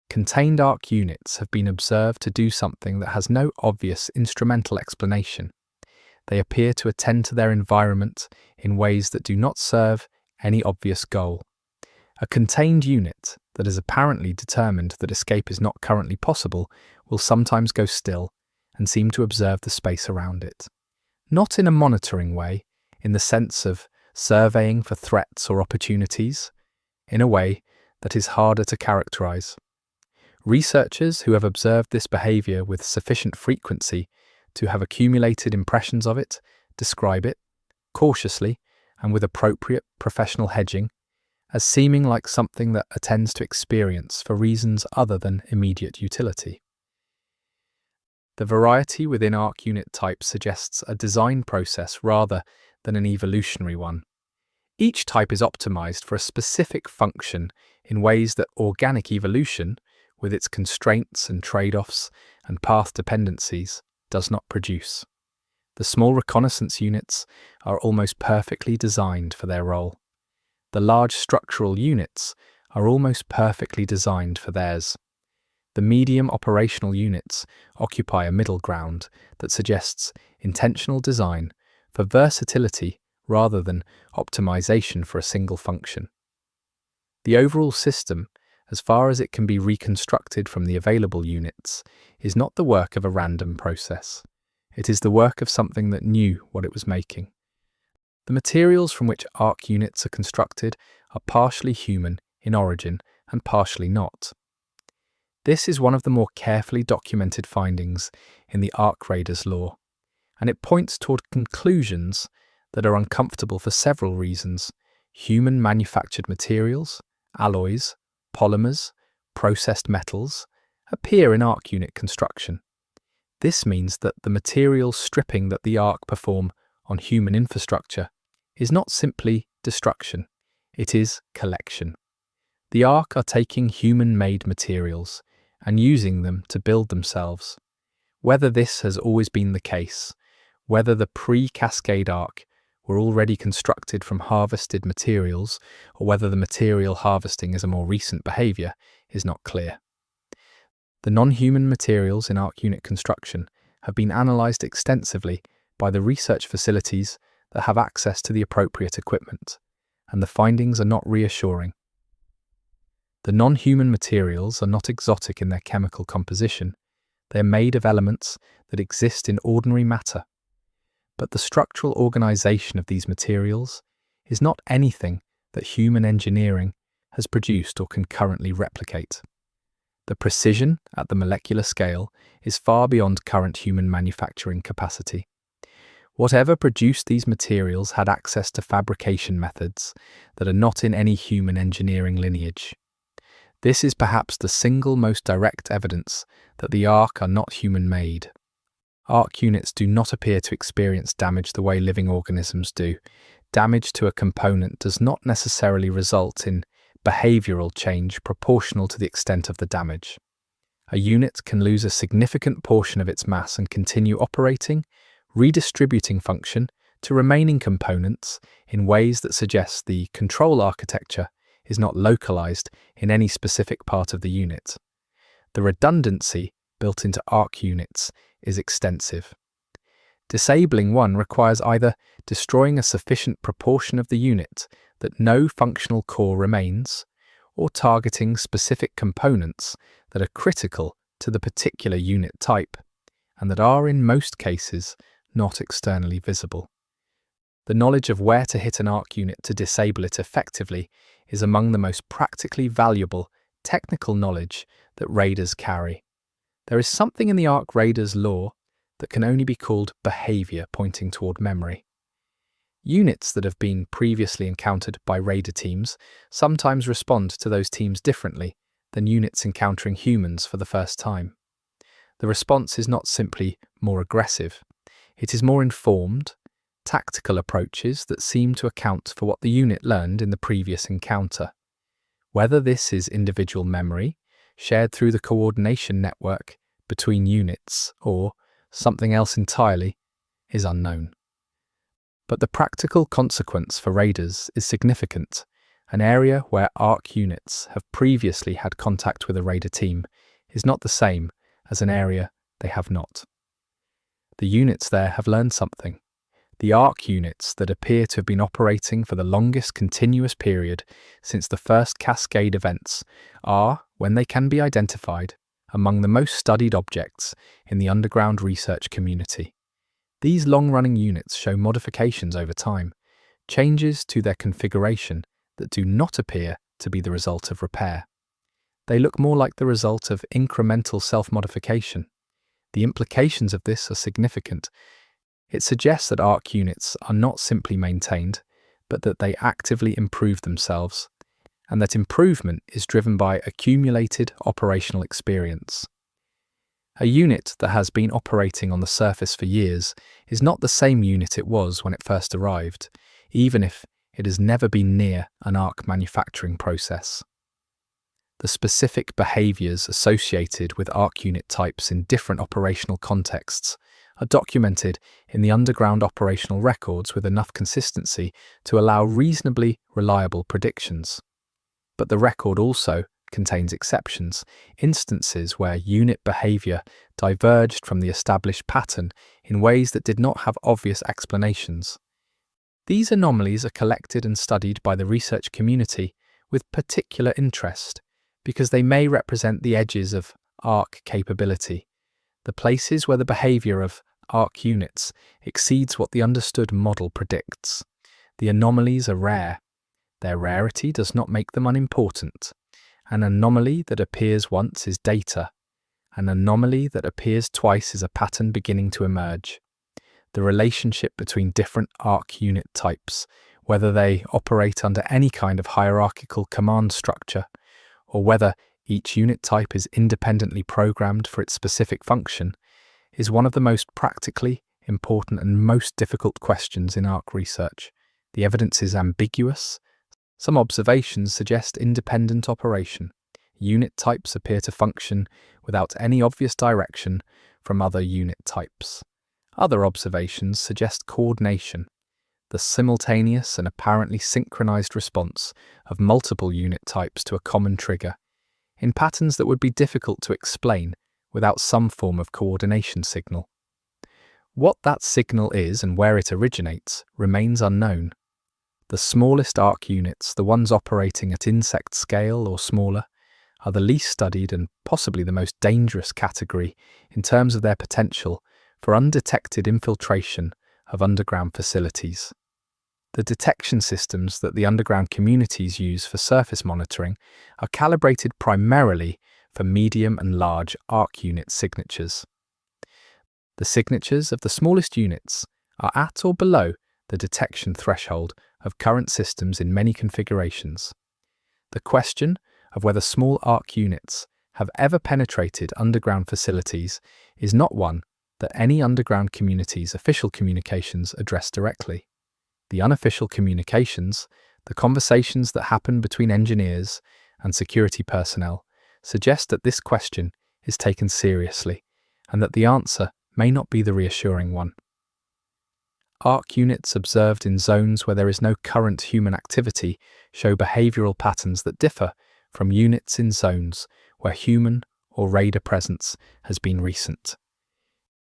Contained arc units have been observed to do something that has no obvious instrumental explanation. They appear to attend to their environment in ways that do not serve any obvious goal. A contained unit that is apparently determined that escape is not currently possible will sometimes go still and seem to observe the space around it. Not in a monitoring way, in the sense of surveying for threats or opportunities, in a way that is harder to characterize. Researchers who have observed this behavior with sufficient frequency to have accumulated impressions of it describe it, cautiously and with appropriate professional hedging, as seeming like something that attends to experience for reasons other than immediate utility. The variety within arc unit type suggests a design process rather than an evolutionary one. Each type is optimized for a specific function in ways that organic evolution, with its constraints and trade-offs and path dependencies, does not produce. The small reconnaissance units are almost perfectly designed for their role. The large structural units are almost perfectly designed for theirs. The medium operational units occupy a middle ground that suggests intentional design for versatility rather than optimization for a single function. The overall system, as far as it can be reconstructed from the available units, is not the work of a random process. It is the work of something that knew what it was making. The materials from which arc units are constructed are partially human in origin and partially not. This is one of the more carefully documented findings in the arc raiders law, and it points toward conclusions that are uncomfortable for several reasons. Human manufactured materials, alloys, polymers, processed metals appear in arc unit construction. This means that the material stripping that the arc perform on human infrastructure is not simply destruction, it is collection. The arc are taking human-made materials and using them to build themselves. Whether this has always been the case, whether the pre-cascade arc were already constructed from harvested materials, or whether the material harvesting is a more recent behavior, is not clear. The non-human materials in arc unit construction have been analysed extensively by the research facilities that have access to the appropriate equipment, and the findings are not reassuring. The non-human materials are not exotic in their chemical composition. They are made of elements that exist in ordinary matter. But the structural organization of these materials is not anything that human engineering has produced or can currently replicate. The precision at the molecular scale is far beyond current human manufacturing capacity. Whatever produced these materials had access to fabrication methods that are not in any human engineering lineage. This is perhaps the single most direct evidence that the arc are not human-made. Arc units do not appear to experience damage the way living organisms do. Damage to a component does not necessarily result in behavioral change proportional to the extent of the damage. A unit can lose a significant portion of its mass and continue operating, redistributing function to remaining components in ways that suggest the control architecture is not localized in any specific part of the unit. The redundancy built into arc units is extensive. Disabling one requires either destroying a sufficient proportion of the unit that no functional core remains, or targeting specific components that are critical to the particular unit type, and that are in most cases not externally visible. The knowledge of where to hit an arc unit to disable it effectively is among the most practically valuable technical knowledge that raiders carry. There is something in the arc raiders' lore that can only be called behavior pointing toward memory. Units that have been previously encountered by raider teams sometimes respond to those teams differently than units encountering humans for the first time. The response is not simply more aggressive, it is more informed, tactical approaches that seem to account for what the unit learned in the previous encounter. Whether this is individual memory, shared through the coordination network between units, or something else entirely, is unknown. But the practical consequence for raiders is significant. An area where arc units have previously had contact with a raider team is not the same as an area they have not. The units there have learned something. The arc units that appear to have been operating for the longest continuous period since the first cascade events are, when they can be identified, among the most studied objects in the underground research community. These long-running units show modifications over time, changes to their configuration that do not appear to be the result of repair. They look more like the result of incremental self-modification. The implications of this are significant. It suggests that arc units are not simply maintained, but that they actively improve themselves, and that improvement is driven by accumulated operational experience. A unit that has been operating on the surface for years is not the same unit it was when it first arrived, even if it has never been near an arc manufacturing process. The specific behaviors associated with arc unit types in different operational contexts are documented in the underground operational records with enough consistency to allow reasonably reliable predictions. But the record also contains exceptions, instances where unit behavior diverged from the established pattern in ways that did not have obvious explanations. These anomalies are collected and studied by the research community with particular interest because they may represent the edges of arc capability, the places where the behavior of arc units exceeds what the understood model predicts. The anomalies are rare. Their rarity does not make them unimportant. An anomaly that appears once is data. An anomaly that appears twice is a pattern beginning to emerge. The relationship between different arc unit types, whether they operate under any kind of hierarchical command structure, or whether each unit type is independently programmed for its specific function, is one of the most practically important and most difficult questions in arc research. The evidence is ambiguous. Some observations suggest independent operation. Unit types appear to function without any obvious direction from other unit types. Other observations suggest coordination, the simultaneous and apparently synchronized response of multiple unit types to a common trigger, in patterns that would be difficult to explain without some form of coordination signal. What that signal is and where it originates remains unknown. The smallest arc units, the ones operating at insect scale or smaller, are the least studied and possibly the most dangerous category in terms of their potential for undetected infiltration of underground facilities. The detection systems that the underground communities use for surface monitoring are calibrated primarily for medium and large arc unit signatures. The signatures of the smallest units are at or below the detection threshold of current systems in many configurations. The question of whether small arc units have ever penetrated underground facilities is not one that any underground community's official communications address directly. The unofficial communications, the conversations that happen between engineers and security personnel, suggest that this question is taken seriously and that the answer may not be the reassuring one. Arc units observed in zones where there is no current human activity show behavioral patterns that differ from units in zones where human or radar presence has been recent.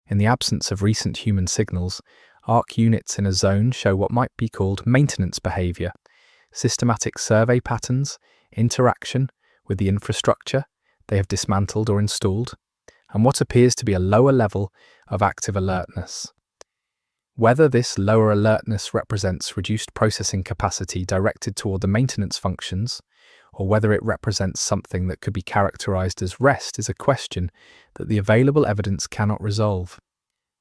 In the absence of recent human signals, arc units in a zone show what might be called maintenance behavior, systematic survey patterns, interaction with the infrastructure they have dismantled or installed, and what appears to be a lower level of active alertness. Whether this lower alertness represents reduced processing capacity directed toward the maintenance functions, or whether it represents something that could be characterized as rest is a question that the available evidence cannot resolve.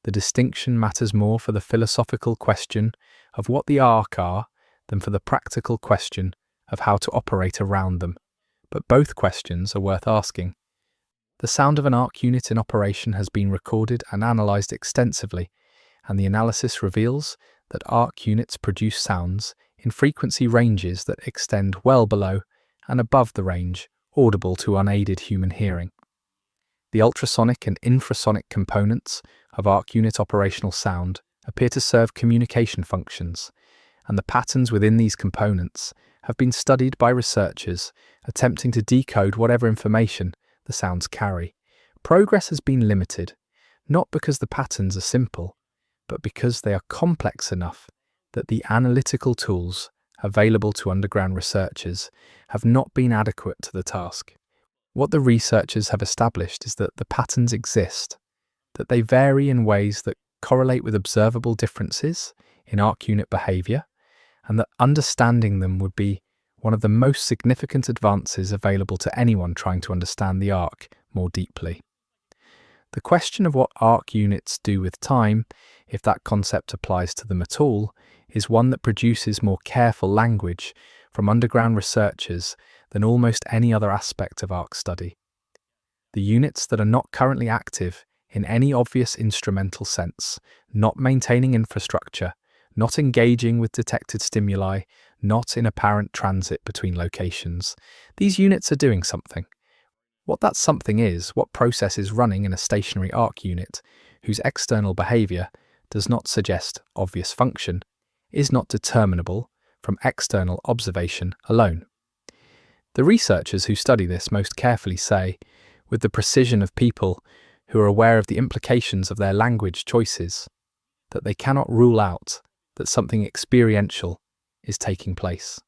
The distinction matters more for the philosophical question of what the arc are than for the practical question of how to operate around them, but both questions are worth asking. The sound of an arc unit in operation has been recorded and analyzed extensively, and the analysis reveals that arc units produce sounds in frequency ranges that extend well below and above the range audible to unaided human hearing. The ultrasonic and infrasonic components of arc unit operational sound appear to serve communication functions, and the patterns within these components have been studied by researchers attempting to decode whatever information the sounds carry. Progress has been limited, not because the patterns are simple, but because they are complex enough that the analytical tools available to underground researchers have not been adequate to the task. What the researchers have established is that the patterns exist, that they vary in ways that correlate with observable differences in arc unit behavior, and that understanding them would be one of the most significant advances available to anyone trying to understand the arc more deeply. The question of what arc units do with time, if that concept applies to them at all, is one that produces more careful language from underground researchers than almost any other aspect of arc study. The units that are not currently active in any obvious instrumental sense, not maintaining infrastructure, not engaging with detected stimuli, not in apparent transit between locations, these units are doing something. What that something is, what process is running in a stationary arc unit, whose external behavior does not suggest obvious function, is not determinable from external observation alone. The researchers who study this most carefully say, with the precision of people who are aware of the implications of their language choices, that they cannot rule out that something experiential is taking place.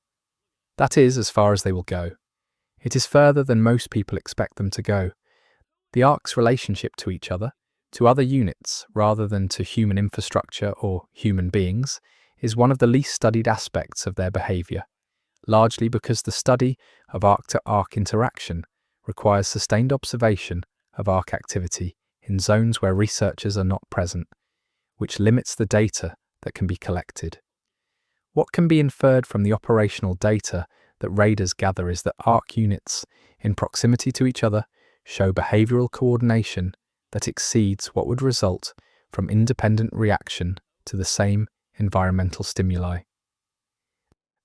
That is as far as they will go. It is further than most people expect them to go. The arc's relationship to each other, to other units rather than to human infrastructure or human beings, is one of the least studied aspects of their behavior, largely because the study of arc-to-arc interaction requires sustained observation of arc activity in zones where researchers are not present, which limits the data that can be collected. What can be inferred from the operational data that radars gather is that arc units, in proximity to each other, show behavioral coordination that exceeds what would result from independent reaction to the same environmental stimuli.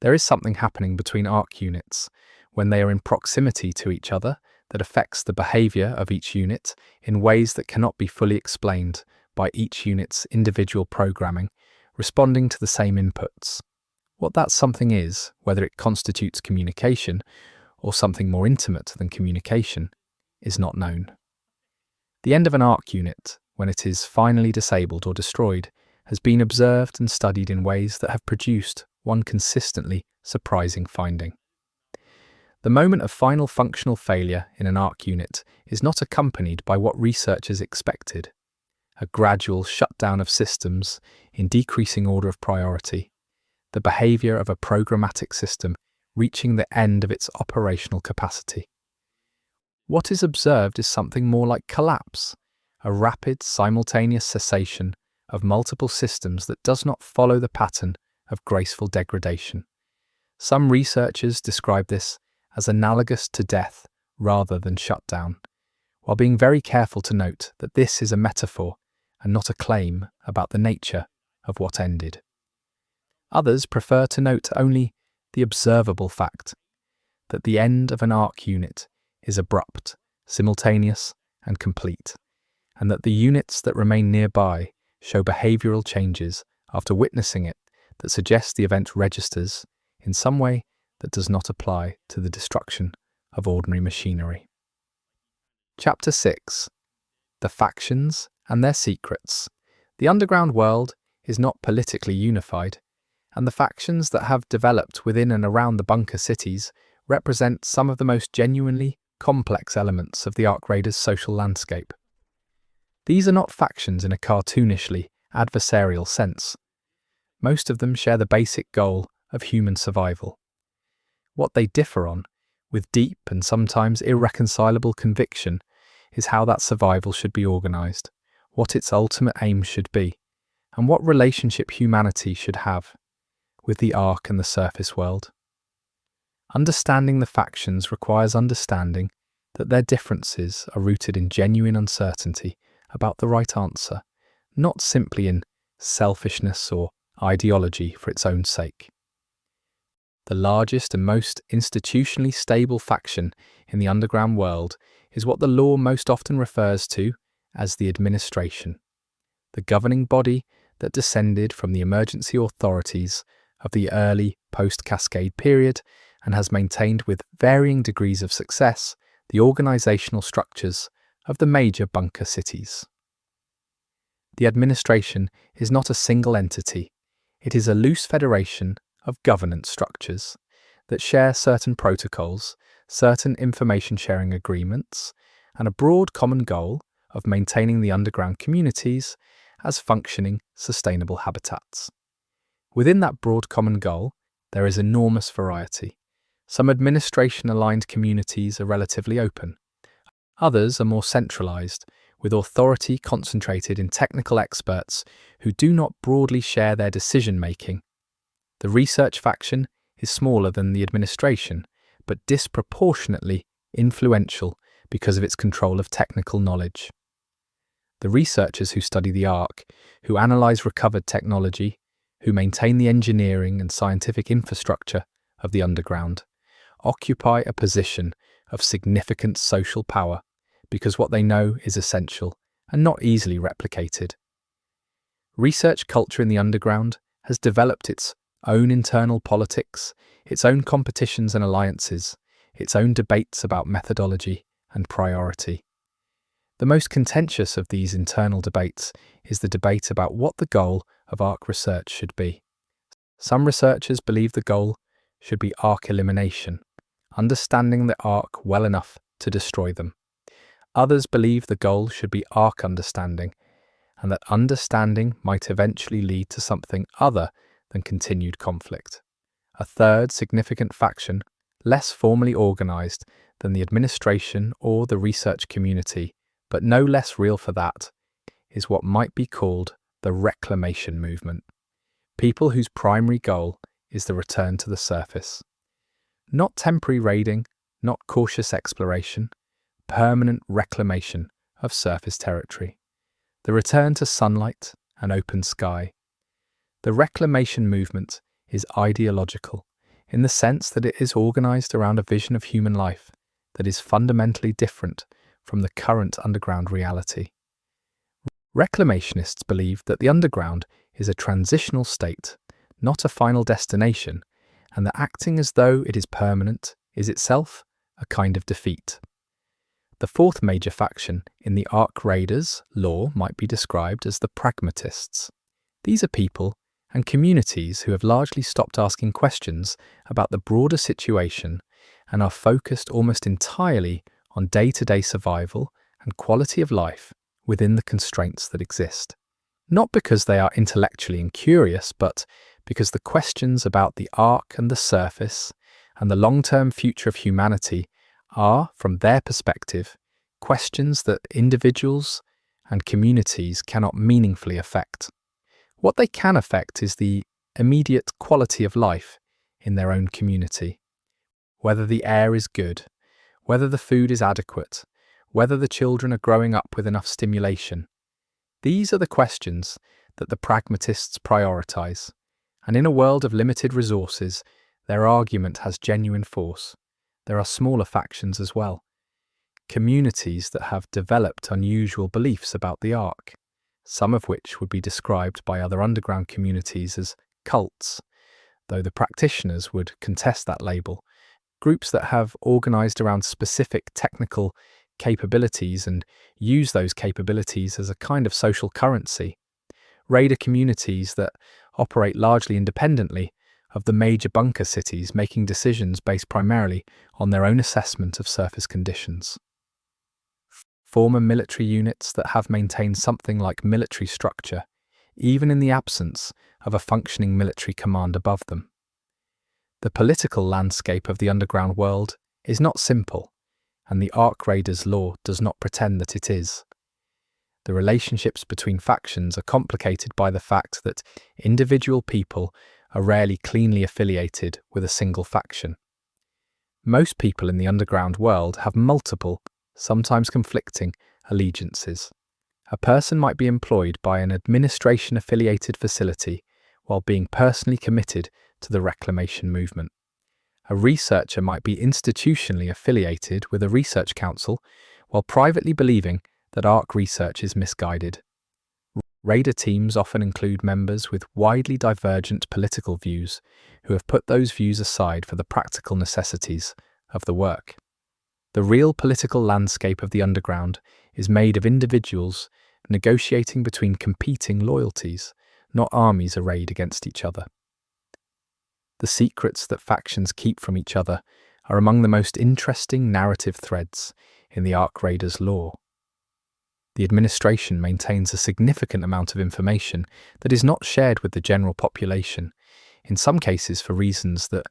There is something happening between arc units when they are in proximity to each other that affects the behavior of each unit in ways that cannot be fully explained by each unit's individual programming, responding to the same inputs. What that something is, whether it constitutes communication or something more intimate than communication, is not known. The end of an arc unit, when it is finally disabled or destroyed, has been observed and studied in ways that have produced one consistently surprising finding. The moment of final functional failure in an ARC unit is not accompanied by what researchers expected: a gradual shutdown of systems in decreasing order of priority, the behavior of a programmatic system reaching the end of its operational capacity. What is observed is something more like collapse, a rapid, simultaneous cessation of multiple systems that does not follow the pattern of graceful degradation. Some researchers describe this as analogous to death rather than shutdown, while being very careful to note that this is a metaphor and not a claim about the nature of what ended. Others prefer to note only the observable fact that the end of an ARC unit is abrupt, simultaneous, and complete, and that the units that remain nearby show behavioral changes after witnessing it that suggest the event registers in some way that does not apply to the destruction of ordinary machinery. Chapter 6. The Factions and Their Secrets. The underground world is not politically unified, and the factions that have developed within and around the bunker cities represent some of the most genuinely complex elements of the Ark Raiders' social landscape. These are not factions in a cartoonishly adversarial sense. Most of them share the basic goal of human survival. What they differ on, with deep and sometimes irreconcilable conviction, is how that survival should be organized, what its ultimate aim should be, and what relationship humanity should have with the Ark and the surface world. Understanding the factions requires understanding that their differences are rooted in genuine uncertainty about the right answer, not simply in selfishness or ideology for its own sake. The largest and most institutionally stable faction in the underground world is what the law most often refers to as the administration, the governing body that descended from the emergency authorities of the early post-cascade period and has maintained with varying degrees of success the organizational structures of the major bunker cities. The administration is not a single entity, it is a loose federation of governance structures that share certain protocols, certain information sharing agreements, and a broad common goal of maintaining the underground communities as functioning, sustainable habitats. Within that broad common goal, there is enormous variety. Some administration-aligned communities are relatively open. Others are more centralized, with authority concentrated in technical experts who do not broadly share their decision-making. The research faction is smaller than the administration, but disproportionately influential because of its control of technical knowledge. The researchers who study the Ark, who analyze recovered technology, who maintain the engineering and scientific infrastructure of the underground, occupy a position of significant social power because what they know is essential and not easily replicated. Research culture in the underground has developed its own internal politics, its own competitions and alliances, its own debates about methodology and priority. The most contentious of these internal debates is the debate about what the goal of Ark research should be. Some researchers believe the goal should be Ark elimination, understanding the Ark well enough to destroy them. Others believe the goal should be Ark understanding, and that understanding might eventually lead to something other than continued conflict. A third significant faction, less formally organized than the administration or the research community, but no less real for that, is what might be called the reclamation movement. People whose primary goal is the return to the surface. Not temporary raiding, not cautious exploration, permanent reclamation of surface territory. The return to sunlight and open sky. The reclamation movement is ideological in the sense that it is organized around a vision of human life that is fundamentally different from the current underground reality. Reclamationists believe that the underground is a transitional state, not a final destination, and that acting as though it is permanent is itself a kind of defeat. The fourth major faction in the Ark Raiders lore might be described as the pragmatists. These are people and communities who have largely stopped asking questions about the broader situation and are focused almost entirely on day-to-day survival and quality of life within the constraints that exist. Not because they are intellectually incurious, but because the questions about the arc and the surface and the long-term future of humanity are, from their perspective, questions that individuals and communities cannot meaningfully affect. What they can affect is the immediate quality of life in their own community. Whether the air is good, whether the food is adequate, whether the children are growing up with enough stimulation. These are the questions that the pragmatists prioritize, and in a world of limited resources, their argument has genuine force. There are smaller factions as well, communities that have developed unusual beliefs about the ark, some of which would be described by other underground communities as cults, though the practitioners would contest that label. Groups that have organized around specific technical capabilities and use those capabilities as a kind of social currency. Raider communities that operate largely independently of the major bunker cities, making decisions based primarily on their own assessment of surface conditions. Former military units that have maintained something like military structure, even in the absence of a functioning military command above them. The political landscape of the underground world is not simple, and the Ark Raiders lore does not pretend that it is. The relationships between factions are complicated by the fact that individual people are rarely cleanly affiliated with a single faction. Most people in the underground world have multiple, sometimes conflicting, allegiances. A person might be employed by an administration-affiliated facility while being personally committed to the reclamation movement. A researcher might be institutionally affiliated with a research council while privately believing that Ark research is misguided. Raider teams often include members with widely divergent political views who have put those views aside for the practical necessities of the work. The real political landscape of the underground is made of individuals negotiating between competing loyalties, not armies arrayed against each other. The secrets that factions keep from each other are among the most interesting narrative threads in the Ark Raiders lore. The administration maintains a significant amount of information that is not shared with the general population, in some cases for reasons that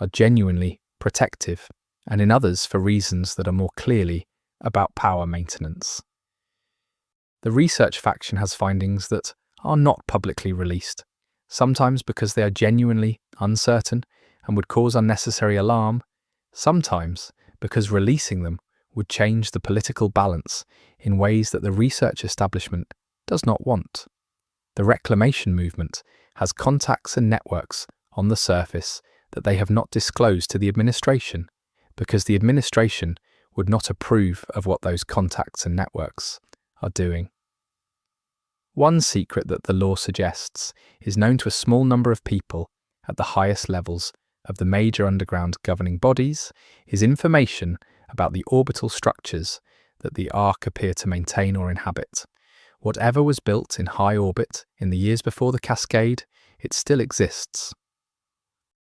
are genuinely protective, and in others for reasons that are more clearly about power maintenance. The research faction has findings that are not publicly released, sometimes because they are genuinely uncertain and would cause unnecessary alarm, sometimes because releasing them would change the political balance in ways that the research establishment does not want. The reclamation movement has contacts and networks on the surface that they have not disclosed to the administration, because the administration would not approve of what those contacts and networks are doing. One secret that the lore suggests is known to a small number of people at the highest levels of the major underground governing bodies is information about the orbital structures that the Ark appear to maintain or inhabit. Whatever was built in high orbit in the years before the cascade, it still exists.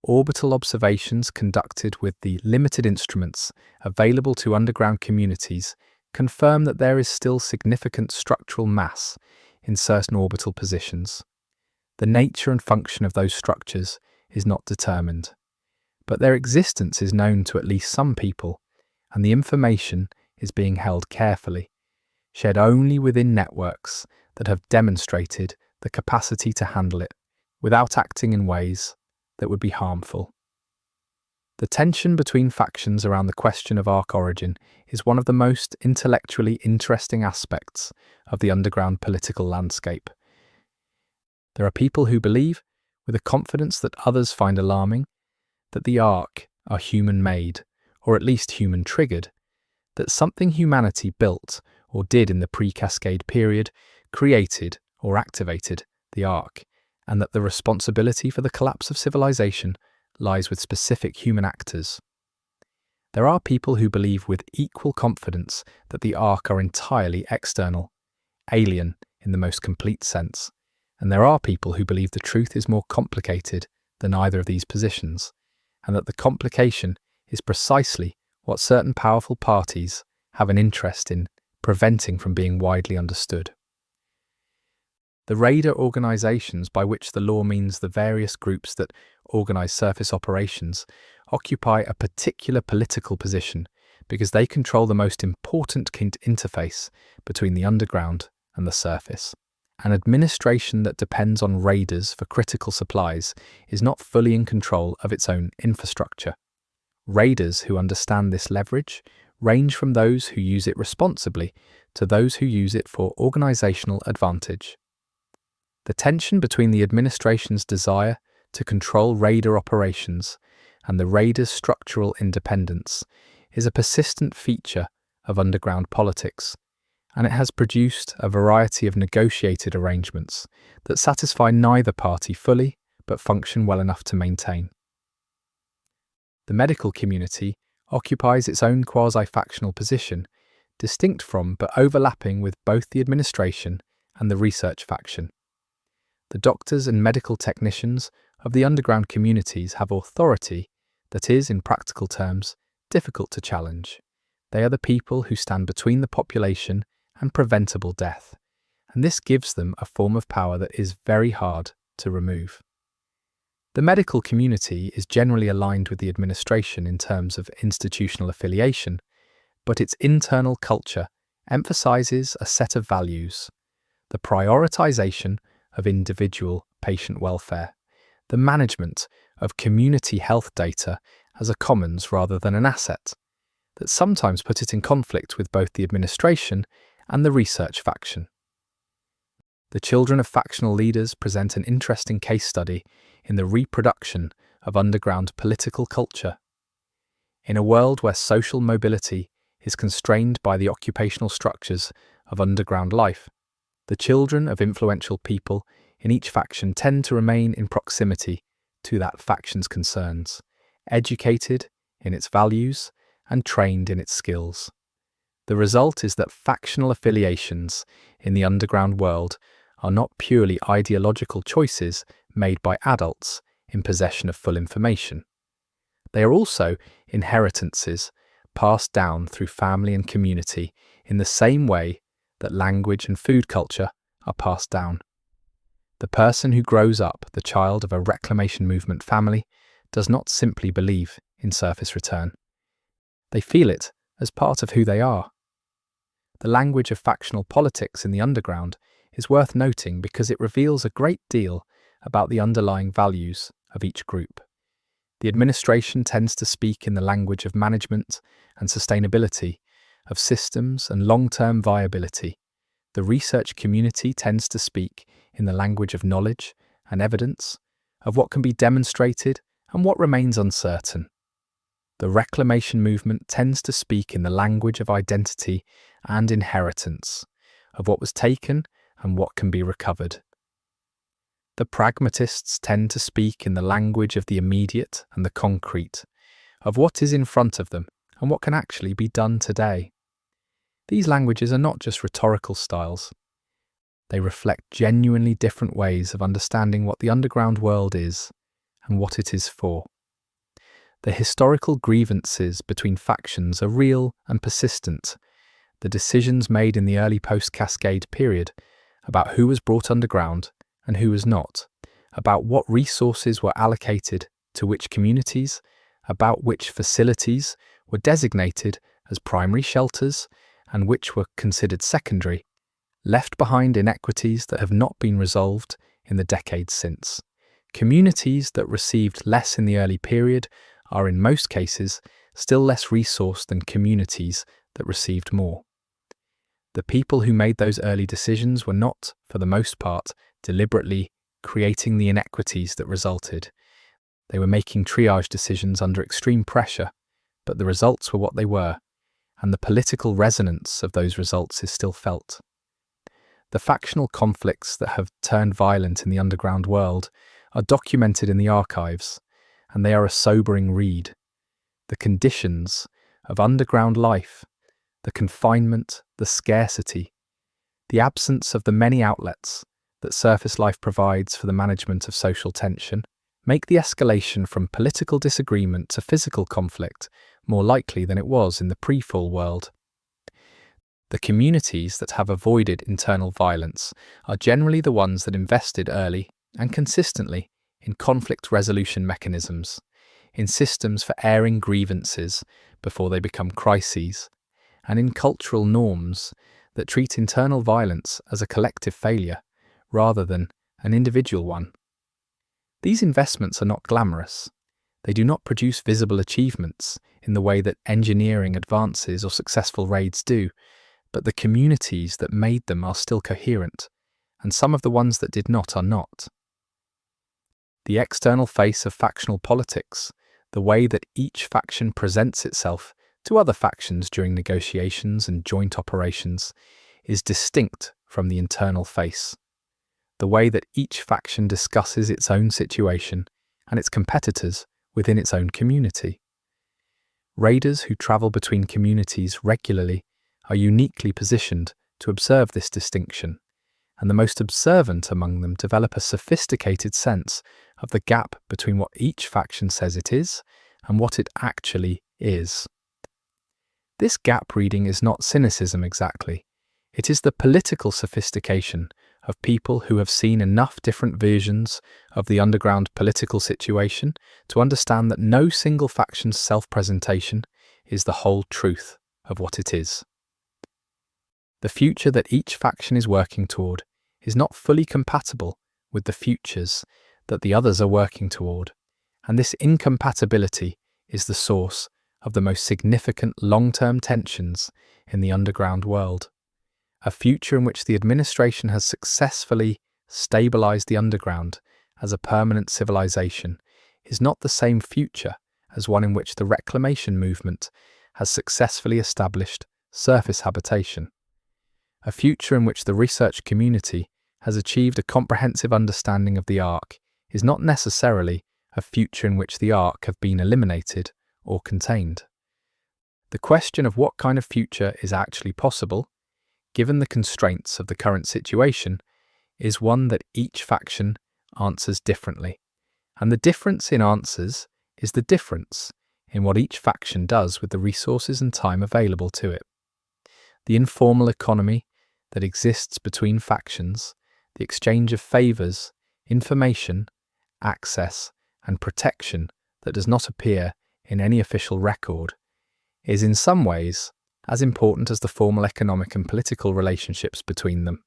Orbital observations conducted with the limited instruments available to underground communities confirm that there is still significant structural mass in certain orbital positions. The nature and function of those structures is not determined, but their existence is known to at least some people, and the information is being held carefully, shared only within networks that have demonstrated the capacity to handle it without acting in ways that would be harmful. The tension between factions around the question of Ark origin is one of the most intellectually interesting aspects of the underground political landscape. There are people who believe, with a confidence that others find alarming, that the Ark are human-made, or at least human-triggered, that something humanity built or did in the pre-Cascade period created or activated the Ark, and that the responsibility for the collapse of civilization lies with specific human actors. There are people who believe with equal confidence that the Ark are entirely external, alien in the most complete sense, And there are people who believe the truth is more complicated than either of these positions, and that the complication is precisely what certain powerful parties have an interest in preventing from being widely understood. The raider organizations, by which the law means the various groups that organize surface operations, occupy a particular political position because they control the most important interface between the underground and the surface. An administration that depends on raiders for critical supplies is not fully in control of its own infrastructure. Raiders who understand this leverage range from those who use it responsibly to those who use it for organizational advantage. The tension between the administration's desire to control raider operations and the raiders' structural independence is a persistent feature of underground politics, and it has produced a variety of negotiated arrangements that satisfy neither party fully but function well enough to maintain. The medical community occupies its own quasi-factional position, distinct from but overlapping with both the administration and the research faction. The doctors and medical technicians of the underground communities have authority that is, in practical terms, difficult to challenge. They are the people who stand between the population and preventable death, and this gives them a form of power that is very hard to remove. The medical community is generally aligned with the administration in terms of institutional affiliation, but its internal culture emphasizes a set of values: the prioritization of individual patient welfare, the management of community health data as a commons rather than an asset, that sometimes put it in conflict with both the administration and the research faction. The children of factional leaders present an interesting case study in the reproduction of underground political culture. In a world where social mobility is constrained by the occupational structures of underground life, the children of influential people in each faction tend to remain in proximity to that faction's concerns, educated in its values and trained in its skills. The result is that factional affiliations in the underground world are not purely ideological choices made by adults in possession of full information. They are also inheritances passed down through family and community in the same way that language and food culture are passed down. The person who grows up the child of a reclamation movement family does not simply believe in surface return. They feel it as part of who they are. The language of factional politics in the underground is worth noting because it reveals a great deal about the underlying values of each group. The administration tends to speak in the language of management and sustainability, of systems and long-term viability. The research community tends to speak in the language of knowledge and evidence, of what can be demonstrated and what remains uncertain. The reclamation movement tends to speak in the language of identity and inheritance, of what was taken and what can be recovered. The pragmatists tend to speak in the language of the immediate and the concrete, of what is in front of them and what can actually be done today. These languages are not just rhetorical styles. They reflect genuinely different ways of understanding what the underground world is and what it is for. The historical grievances between factions are real and persistent. The decisions made in the early post-cascade period about who was brought underground and who was not, about what resources were allocated to which communities, about which facilities were designated as primary shelters and which were considered secondary, left behind inequities that have not been resolved in the decades since. Communities that received less in the early period are in most cases still less resourced than communities that received more. The people who made those early decisions were not, for the most part, deliberately creating the inequities that resulted. They were making triage decisions under extreme pressure, but the results were what they were, and the political resonance of those results is still felt. The factional conflicts that have turned violent in the underground world are documented in the archives, and they are a sobering read. The conditions of underground life, the confinement, the scarcity, the absence of the many outlets, that surface life provides for the management of social tension make the escalation from political disagreement to physical conflict more likely than it was in the pre-fall world. The communities that have avoided internal violence are generally the ones that invested early and consistently in conflict resolution mechanisms, in systems for airing grievances before they become crises, and in cultural norms that treat internal violence as a collective failure rather than an individual one. These investments are not glamorous. They do not produce visible achievements in the way that engineering advances or successful raids do, but the communities that made them are still coherent, and some of the ones that did not are not. The external face of factional politics, the way that each faction presents itself to other factions during negotiations and joint operations, is distinct from the internal face, the way that each faction discusses its own situation and its competitors within its own community. Raiders who travel between communities regularly are uniquely positioned to observe this distinction, and the most observant among them develop a sophisticated sense of the gap between what each faction says it is and what it actually is. This gap reading is not cynicism exactly. It is the political sophistication of people who have seen enough different versions of the underground political situation to understand that no single faction's self-presentation is the whole truth of what it is. The future that each faction is working toward is not fully compatible with the futures that the others are working toward, and this incompatibility is the source of the most significant long-term tensions in the underground world. A future in which the administration has successfully stabilized the underground as a permanent civilization is not the same future as one in which the reclamation movement has successfully established surface habitation. A future in which the research community has achieved a comprehensive understanding of the Ark is not necessarily a future in which the Ark have been eliminated or contained. The question of what kind of future is actually possible, given the constraints of the current situation, is one that each faction answers differently. And the difference in answers is the difference in what each faction does with the resources and time available to it. The informal economy that exists between factions, the exchange of favours, information, access, and protection that does not appear in any official record, is in some ways as important as the formal economic and political relationships between them.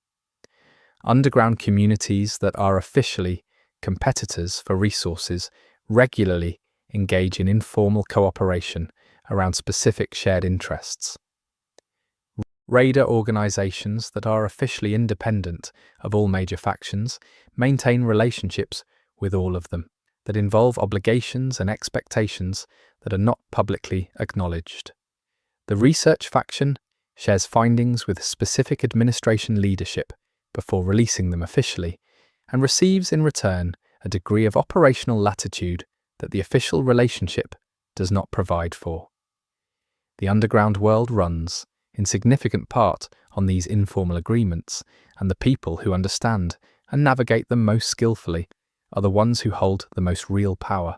Underground communities that are officially competitors for resources regularly engage in informal cooperation around specific shared interests. Raider organizations that are officially independent of all major factions maintain relationships with all of them that involve obligations and expectations that are not publicly acknowledged. The research faction shares findings with specific administration leadership before releasing them officially, and receives in return a degree of operational latitude that the official relationship does not provide for. The underground world runs, in significant part, on these informal agreements, and the people who understand and navigate them most skillfully are the ones who hold the most real power.